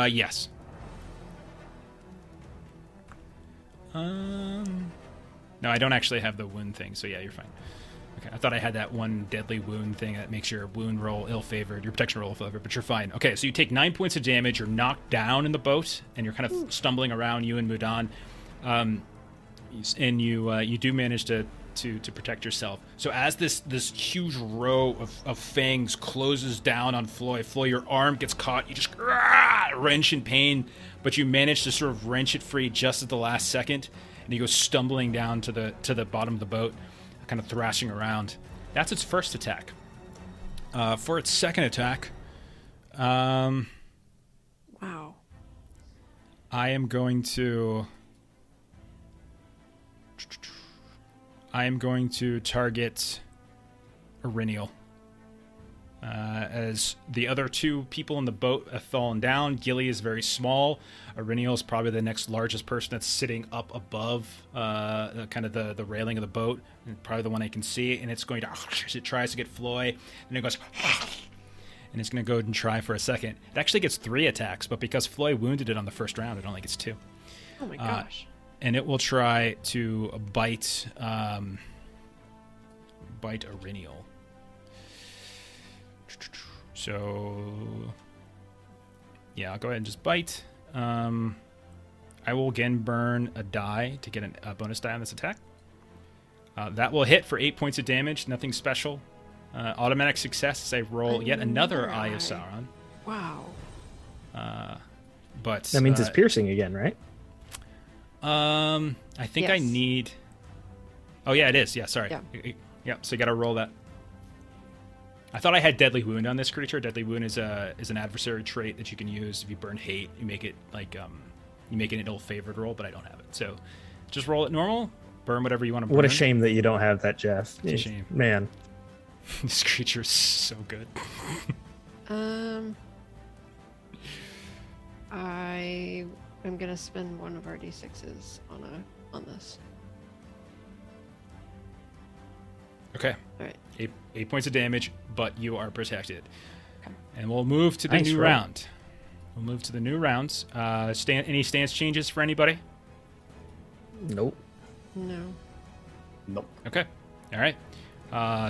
Yes. No, I don't actually have the wound thing, so yeah, you're fine. Okay, I thought I had that one deadly wound thing that makes your wound roll ill-favored, your protection roll ill-favored, but you're fine. Okay, so you take 9 points of damage, you're knocked down in the boat, and you're kind of stumbling around, you and Mudan. And you do manage to protect yourself. So as this huge row of fangs closes down on Floy, your arm gets caught. You just wrench in pain, but you manage to sort of wrench it free just at the last second, and you go stumbling down to the bottom of the boat, kind of thrashing around. That's its first attack. For its second attack, Wow. I am going to target Iriniel. As the other two people in the boat have fallen down, Gilly is very small. Iriniel is probably the next largest person that's sitting up above kind of the railing of the boat, and probably the one I can see, and it's going to... It tries to get Floy, and it goes... And it's going to go and try for a second. It actually gets 3 attacks, but because Floy wounded it on the first round, it only gets 2. Oh my gosh. And it will try to bite Iriniel. So, yeah, I'll go ahead and just bite. I will again burn a die to get a bonus die on this attack. That will hit for 8 points of damage. Nothing special. Automatic success as I roll yet another Eye of Sauron. Wow. But That means it's piercing again, right? I think I Yes. need... Oh, yeah, it is. Yeah, sorry. Yeah. Yeah, so you got to roll that. I thought I had Deadly Wound on this creature. Deadly Wound is an adversary trait that you can use if you burn hate. You make it like you make it an ill-favored roll, but I don't have it. So just roll it normal. Burn whatever you want to burn. What a shame that you don't have that, Jeff. It's a shame. Man. This creature is so good. I am gonna spend one of our d6s on this. Okay. All right. 8 points of damage, but you are protected. Okay. And we'll move to the Nice new roll. round. We'll move to the new rounds. Any stance changes for anybody? Nope. No. Nope. Okay. All right.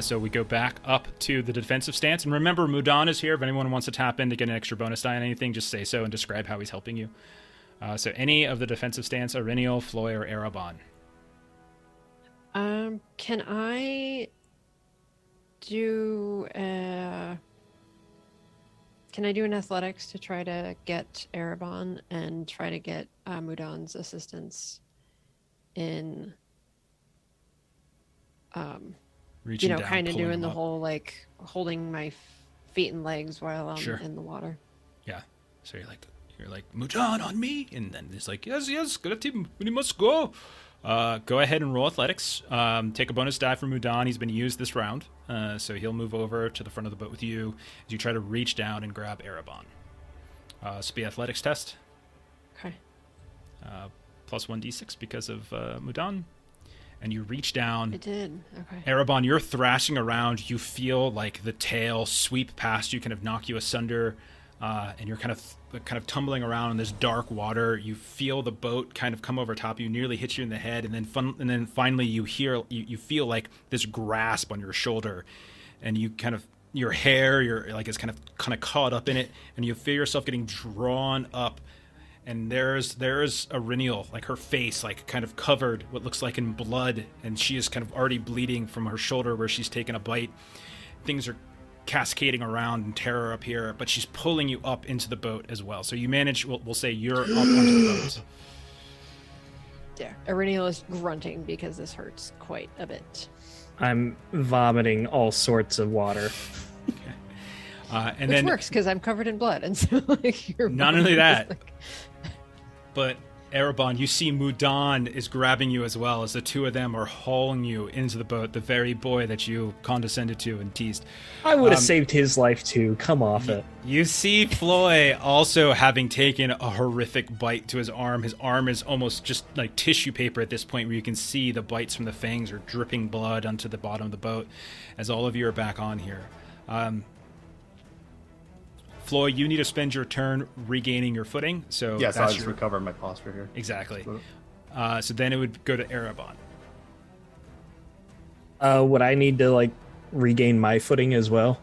So we go back up to the defensive stance. And remember, Mudan is here. If anyone wants to tap in to get an extra bonus die on anything, just say so and describe how he's helping you. So any of the defensive stance, Iriniel, Floy, or Erebon. Can I do an athletics to try to get Erebon and try to get Mudan's assistance in Reaching down, kind of pulling doing him the up. whole like holding my feet and legs while I'm Sure. in the water. Yeah. So you're like Mudan on me, and then it's like yes, good team, we must go. Go ahead and roll athletics. Take a bonus die from Mudan. He's been used this round, so he'll move over to the front of the boat with you as you try to reach down and grab Erebon. So be athletics test. Okay. Plus 1d6 because of Mudan. and you reach down. I did. Okay. Erebon, you're thrashing around. You feel like the tail sweep past you, kind of knock you asunder, and you're kind of tumbling around in this dark water. You feel the boat kind of come over top you, nearly hit you in the head, and then finally you feel like this grasp on your shoulder, and you kind of your hair, is kind of caught up in it, and you feel yourself getting drawn up. And there's Iriniel, like her face, like kind of covered what looks like in blood, and she is kind of already bleeding from her shoulder where she's taken a bite. Things are cascading around in terror up here, but she's pulling you up into the boat as well. So you manage, we'll say you're up onto the boat. Yeah, Iriniel is grunting because this hurts quite a bit. I'm vomiting all sorts of water. And Which then works because I'm covered in blood, and so like you're not only that, but Erebon, you see Mudan is grabbing you as well, as the two of them are hauling you into the boat, the very boy that you condescended to and teased. I would have saved his life too. Come off it. You see Floy also having taken a horrific bite to his arm. His arm is almost just like tissue paper at this point, where you can see the bites from the fangs are dripping blood onto the bottom of the boat, as all of you are back on here. Floy, you need to spend your turn regaining your footing. So Yes, I'll just recover my posture here. Exactly. So then it would go to Erebon. Would I need to regain my footing as well?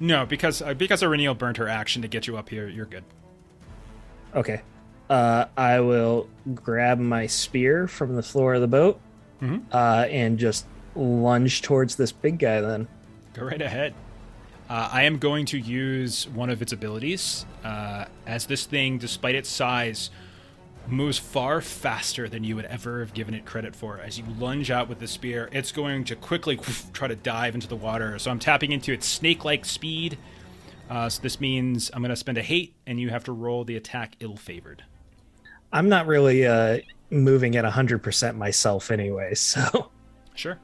No, because Iriniel burnt her action to get you up here. You're good. Okay. I will grab my spear from the floor of the boat and just lunge towards this big guy then. Go right ahead. I am going to use one of its abilities, as this thing, despite its size, moves far faster than you would ever have given it credit for. As you lunge out with the spear, it's going to quickly try to dive into the water. So I'm tapping into its snake-like speed. So this means I'm going to spend a hate, and you have to roll the attack ill-favored. I'm not really moving at 100% myself anyway, so... Sure.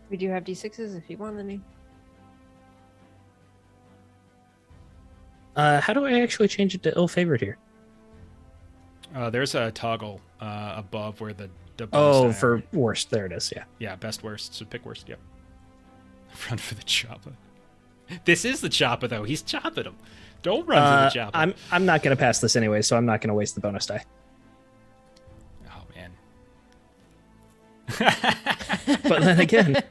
We do have D6s if you want any. How do I actually change it to ill-favored here? There's a toggle above where the Oh, for worst. There it is, yeah. Yeah, best worst. So pick worst, yep. Run for the chopper. This is the chopper, though. He's chopping him. Don't run for the chopper. I'm not going to pass this anyway, so I'm not going to waste the bonus die. Oh, man. But then again...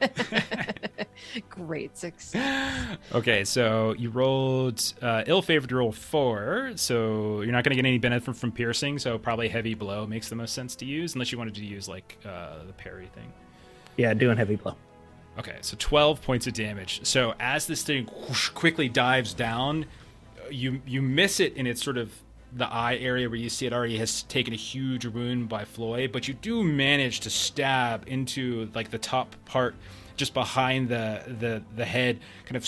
Great success. Okay, so you rolled ill-favored roll 4, so you're not going to get any benefit from piercing, so probably heavy blow makes the most sense to use, unless you wanted to use, the parry thing. Yeah, doing heavy blow. Okay, so 12 points of damage. So as this thing quickly dives down, you miss it in its sort of the eye area where you see it already has taken a huge wound by Floyd, but you do manage to stab into the top part just behind the head, kind of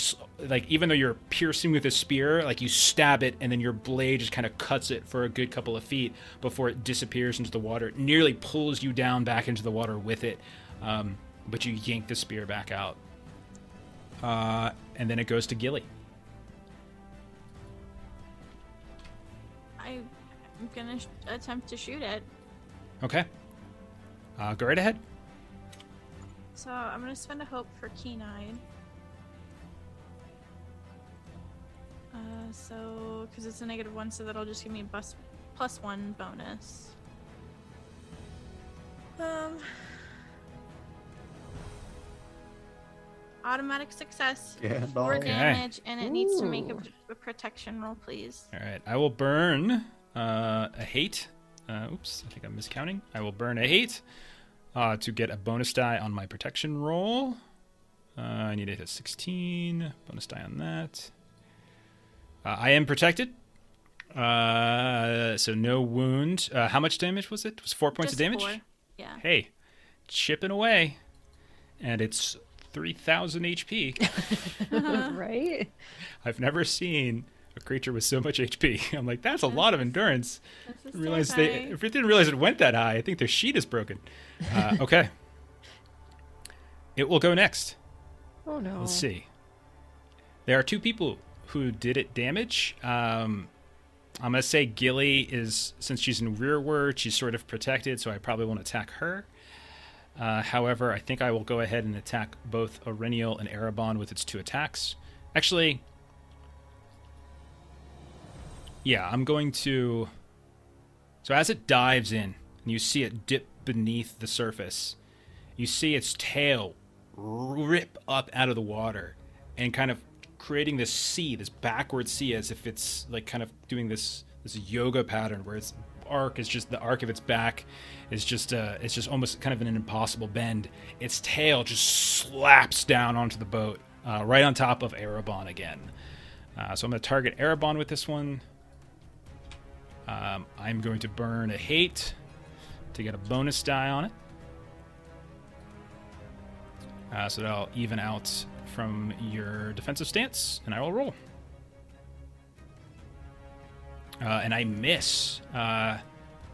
even though you're piercing with a spear, you stab it and then your blade just kind of cuts it for a good couple of feet before it disappears into the water. It nearly pulls you down back into the water with it, but you yank the spear back out. And then it goes to Gilly. I'm gonna attempt to shoot it. Okay. Go right ahead. So I'm gonna spend a hope for keen-eyed. So because it's a -1, so that'll just give me a +1 bonus. Automatic success. Yeah, 4 okay. damage, and it needs to make Ooh. a protection roll, please. All right. I will burn a hate. Oops, I think I'm miscounting. I will burn a hate to get a bonus die on my protection roll. I need to hit a 16. Bonus die on that. I am protected. So no wound. How much damage was it? It was 4 points of Just damage? 4. Yeah. Hey, chipping away. And it's 3,000 HP. Right? I've never seen a creature with so much HP. I'm like, that's a lot of endurance. This is If it didn't realize it went that high, I think their sheet is broken. Okay. It will go next. Oh no. Let's see. There are 2 people who did it damage. I'm going to say Gilly is, since she's in rearward, she's sort of protected, so I probably won't attack her. However, I think I will go ahead and attack both Aurenial and Erebon with its 2 attacks. Actually, yeah, I'm going to... So as it dives in, and you see it dip beneath the surface, you see its tail rip up out of the water and kind of creating this C, this backward C, as if it's like kind of doing this yoga pattern where its arc is just, the arc of its back is just it's just almost kind of an impossible bend. Its tail just slaps down onto the boat, right on top of Erebon again. So I'm going to target Erebon with this one. I'm going to burn a hate to get a bonus die on it. So that'll even out from your defensive stance, and I will roll. And I miss.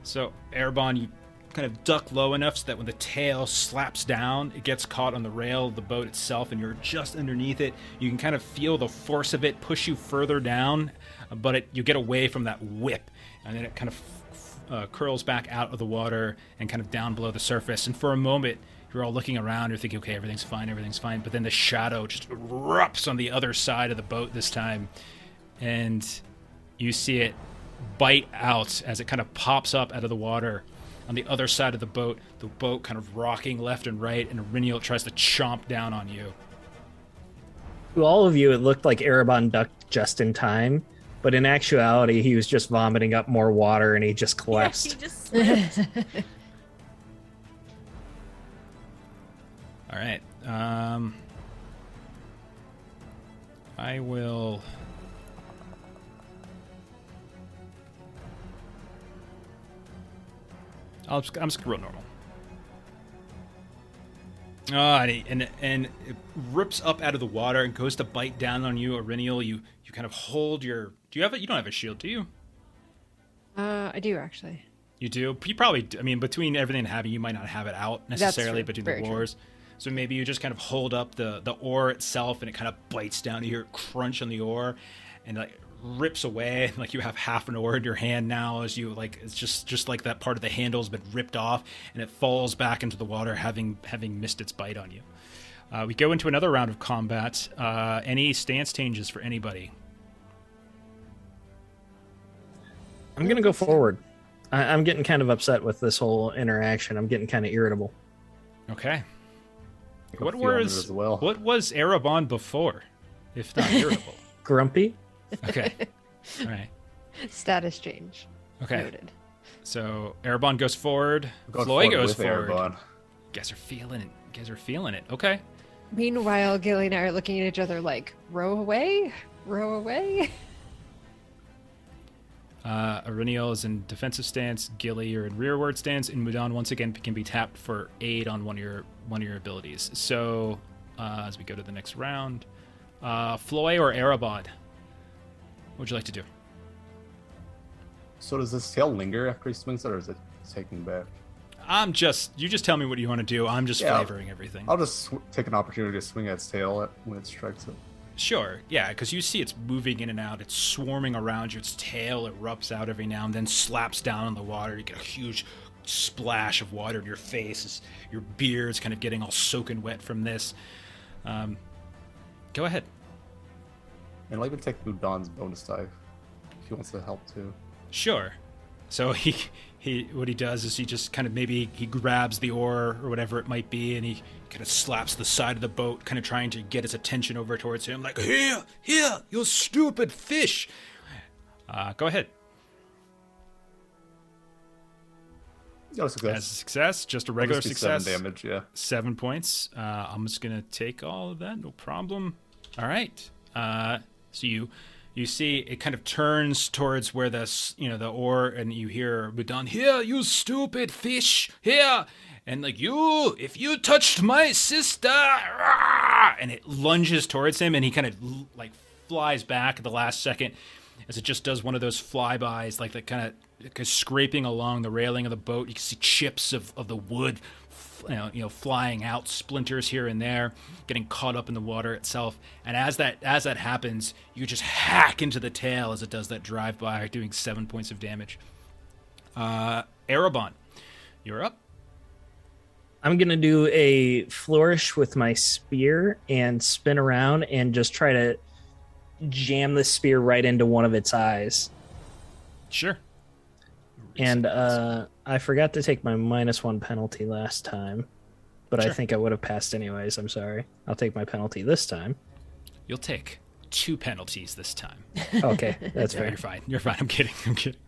So Erebon, you kind of duck low enough so that when the tail slaps down, it gets caught on the rail of the boat itself, and you're just underneath it. You can kind of feel the force of it push you further down, but you get away from that whip, and then it kind of curls back out of the water and kind of down below the surface. And for a moment, you're all looking around, you're thinking, okay, everything's fine. But then the shadow just erupts on the other side of the boat this time, and you see it bite out as it kind of pops up out of the water on the other side of the boat kind of rocking left and right, and Aurenial tries to chomp down on you. To all of you, it looked like Erebon ducked just in time, but in actuality, he was just vomiting up more water and he just collapsed. Yeah, he just slipped. All right. I will... I'm just going to roll normal. And it rips up out of the water and goes to bite down on you, Aurenial. You kind of hold your... You don't have a shield, do you? I do, actually. You do? You probably... I mean, between everything and having, you might not have it out necessarily between the wars. So maybe you just kind of hold up the oar itself, and it kind of bites down. You hear it crunch on the oar, and like rips away. Like you have half an oar in your hand now, as you like it's just like that part of the handle's been ripped off, and it falls back into the water, having missed its bite on you. We go into another round of combat. Any stance changes for anybody? I'm gonna go forward. I'm getting kind of upset with this whole interaction. I'm getting kind of irritable. Okay. What as well. What was Erebon before, if not irritable? Grumpy. Okay. All right. Status change. Okay. Noted. So Erebon goes forward. Floy goes forward. You guys are feeling it. Okay. Meanwhile, Gilly and I are looking at each other like, row away? Row away? Aurenial is in defensive stance. Gilly, you're in rearward stance. And Mudan once again can be tapped for aid on one of your abilities. So as we go to the next round, Floy or Erebon, what would you like to do? So does this tail linger after he swings it, or is it taken back? You just tell me what you want to do. I'm just flavoring everything. I'll just take an opportunity to swing at its tail when it strikes it. Sure, yeah, because you see it's moving in and out. It's swarming around you. Its tail erupts out every now and then, slaps down on the water. You get a huge splash of water in your face. As your beard's kind of getting all soaking wet from this. Go ahead. And I'll even take Mudan's bonus die if he wants to help too. Sure. So he what he does is he just kind of maybe he grabs the oar or whatever it might be, and he kind of slaps the side of the boat, kind of trying to get his attention over towards him, like, here, you stupid fish. Go ahead. No success. As a success, just a regular success. 7 damage, yeah. 7 points. I'm just gonna take all of that, no problem. All right. So you see it kind of turns towards where the oar, and you hear Mudan, here, you stupid fish, here, and like if you touched my sister, and it lunges towards him, and he kind of like flies back at the last second as it just does one of those flybys, like that kind of scraping along the railing of the boat. You can see chips of the wood flying out, splinters here and there, getting caught up in the water itself. And as that happens, you just hack into the tail as it does that drive-by, doing 7 points of damage. Erebon, you're up. I'm going to do a flourish with my spear and spin around and just try to jam the spear right into one of its eyes. Sure. And I forgot to take my -1 penalty last time, but Sure. I think I would have passed anyways. I'm sorry. I'll take my penalty this time. You'll take 2 penalties this time. Okay, that's Yeah, fair. you're fine. You're fine. I'm kidding.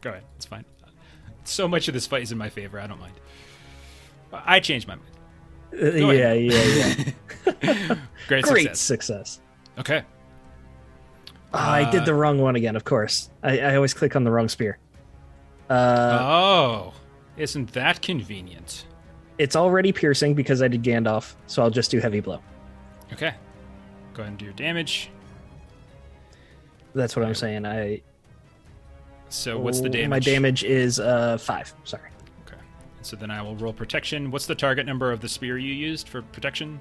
Go ahead. It's fine. So much of this fight is in my favor. I don't mind. I changed my mind. Go Yeah. Great Great success. success. Okay. Oh, I did the wrong one again, of course. I always click on the wrong spear. Oh, isn't that convenient? It's already piercing because I did Gandalf, so I'll just do heavy blow. Okay. Go ahead and do your damage. That's what I'm saying. So what's the damage? My damage is 5. Sorry. Okay. So then I will roll protection. What's the target number of the spear you used for protection?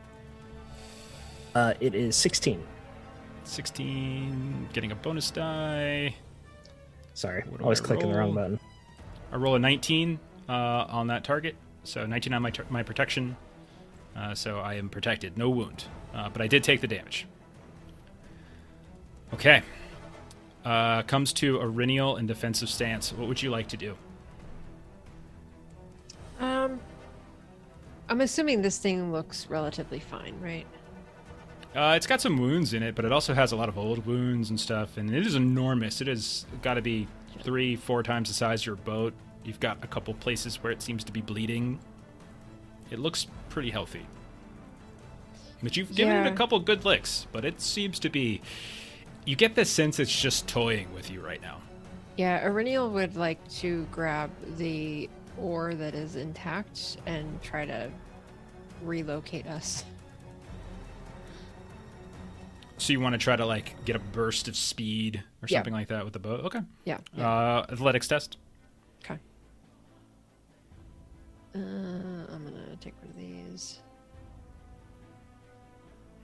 It is 16. 16. Getting a bonus die. Sorry, What do always I clicking the wrong roll? button. I roll a 19 on that target. So 19 on my protection. So I am protected. No wound. But I did take the damage. Okay. Comes to Aurinial in defensive stance. What would you like to do? I'm assuming this thing looks relatively fine, right? It's got some wounds in it, but it also has a lot of old wounds and stuff, and it is enormous. It has got to be 3-4 times the size of your boat. You've got a couple places where it seems to be bleeding. It looks pretty healthy. But you've given it a couple good licks, but it seems to be... You get the sense it's just toying with you right now. Yeah, Aurinial would like to grab the ore that is intact and try to relocate us. So you want to try to, like, get a burst of speed or Yeah. something like that with the boat? Okay. Yeah. Athletics test. Okay. I'm gonna take one of these.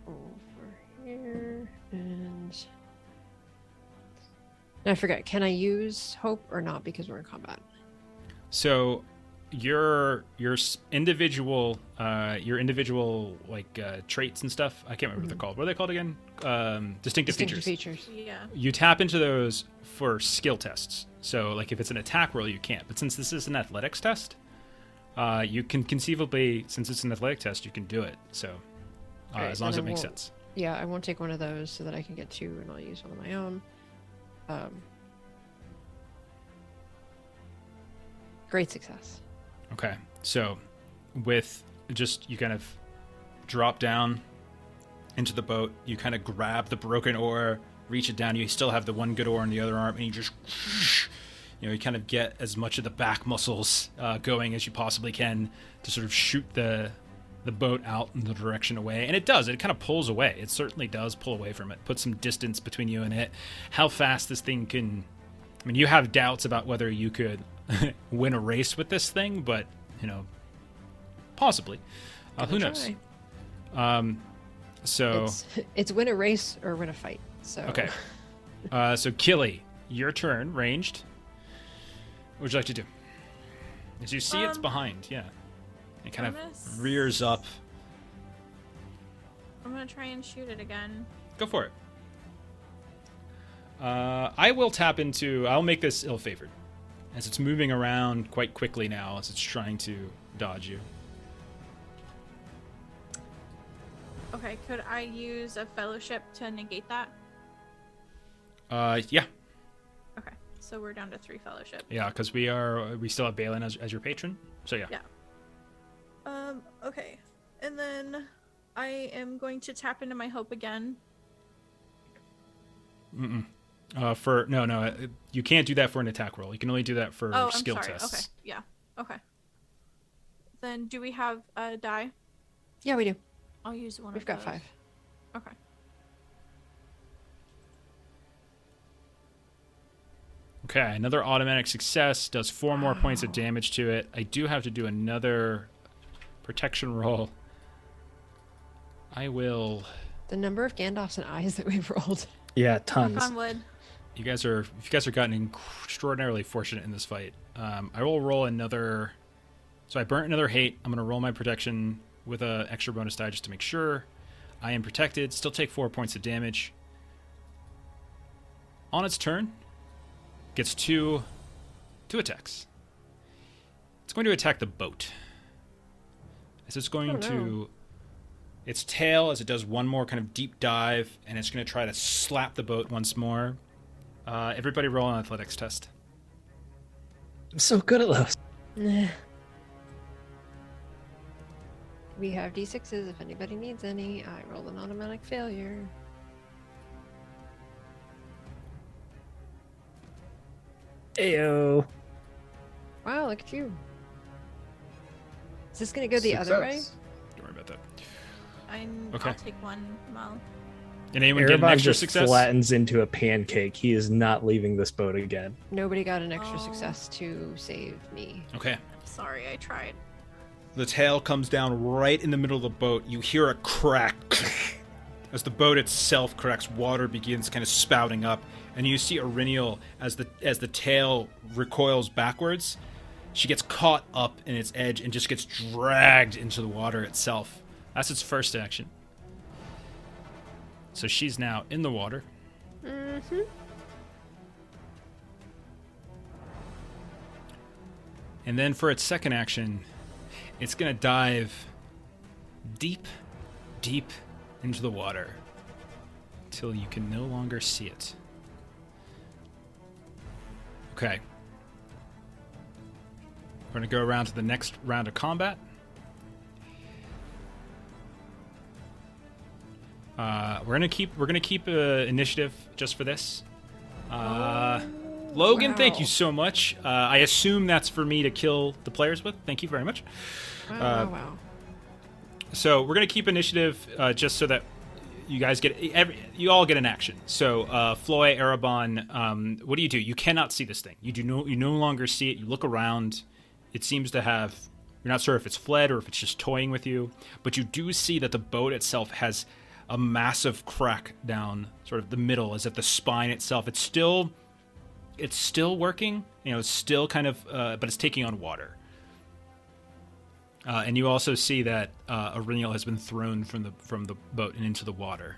Over here and I forget. Can I use hope or not because we're in combat? So your individual like traits and stuff, I can't remember what they're called. What are they called again? Distinctive features. Yeah. You tap into those for skill tests. So like if it's an attack roll, you can't. But since this is an athletics test, you can conceivably, since it's an athletic test, you can do it. So Great, as long as it then I makes won't- sense. Yeah, I won't take one of those so that I can get 2 and I'll use one of my own. Great success. Okay, so with just you kind of drop down into the boat, you kind of grab the broken oar, reach it down. You still have the one good oar in the other arm, and you just, you kind of get as much of the back muscles going as you possibly can to sort of shoot the boat out in the direction away. And it does. It kind of pulls away. It certainly does pull away from it. Put some distance between you and it. How fast this thing can... I mean, you have doubts about whether you could win a race with this thing, but, possibly. Who knows? So... It's win a race or win a fight. So Okay. So, Killy, your turn, ranged. What would you like to do? As you see, it's behind, yeah. It kind I'm of gonna rears up. I'm gonna try and shoot it again. Go for it. I will tap into... I'll make this ill-favored, as it's moving around quite quickly now, as it's trying to dodge you. Okay, could I use a fellowship to negate that? Yeah. Okay, so we're down to 3 fellowship. Yeah, because we still have Balin as your patron, so yeah. Yeah. Okay. And then I am going to tap into my hope again. No, you can't do that for an attack roll. You can only do that for Oh, I'm skill sorry. tests. Okay, yeah. Okay. Then do we have a die? Yeah, we do. I'll use one We've of got those. 5. Okay. Okay, another automatic success does 4 more points of damage to it. I do have to do another protection roll. I will. The number of Gandalfs and eyes that we've rolled. Yeah, Knock tons. on wood. If you guys are gotten extraordinarily fortunate in this fight, I will roll another. So I burnt another hate. I'm gonna roll my protection with a extra bonus die just to make sure I am protected. Still take 4 points of damage. On its turn, gets two attacks. It's going to attack the boat. As it's going to its tail, as it does one more kind of deep dive, and it's going to try to slap the boat once more. Everybody roll an athletics test. I'm so good at those. We have D6s if anybody needs any. I rolled an automatic failure. Ayo. Wow, look at you. Is this gonna go the other way? Success. Don't worry about that. I'll take one. Well, And anyone get an Erebon extra just success? flattens into a pancake. He is not leaving this boat again. Nobody got an extra Oh. success to save me. Okay. sorry, I tried. The tail comes down right in the middle of the boat. You hear a crack as the boat itself cracks. Water begins kind of spouting up, and you see Auriniel as the tail recoils backwards. She gets caught up in its edge and just gets dragged into the water itself. That's its first action. So she's now in the water. Mm-hmm. And then for its second action, it's going to dive deep, deep into the water until you can no longer see it. Okay. We're going to go around to the next round of combat. We're gonna keep initiative just for this. Logan, thank you wow. so much. I assume that's for me to kill the players with. Thank you very much. Wow. So we're gonna keep initiative just so that you guys you all get an action. So Floy, Erebon, what do? You cannot see this thing. You no longer see it. You look around. It seems to have. You're not sure if it's fled or if it's just toying with you, but you do see that the boat itself has a massive crack down sort of the middle, as if the spine itself. It's still working. It's still kind of, but it's taking on water. And you also see that Auriniel has been thrown from the boat and into the water.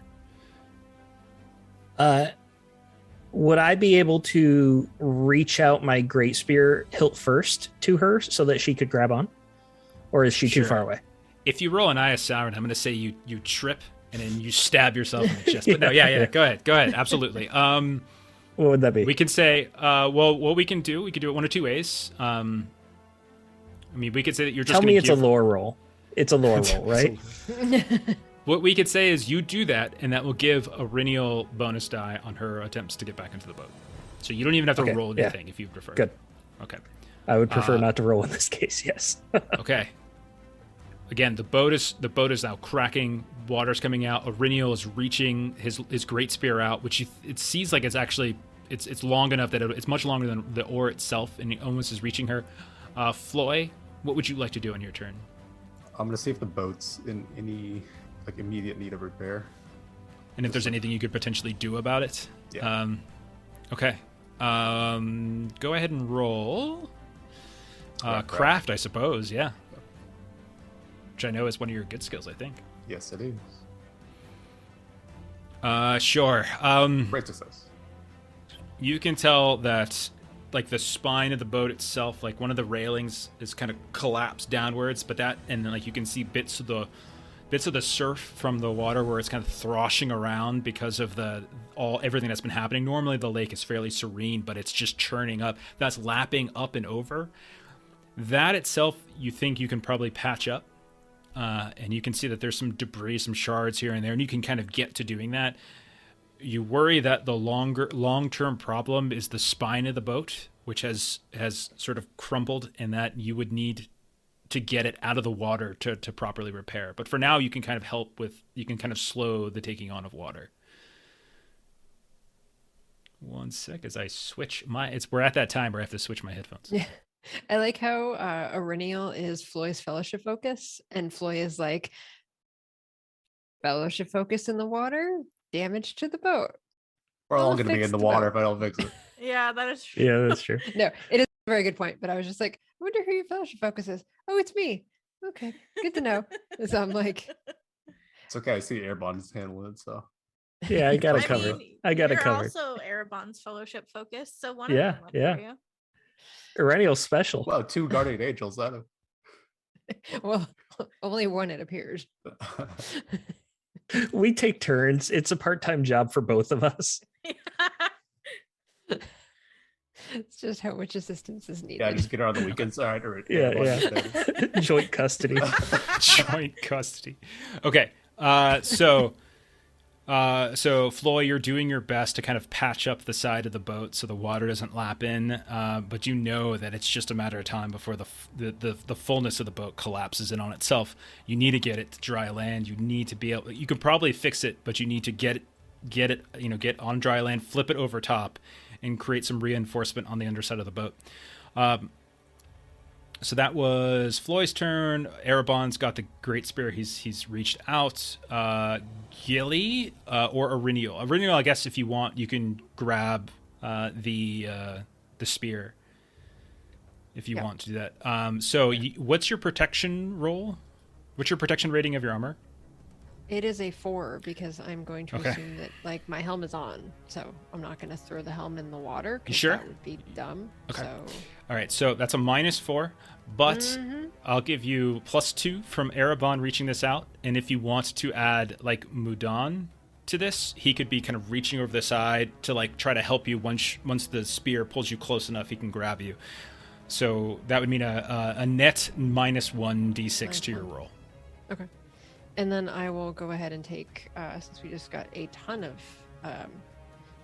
Would I be able to reach out my great spear hilt first to her so that she could grab on, or is she too Sure. far away? If you roll an eye of Sauron, I'm going to say you trip and then you stab yourself in the chest. But no, yeah. Go ahead. Absolutely. What would that be? We can say, well, what we can do it one of two ways. We could say that you're just Tell me gonna it's a lore roll. It's a lore roll, right? What we could say is you do that, and that will give Auriniel bonus die on her attempts to get back into the boat. So you don't even have to Okay, roll yeah. anything if you prefer. Good. Okay. I would prefer not to roll in this case. Yes. Okay. Again, the boat is now cracking. Water's coming out. Auriniel is reaching his great spear out, which it sees like it's actually it's long enough that it's much longer than the oar itself, and it almost is reaching her. Floy, what would you like to do on your turn? I'm gonna see if the boat's in any immediate need of repair. And if there's anything you could potentially do about it. Yeah. Okay. Go ahead and roll. Craft. Craft, I suppose. Yeah. Which I know is one of your good skills, I think. Yes, it is. Sure. Great success. You can tell that, the spine of the boat itself, one of the railings is kind of collapsed downwards, but and then you can see bits of the surf from the water where it's kind of thrashing around because of everything that's been happening. Normally the lake is fairly serene, but it's just churning up. That's lapping up and over. That itself, you think you can probably patch up. And you can see that there's some debris, some shards here and there, and you can kind of get to doing that. You worry that the long-term problem is the spine of the boat, which has sort of crumbled, and that you would need to get it out of the water to properly repair. But for now, you can kind of you can kind of slow the taking on of water. One sec as I switch we're at that time where I have to switch my headphones. Yeah. I like how Aurenial is Floy's fellowship focus, and Floy is like fellowship focus in the water, damage to the boat. We're all I'll going to be fix in the the water boat. if I don't fix it. Yeah, that is true. Yeah, that's true. No, it is a very good point, but I was just like, I wonder who your fellowship focus is. Oh, it's me. Okay, good to know. So I'm like, It's okay. I see Airbon's handling it, so. Yeah, I got it I covered. mean, I got it you're covered. also Erebon's fellowship focus, so one Yeah, of them went yeah. for you. Perennial special. Well, 2 guardian angels out of. well, only one it appears. We take turns. It's a part-time job for both of us. It's just how much assistance is needed. Yeah, just get her on the weekends. All right. All right. Yeah, Airbon, yeah. Joint custody. Joint custody. Okay. So Floy, you're doing your best to kind of patch up the side of the boat so the water doesn't lap in, but you know that it's just a matter of time before the fullness of the boat collapses in on itself. You need to get it to dry land. You need to be able. You could probably fix it, but you need to get it. Get on dry land, flip it over top, and create some reinforcement on the underside of the boat. So that was Floyd's turn. Erebon's got the Great Spear. He's reached out. Gilly or Aurenial. Aurenial, I guess if you want, you can grab the spear if you want to do that. So what's your protection roll? What's your protection rating of your armor? It is a 4 because I'm going to Okay. assume that like my helm is on, so I'm not going to throw the helm in the water. 'Cause sure? That would be dumb. Okay. So All right, so that's a -4, but Mhm. I'll give you +2 from Erebon reaching this out, and if you want to add like Mudan to this, he could be kind of reaching over the side to like try to help you once the spear pulls you close enough, he can grab you. So that would mean a net -1d6 to your roll. okay, and then I will go ahead and take since we just got a ton of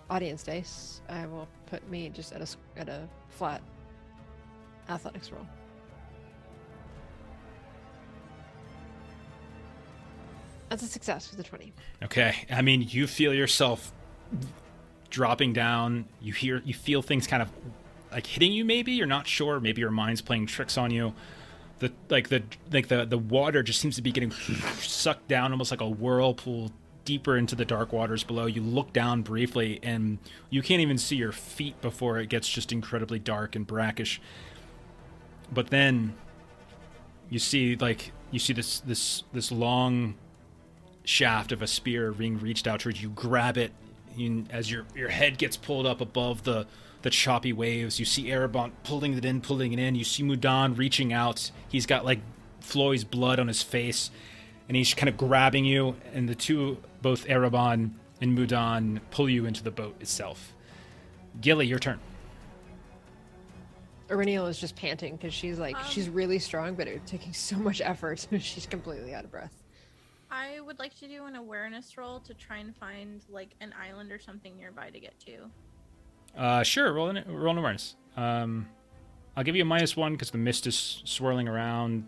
audience dice, I will put me just at a flat athletics roll. That's a success with a 20. Okay, I mean, you feel yourself dropping down. You feel things kind of like hitting you. Maybe you're not sure. Maybe your mind's playing tricks on you. The water just seems to be getting sucked down, almost like a whirlpool, deeper into the dark waters below. You look down briefly, and you can't even see your feet before it gets just incredibly dark and brackish. But then you see this long shaft of a spear being reached out towards you. Grab it, and as your head gets pulled up above the choppy waves, you see Erebon pulling it in. You see Mudan reaching out. He's got like Floy's blood on his face, and he's kind of grabbing you, and the two, both Erebon and Mudan, pull you into the boat itself. Gilly, your turn. Aurenial is just panting because she's really strong, but it's taking so much effort. She's completely out of breath. I would like to do an awareness roll to try and find like an island or something nearby to get to. Sure, roll an awareness. I'll give you a -1 because the mist is swirling around,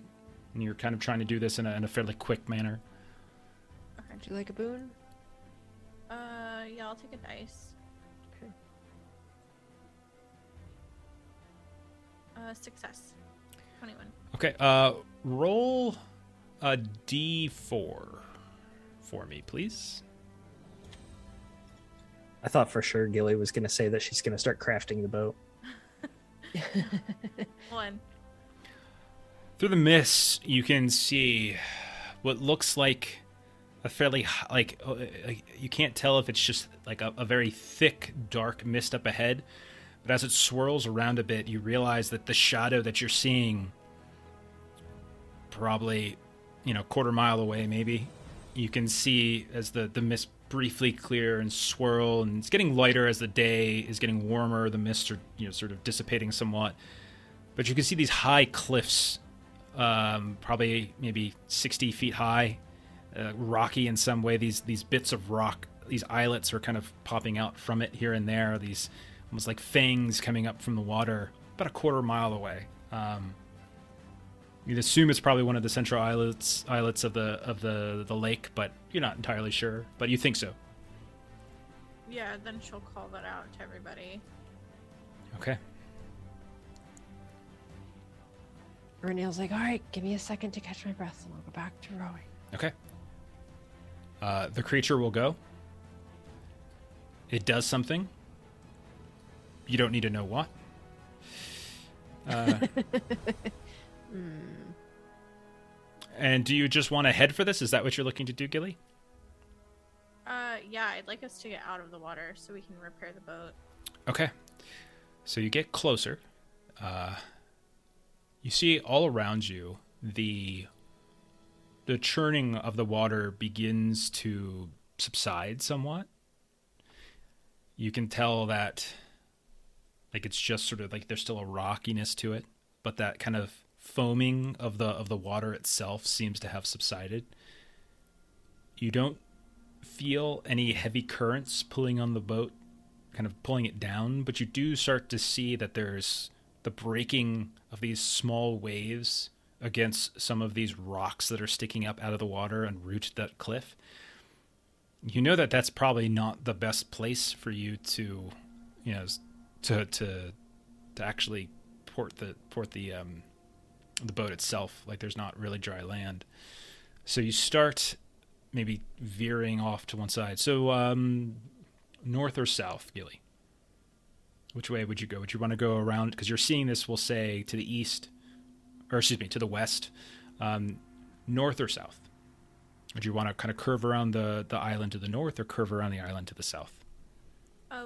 and you're kind of trying to do this in a fairly quick manner. Okay. Would you like a boon? Yeah, I'll take a dice. Okay. Success. 21. Okay, roll a d4 for me, please. I thought for sure Gilly was going to say that she's going to start crafting the boat. 1. Through the mist, you can see what looks like a fairly you can't tell if it's just like a very thick, dark mist up ahead. But as it swirls around a bit, you realize that the shadow that you're seeing, probably, quarter mile away, maybe, you can see as the mist briefly clear and swirl, and it's getting lighter as the day is getting warmer. The mists are, sort of dissipating somewhat. But you can see these high cliffs, probably maybe 60 feet high, rocky in some way. These bits of rock, these islets are kind of popping out from it here and there. These almost like fangs coming up from the water, about a quarter mile away. You'd assume it's probably one of the central islets of the lake, but you're not entirely sure. But you think so. Yeah, then she'll call that out to everybody. Okay. Renille's like, all right, give me a second to catch my breath and I'll go back to rowing. Okay. The creature will go. It does something. You don't need to know what. And do you just want to head for this? Is that what you're looking to do, Gilly? Yeah, I'd like us to get out of the water so we can repair the boat. Okay. So you get closer. You see all around you the churning of the water begins to subside somewhat. You can tell that like it's just sort of like there's still a rockiness to it, but that kind of foaming of the water itself seems to have subsided. You don't feel any heavy currents pulling on the boat, kind of pulling it down, but you do start to see that there's the breaking of these small waves against some of these rocks that are sticking up out of the water and root that cliff. You know that that's probably not the best place for you to, you know, to actually port the boat itself. Like there's not really dry land. So you start maybe veering off to one side. So north or south, Gilly? Which way would you go? Would you want to go around? Because you're seeing this, we'll say, to the east, or excuse me, to the west. North or south? Would you want to kind of curve around the island to the north or curve around the island to the south?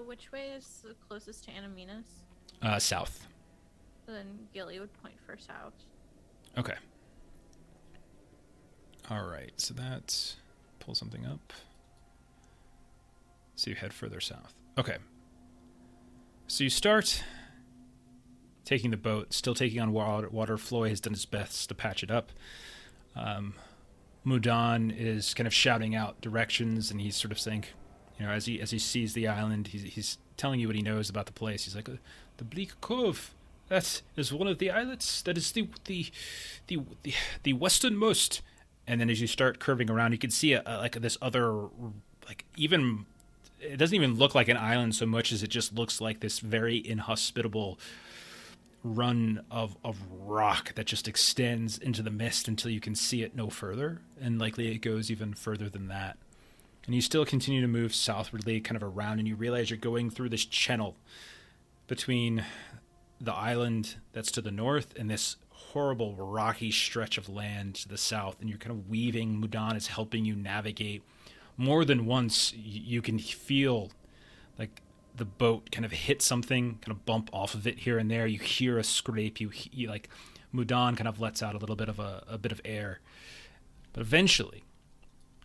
Which way is the closest to Anaminas? South. Then Gilly would point for south. Okay. All right, so that's... Pull something up. So you head further south. Okay. So you start taking the boat, still taking on water. Floy has done his best to patch it up. Mudan is kind of shouting out directions, and he's sort of saying, you know, as he sees the island, he's telling you what he knows about the place. He's like, the Bleak Cove. That is one of the islets. That is the westernmost. And then as you start curving around, you can see like this other, like even, it doesn't even look like an island so much as it just looks like this very inhospitable run of rock that just extends into the mist until you can see it no further. And likely it goes even further than that. And you still continue to move southwardly kind of around, and you realize you're going through this channel between the island that's to the north and this horrible rocky stretch of land to the south, and you're kind of weaving. Mudan is helping you navigate. More than once you can feel like the boat kind of hit something, kind of bump off of it here and there. You hear a scrape. You like Mudan kind of lets out a little bit of a bit of air, but eventually,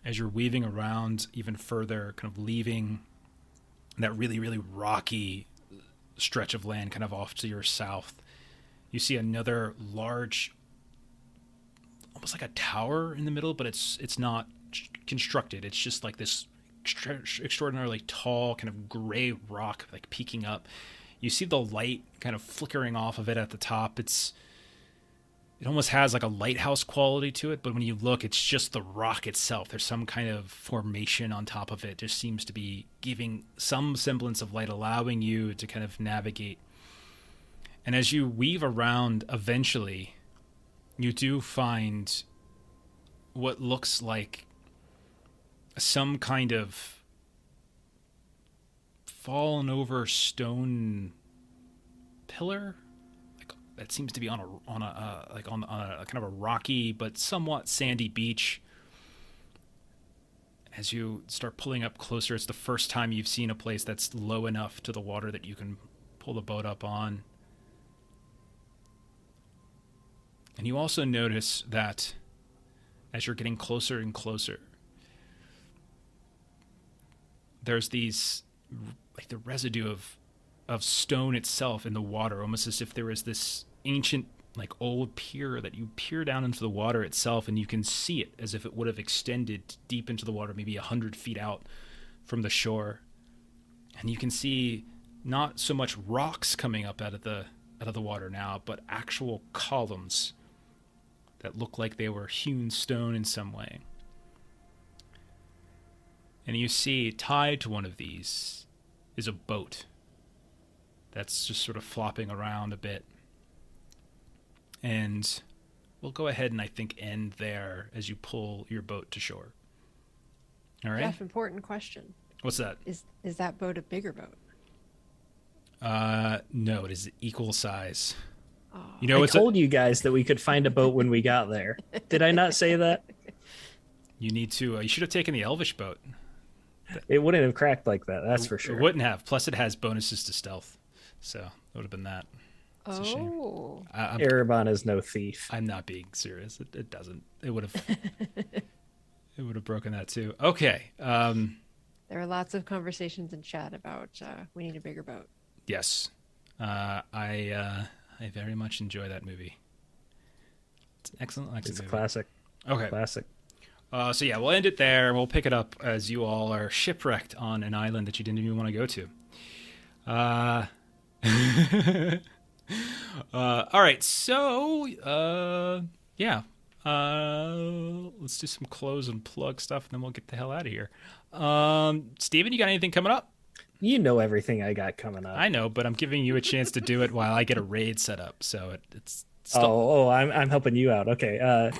as you're weaving around even further, kind of leaving that really, really rocky stretch of land kind of off to your south, you see another large, almost like a tower in the middle, but it's not constructed. It's just like this extraordinarily tall kind of gray rock like peeking up. You see the light kind of flickering off of it at the top. It almost has like a lighthouse quality to it, but when you look, it's just the rock itself. There's some kind of formation on top of it. It just seems to be giving some semblance of light, allowing you to kind of navigate. And as you weave around, eventually, you do find what looks like some kind of fallen over stone pillar. That seems to be on a kind of a rocky but somewhat sandy beach. As you start pulling up closer, it's the first time you've seen a place that's low enough to the water that you can pull the boat up on. And you also notice that as you're getting closer and closer, there's these, like the residue of stone itself in the water, almost as if there was this ancient, like old pier that you peer down into the water itself, and you can see it as if it would have extended deep into the water, maybe 100 feet out from the shore. And you can see not so much rocks coming up out of the water now, but actual columns that look like they were hewn stone in some way. And you see tied to one of these is a boat that's just sort of flopping around a bit. And we'll go ahead and I think end there as you pull your boat to shore. All right. Jeff, important question. What's that? Is that boat a bigger boat? No, it is equal size. Oh. You know, I told you guys that we could find a boat when we got there. Did I not say that? you need to. You should have taken the Elvish boat. It wouldn't have cracked like that. That's for It sure. wouldn't have. Plus, it has bonuses to stealth, so it would have been that. It's a shame. Oh. Erebon is no thief. I'm not being serious. It doesn't. It would have. It would have broken that too. Okay. There are lots of conversations in chat about we need a bigger boat. Yes. I very much enjoy that movie. It's an excellent It's a movie. classic. Okay. Classic. So yeah, we'll end it there, and we'll pick it up as you all are shipwrecked on an island that you didn't even want to go to. All right. So yeah. Let's do some close and plug stuff, and then we'll get the hell out of here. Steven, you got anything coming up? You know everything I got coming up. I know, but I'm giving you a chance to do it while I get a raid set up. So it's still... Oh, I'm helping you out. Okay.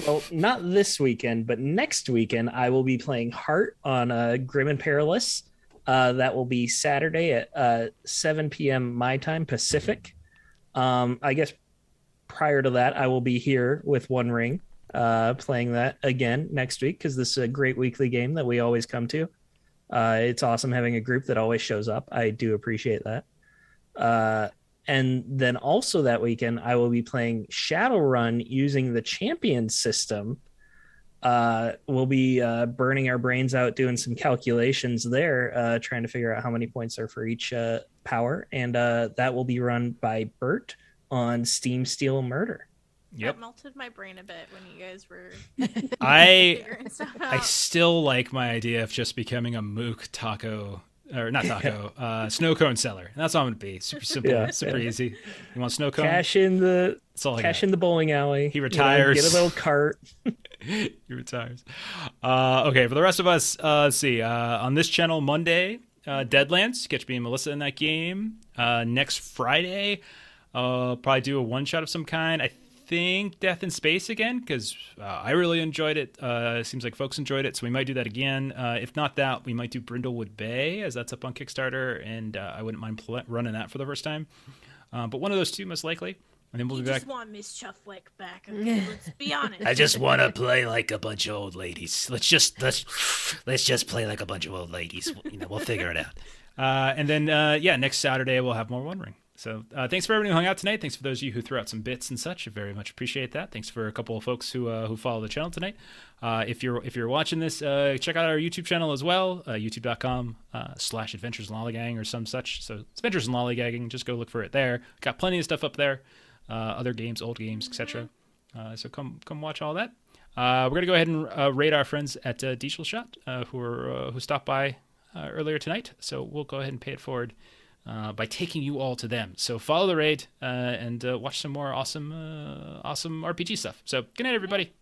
Well, not this weekend, but next weekend I will be playing Heart on Grim and Perilous. That will be Saturday at 7 p.m. my time Pacific. I guess prior to that, I will be here with One Ring, playing that again next week because this is a great weekly game that we always come to. It's awesome having a group that always shows up. I do appreciate that. And then also that weekend, I will be playing Shadowrun using the champion system. We'll be burning our brains out doing some calculations there, trying to figure out how many points are for each power. And that will be run by Bert on Steam Steel Murder. Yep. That melted my brain a bit when you guys were I figuring stuff I out. still like my idea of just becoming a mook taco, or not taco, snow cone seller. That's all I'm gonna be. Super simple, Yeah, super yeah. easy. You want snow cone? Cash in the That's all I cash got. in the bowling alley. He retires. Get a little cart. He retires. Okay, for the rest of us, let's see. On this channel, Monday, Deadlands. Catch me and Melissa in that game. Next Friday, probably do a one-shot of some kind. I think Death in Space again, because I really enjoyed it. Seems like folks enjoyed it, so we might do that again. If not that, we might do Brindlewood Bay, as that's up on Kickstarter, and I wouldn't mind running that for the first time. But one of those two, most likely. And then we'll You be back. just want Miss Chufflick back. Okay? Let's be honest. I just want to play like a bunch of old ladies. Let's just play like a bunch of old ladies. We'll figure it out. And then next Saturday we'll have more One Ring. So thanks for everyone who hung out tonight. Thanks for those of you who threw out some bits and such. I very much appreciate that. Thanks for a couple of folks who follow the channel tonight. If you're watching this, check out our YouTube channel as well. YouTube.com/Adventures in Lollygagging or some such. So it's Adventures in Lollygagging. Just go look for it there. Got plenty of stuff up there. Other games, old games, etc. So come watch all that. We're gonna go ahead and rate our friends at Diesel Shot who stopped by earlier tonight. So we'll go ahead and pay it forward by taking you all to them. So follow the raid and watch some more awesome RPG stuff. So good night, everybody.